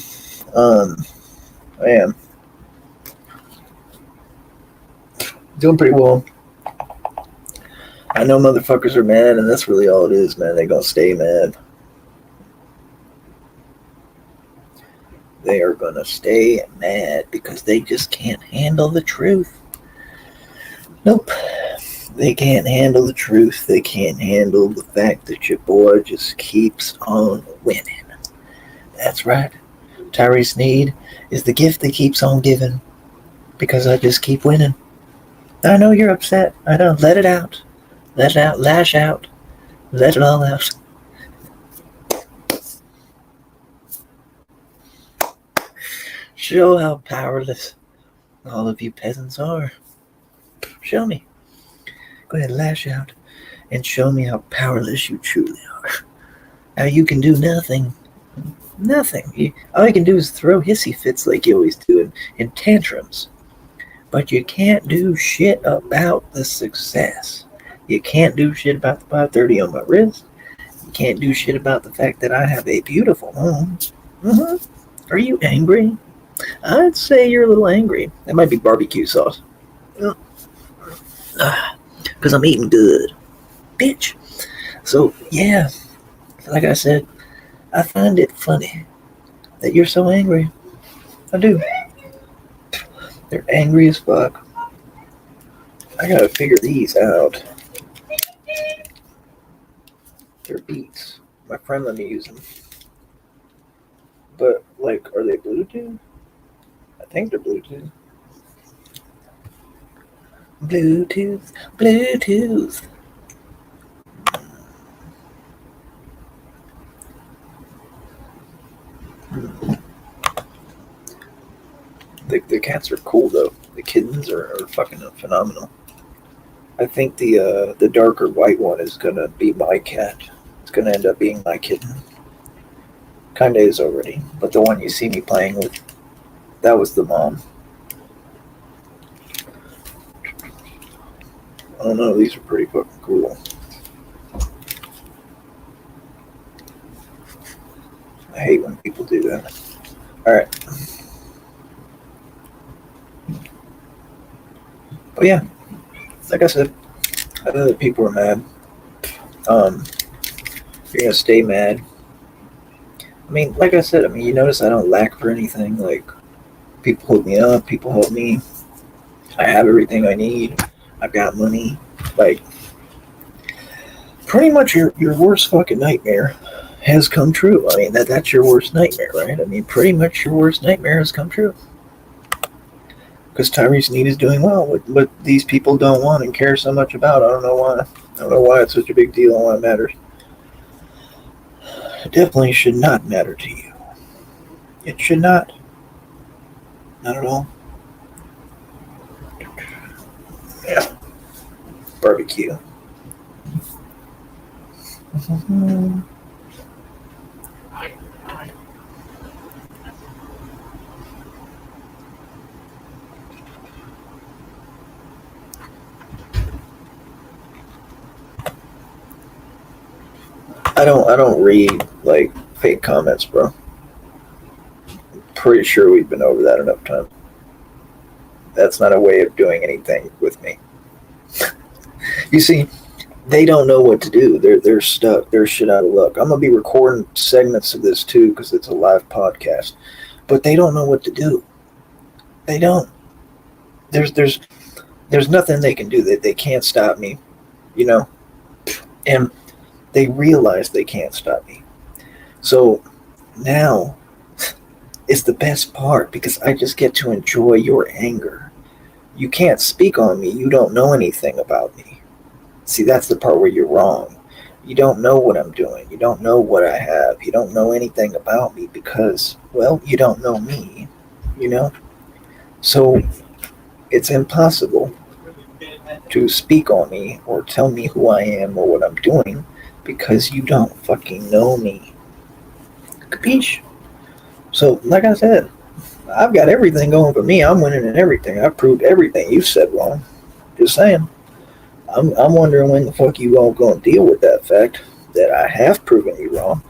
I am. Doing pretty well. I know motherfuckers are mad, and that's really all it is, man. They're gonna stay mad. They are gonna stay mad because they just can't handle the truth. Nope. They can't handle the truth. They can't handle the fact that your boy just keeps on winning. That's right. Tyree Sneed is the gift that keeps on giving because I just keep winning. I know you're upset. I know. Let it out. Let it out. Lash out. Let it all out. Show how powerless all of you peasants are. Show me. Go ahead, lash out and show me how powerless you truly are. How you can do nothing. Nothing. All you can do is throw hissy fits like you always do and tantrums. But you can't do shit about the success. You can't do shit about the 530 on my wrist. You can't do shit about the fact that I have a beautiful home. Are you angry? I'd say you're a little angry. That might be barbecue sauce. Because I'm eating good. Bitch. So, yeah. Like I said, I find it funny that you're so angry. I do. They're angry as fuck. I gotta figure these out. They're Beats. My friend let me use them. But, like, are they Bluetooth? I think they're Bluetooth. Bluetooth. The cats are cool though. The kittens are fucking phenomenal. I think the darker white one is gonna be my cat. It's gonna end up being my kitten. Kinda is already. But the one you see me playing with, that was the mom. I don't know, these are pretty fucking cool. I hate when people do that. Alright. But yeah, like I said, I know that people are mad. You're gonna stay mad. I mean, like I said, you notice I don't lack for anything. Like, people hook me up, people help me. I have everything I need. I've got money. Like, pretty much your worst fucking nightmare has come true. I mean, that's your worst nightmare, right? I mean, pretty much your worst nightmare has come true. Because Tyree Sneed is doing well. What these people don't want and care so much about, I don't know why. I don't know why it's such a big deal and why it matters. It definitely should not matter to you. It should not. Not at all. Yeah. Barbecue. I don't read like fake comments, bro. Pretty sure we've been over that enough time. That's not a way of doing anything with me. You see, they don't know what to do. They're stuck. They're shit out of luck. I'm gonna be recording segments of this too because it's a live podcast, but they don't know what to do. They don't. There's nothing they can do. They can't stop me, you know, and they realize they can't stop me. So now is the best part because I just get to enjoy your anger. You can't speak on me. You don't know anything about me. See, that's the part where you're wrong. You don't know what I'm doing. You don't know what I have. You don't know anything about me because, well, you don't know me, you know? So it's impossible to speak on me or tell me who I am or what I'm doing because you don't fucking know me. Capiche? So, like I said, I've got everything going for me. I'm winning in everything. I've proved everything you said wrong. Just saying. I'm wondering when the fuck you all going to deal with that fact that I have proven you wrong.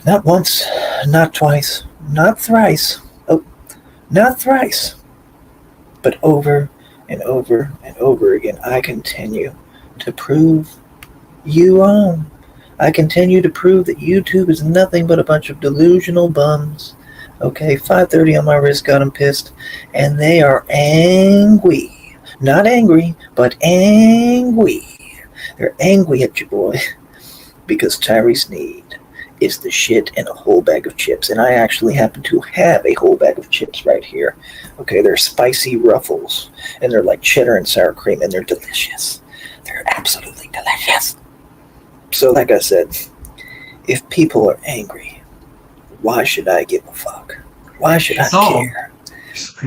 Not once, not twice, not thrice. Oh, not thrice. But over and over and over again, I continue to prove you wrong. I continue to prove that YouTube is nothing but a bunch of delusional bums. Okay, 5:30 on my wrist got them pissed, and they are angry. Not angry, but angry. They're angry at you, boy, because Tyree Sneed is the shit in a whole bag of chips, and I actually happen to have a whole bag of chips right here. Okay, they're spicy Ruffles, and they're like cheddar and sour cream, and they're delicious. They're absolutely delicious. So, like I said, if people are angry, why should I give a fuck? Why should I care?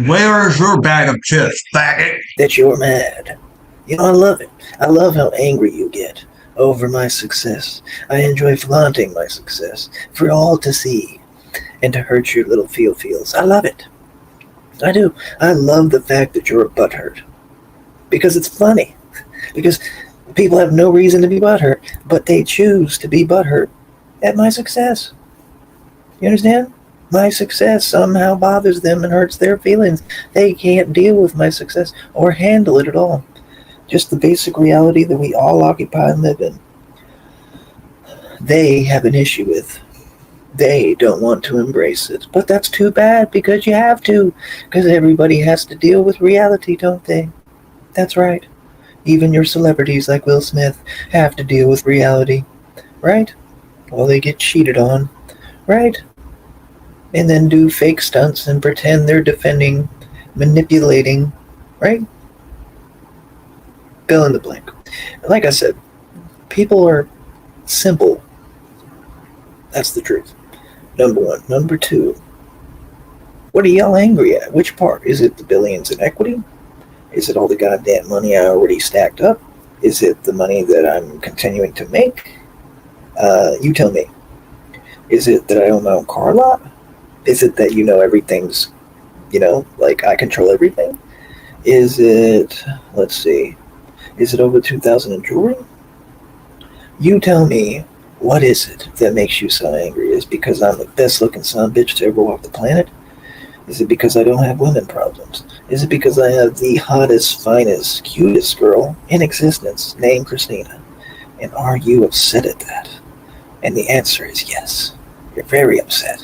Where's your bag of chips, faggot? That you're mad. You know, I love it. I love how angry you get over my success. I enjoy flaunting my success for all to see and to hurt your little feels. I love it. I do. I love the fact that you're butthurt. Because it's funny. Because people have no reason to be butthurt, but they choose to be butthurt at my success. You understand? My success somehow bothers them and hurts their feelings. They can't deal with my success or handle it at all. Just the basic reality that we all occupy and live in. They have an issue with. They don't want to embrace it. But that's too bad because you have to. Because everybody has to deal with reality, don't they? That's right. Even your celebrities like Will Smith have to deal with reality. Right? Well, they get cheated on. Right? And then do fake stunts and pretend they're defending, manipulating, right? Fill in the blank. Like I said, people are simple. That's the truth. Number one. Number two, what are y'all angry at? Which part? Is it the billions in equity? Is it all the goddamn money I already stacked up? Is it the money that I'm continuing to make? You tell me. Is it that I own my own car lot? Is it that, everything's, like I control everything? Is it, let's see, is it over 2,000 in jewelry? You tell me, what is it that makes you so angry? Is it because I'm the best looking son of a bitch to ever walk the planet? Is it because I don't have women problems? Is it because I have the hottest, finest, cutest girl in existence named Christina? And are you upset at that? And the answer is yes. You're very upset.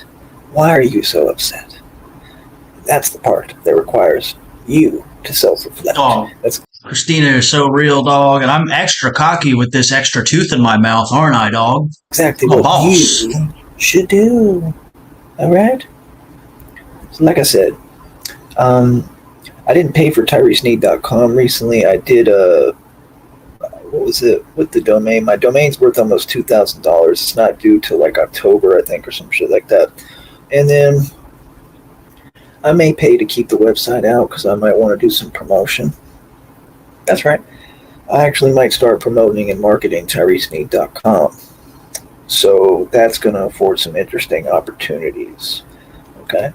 Why are you so upset? That's the part that requires you to self-reflect. Oh, That's Christina is so real, dog, and I'm extra cocky with this extra tooth in my mouth, aren't I, dog? exactly I'm a what boss. you should do. All right? So like I said, I didn't pay for TyreeSneed.com recently. I did what was it with the domain? My domain's worth almost $2,000. It's not due till like October, I think, or some shit like that. And then I may pay to keep the website out because I might want to do some promotion. That's right. I actually might start promoting and marketing TyreeSneed.com. So that's going to afford some interesting opportunities. Okay.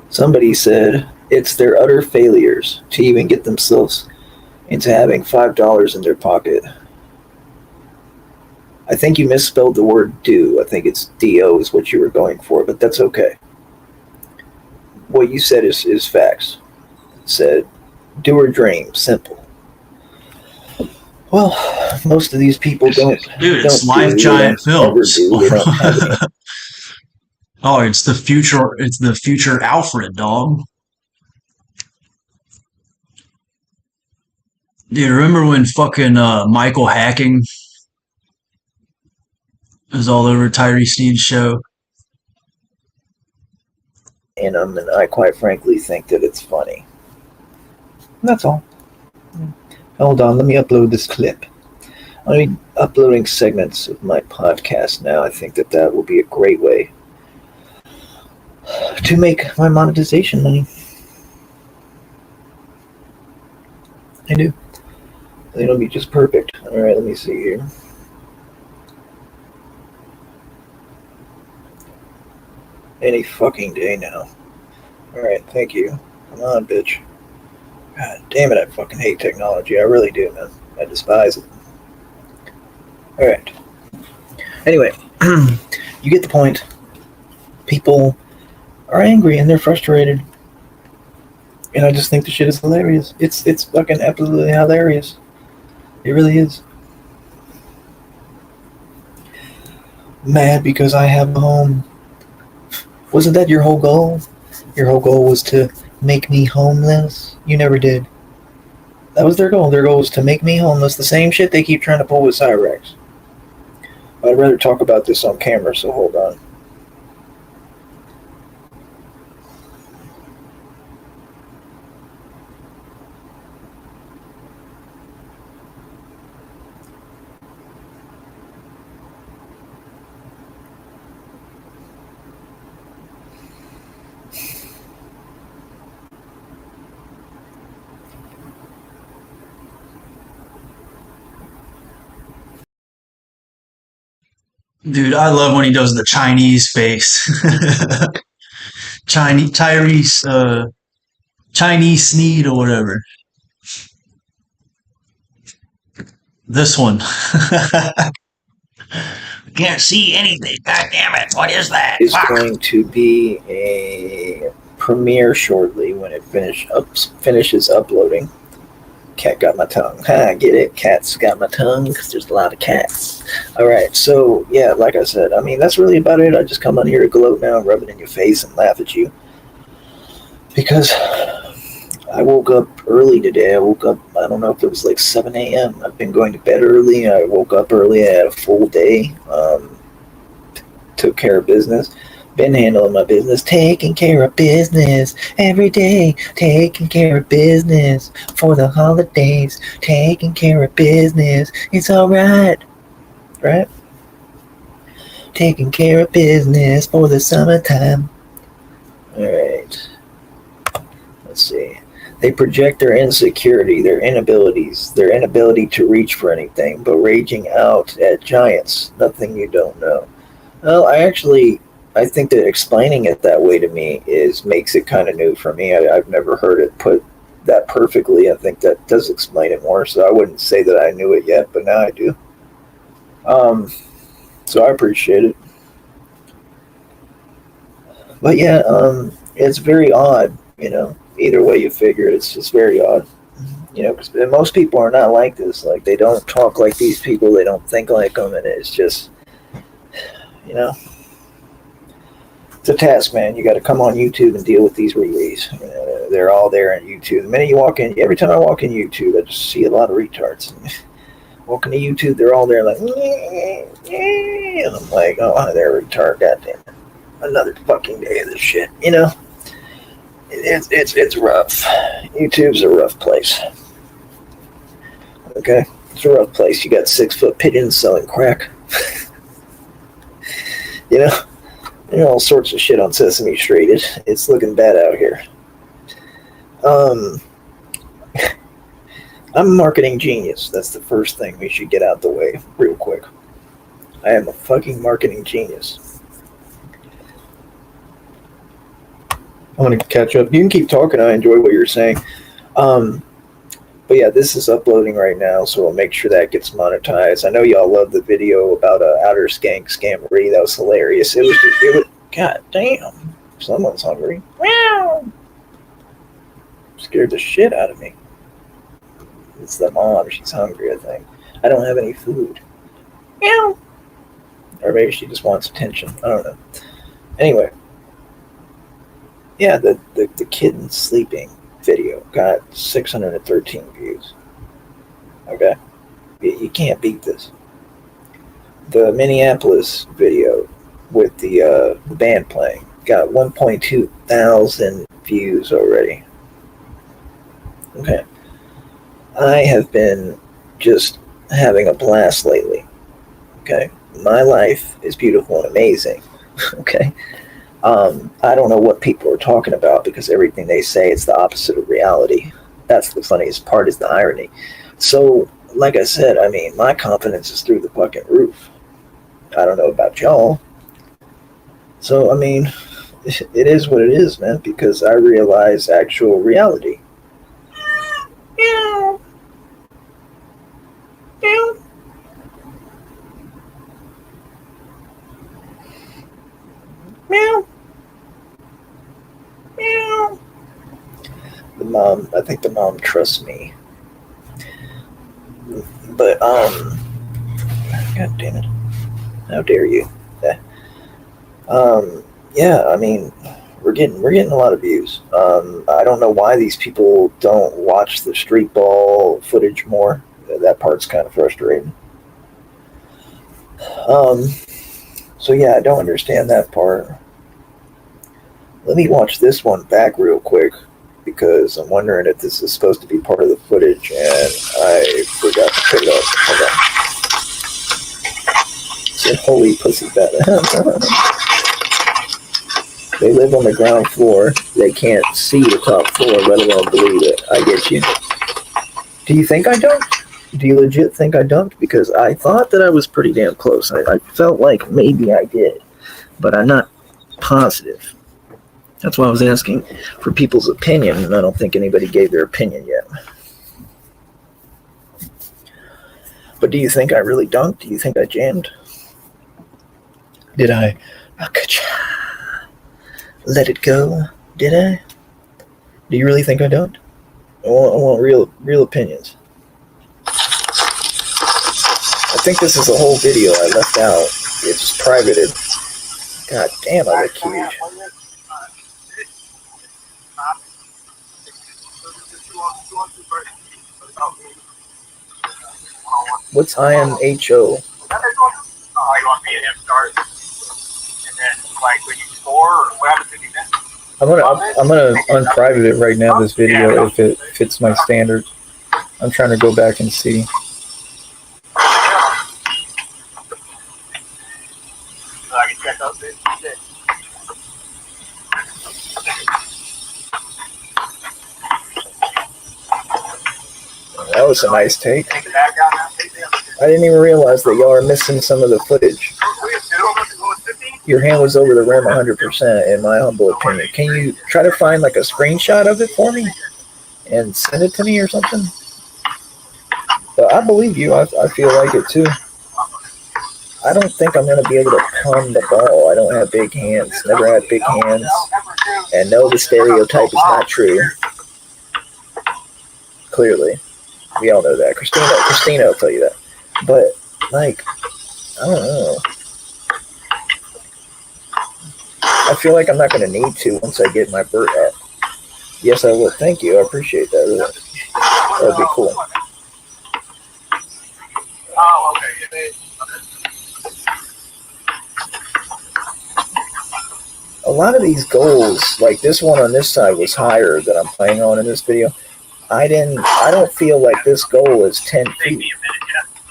Somebody said it's their utter failures to even get themselves into having $5 in their pocket. I think you misspelled the word do. I think it's D-O is what you were going for, but that's okay. What you said is facts. It said, do or dream, simple. Well, most of these people don't. Dude, it's don't Live do, Giant they don't ever Films. do, they don't have any. Oh, it's the future. It's the future Alfred, dog. Dude, remember when fucking Michael Hacking was all over Tyree Sneed's show? And I quite frankly think that it's funny. That's all. Hold on, let me upload this clip. I'm uploading segments of my podcast now. I think that will be a great way to make my monetization money. I do. It'll be just perfect. All right, let me see here. Any fucking day now. All right, thank you. Come on, bitch. God damn it, I fucking hate technology. I really do, man. I despise it. All right. Anyway, you get the point. People are angry and they're frustrated. And I just think the shit is hilarious. It's fucking absolutely hilarious. It really is. Mad because I have a home. Wasn't that your whole goal? Your whole goal was to make me homeless? You never did. That was their goal. Their goal was to make me homeless. The same shit they keep trying to pull with Cyrex. I'd rather talk about this on camera, so hold on. Dude, I love when he does the Chinese face. Chinese Sneed or whatever. This one. Can't see anything. God damn it. What is that? Is Fuck. going to be a premiere shortly when it finishes uploading. Cat got my tongue. Ha, get it? Cat's got my tongue because there's a lot of cats. All right, so yeah, like I said, I mean, that's really about it. I just come on here to gloat now, rub it in your face, and laugh at you. Because I woke up early today. I woke up, I don't know if it was like 7 a.m. I've been going to bed early. I woke up early. I had a full day. Took care of business. Been handling my business, taking care of business every day, taking care of business for the holidays, taking care of business. It's all right, right? Taking care of business for the summertime. All right. Let's see. They project their insecurity, their inabilities, their inability to reach for anything, but raging out at giants, nothing you don't know. Well, I think that explaining it that way to me makes it kind of new for me. I've never heard it put that perfectly. I think that does explain it more, so I wouldn't say that I knew it yet, but now I do. So I appreciate it. But yeah, it's very odd, either way you figure it, it's just very odd. Because most people are not like this. Like, they don't talk like these people, they don't think like them, and it's just, it's a task, man. You got to come on YouTube and deal with these relays. They're all there on YouTube. The minute you walk in, every time I walk in YouTube, I just see a lot of retards. Walking to YouTube, they're all there like, and I'm like, oh, they're a retard, goddamn. Another fucking day of this shit, It's rough. YouTube's a rough place. Okay? It's a rough place. You got 6-foot pigeons selling crack. All sorts of shit on Sesame Street. It's looking bad out here. I'm a marketing genius. That's the first thing we should get out the way real quick. I am a fucking marketing genius. I'm going to catch up. You can keep talking. I enjoy what you're saying. But yeah, this is uploading right now, so we'll make sure that gets monetized. I know y'all love the video about outer skank scammery. That was hilarious. It was God damn. Someone's hungry. Meow. Scared the shit out of me. It's the mom. She's hungry, I think. I don't have any food. Meow. Or maybe she just wants attention. I don't know. Anyway. Yeah, the kitten sleeping video got 613 views. Okay? You can't beat this. The Minneapolis video with the band playing got 1.2 thousand views already. Okay. I have been just having a blast lately. Okay? My life is beautiful and amazing. Okay? I don't know what people are talking about because everything they say is the opposite of reality. That's the funniest part, is the irony. So, like I said, my confidence is through the fucking roof. I don't know about y'all. So, it is what it is, man, because I realize actual reality. Meow. Meow. Meow. Meow. I think the mom trusts me. But, God damn it. How dare you? Yeah, we're getting a lot of views. I don't know why these people don't watch the street ball footage more. That part's kind of frustrating. So yeah, I don't understand that part. Let me watch this one back real quick, because I'm wondering if this is supposed to be part of the footage, and I forgot to put it up. Hold on. Said, holy pussy bat. They live on the ground floor. They can't see the top floor, let alone believe it. I get you. Do you think I dunked? Do you legit think I dunked? Because I thought that I was pretty damn close. I felt like maybe I did, but I'm not positive. That's why I was asking for people's opinion, and I don't think anybody gave their opinion yet. But do you think I really dunked? Do you think I jammed? Did I let it go? Did I? Do you really think I dunked? I want real opinions. I think this is a whole video I left out. It's privated. God damn, I look huge. What's IMHO? You want me and him start, and then like when you score, or what happens if you miss? I'm gonna unprivate it right now. This video, if it fits my standards. I'm trying to go back and see. So I can check out this. That was a nice take. Take the back out now. Take the other. I didn't even realize that y'all are missing some of the footage. We have 2. Going 15. Your hand was over the rim 100%, in my humble opinion. Can you try to find like a screenshot of it for me and send it to me or something? But I believe you. I feel like it too. I don't think I'm going to be able to palm the ball. I don't have big hands. Never had big hands. And no, the stereotype is not true. Clearly. We all know that. Christina will tell you that. But, like, I don't know. I feel like I'm not going to need to once I get my vert up. Yes, I would. Thank you. I appreciate that. That would be cool. Oh, okay. A lot of these goals, like this one on this side was higher that I'm playing on in this video. I don't feel like this goal is 10 feet.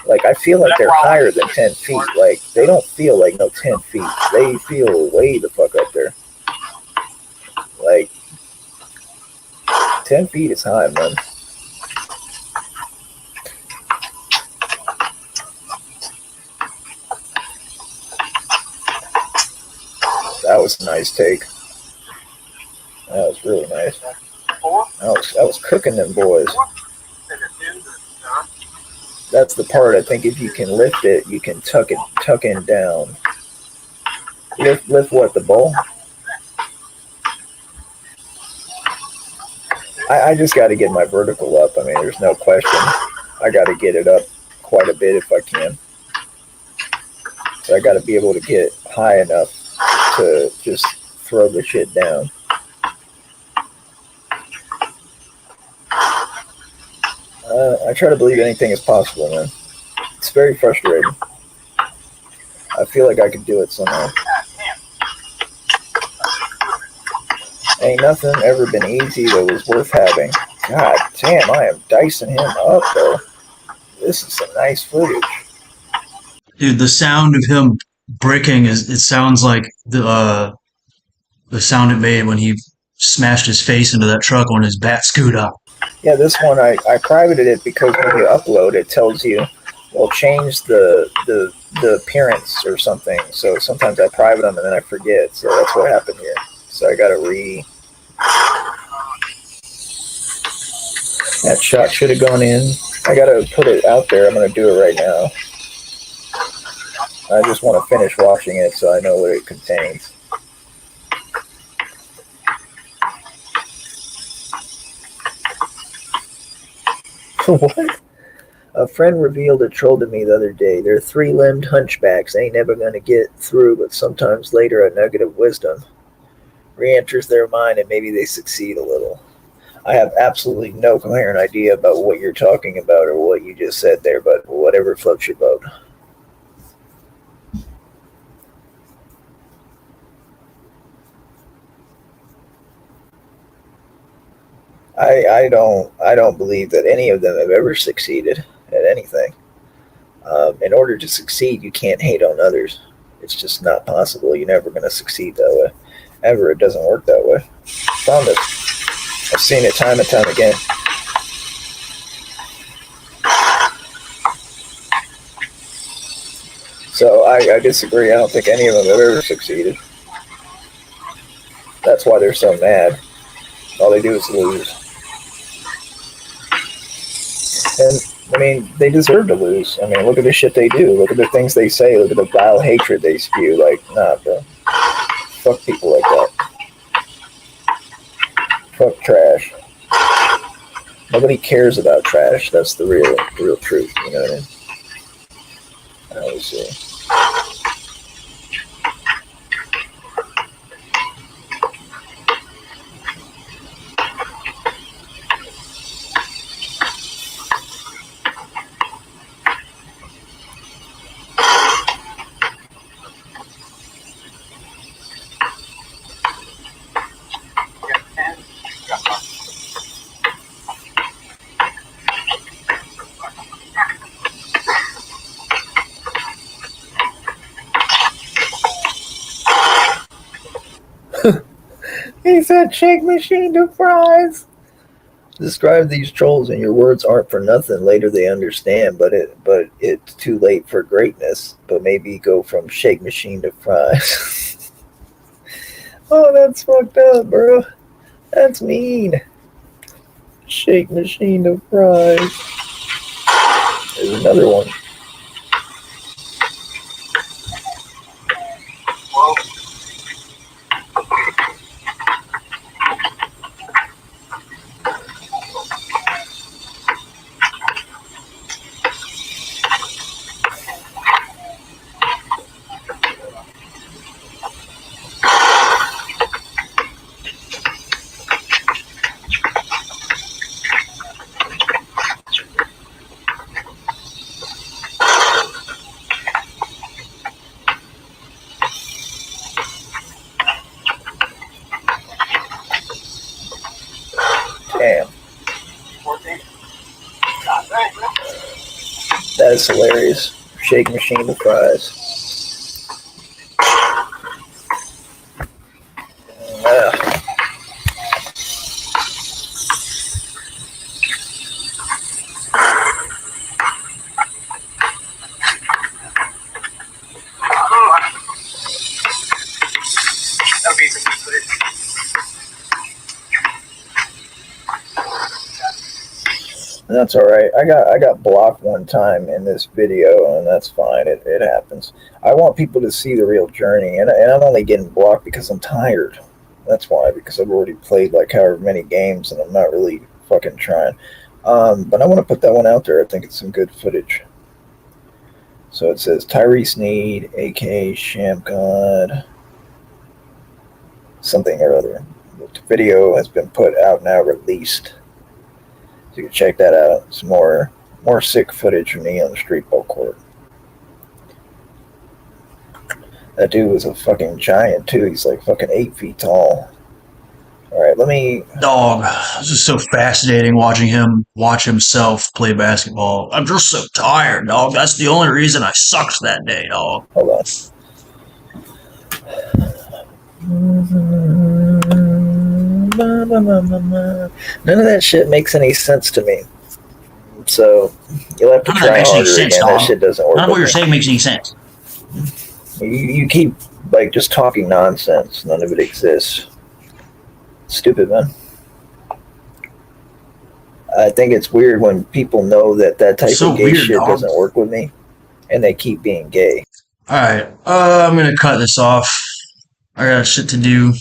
Like, I feel like they're higher than 10 feet. Like, they don't feel like no 10 feet. They feel way the fuck up there. Like, 10 feet is high, man. That was a nice take. That was really nice. I was cooking them boys. That's the part, I think, if you can lift it, you can tuck in down. Lift what, the ball? I just got to get my vertical up. I mean, there's no question. I got to get it up quite a bit if I can. So I got to be able to get high enough to just throw the shit down. I try to believe anything is possible, man. It's very frustrating. I feel like I could do it somehow. Ain't nothing ever been easy that was worth having. God damn, I am dicing him up, though. This is some nice footage. Dude, the sound of him bricking it sounds like the sound it made when he smashed his face into that truck on his bat scooter. Yeah, this one I privated it because when you upload, it tells you, well, change the appearance or something. So sometimes I private them and then I forget. So that's what happened here. So I gotta that shot should have gone in. I gotta put it out there. I'm gonna do it right now. I just want to finish watching it so I know what it contains. What? A friend revealed a troll to me the other day. They're three-limbed hunchbacks. Ain't never going to get through, but sometimes later a nugget of wisdom re-enters their mind and maybe they succeed a little. I have absolutely no coherent idea about what you're talking about or what you just said there, but whatever floats your boat. I don't believe that any of them have ever succeeded at anything. In order to succeed, you can't hate on others. It's just not possible. You're never going to succeed that way. Ever. It doesn't work that way. Found it. I've seen it time and time again. So I disagree. I don't think any of them have ever succeeded. That's why they're so mad. All they do is lose. And, I mean, they deserve to lose. I mean, look at the shit they do. Look at the things they say. Look at the vile hatred they spew. Like, nah, bro. Fuck people like that. Fuck trash. Nobody cares about trash. That's the real truth. You know what I mean? I always say. He said, shake machine to fries. Describe these trolls, and your words aren't for nothing. Later they understand, but it's too late for greatness. But maybe go from shake machine to fries. Oh, that's fucked up, bro. That's mean. Shake machine to fries. There's another one. Well, Damn, 14. God dang, man. that is hilarious. Shake machine to fries. That'll be the footage. That's all right. I got blocked one time in this video, and that's fine. It happens. I want people to see the real journey, and I'm only getting blocked because I'm tired. That's why, because I've already played like however many games, and I'm not really fucking trying. But I want to put that one out there. I think it's some good footage. So it says Tyree Sneed, aka Sham God, something or other. The video has been put out now, released. So you can check that out. Some more sick footage of me on the street ball court. That dude was a fucking giant too. He's like fucking 8 feet tall. All right, let me. Dog, this is so fascinating watching him watch himself play basketball. I'm just so tired, dog. That's the only reason I sucked that day, dog. Hold on. None of that shit makes any sense to me. So you'll have to None of that try makes any harder sense, again. dog. That shit doesn't work. None of what with you're me. saying makes any sense. You keep like just talking nonsense. None of it exists. Stupid, man. I think it's weird when people know that type So of gay weird, shit dog. doesn't work with me, and they keep being gay. Alright, I'm gonna cut this off. I got shit to do.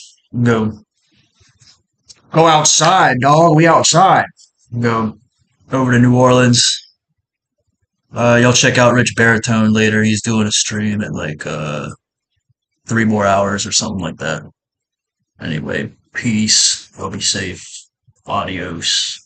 Go outside, dog. We outside. Go over to New Orleans. Y'all check out Rich Baritone later. He's doing a stream at like 3 more hours or something like that. Anyway, peace. Y'all be safe. Adios.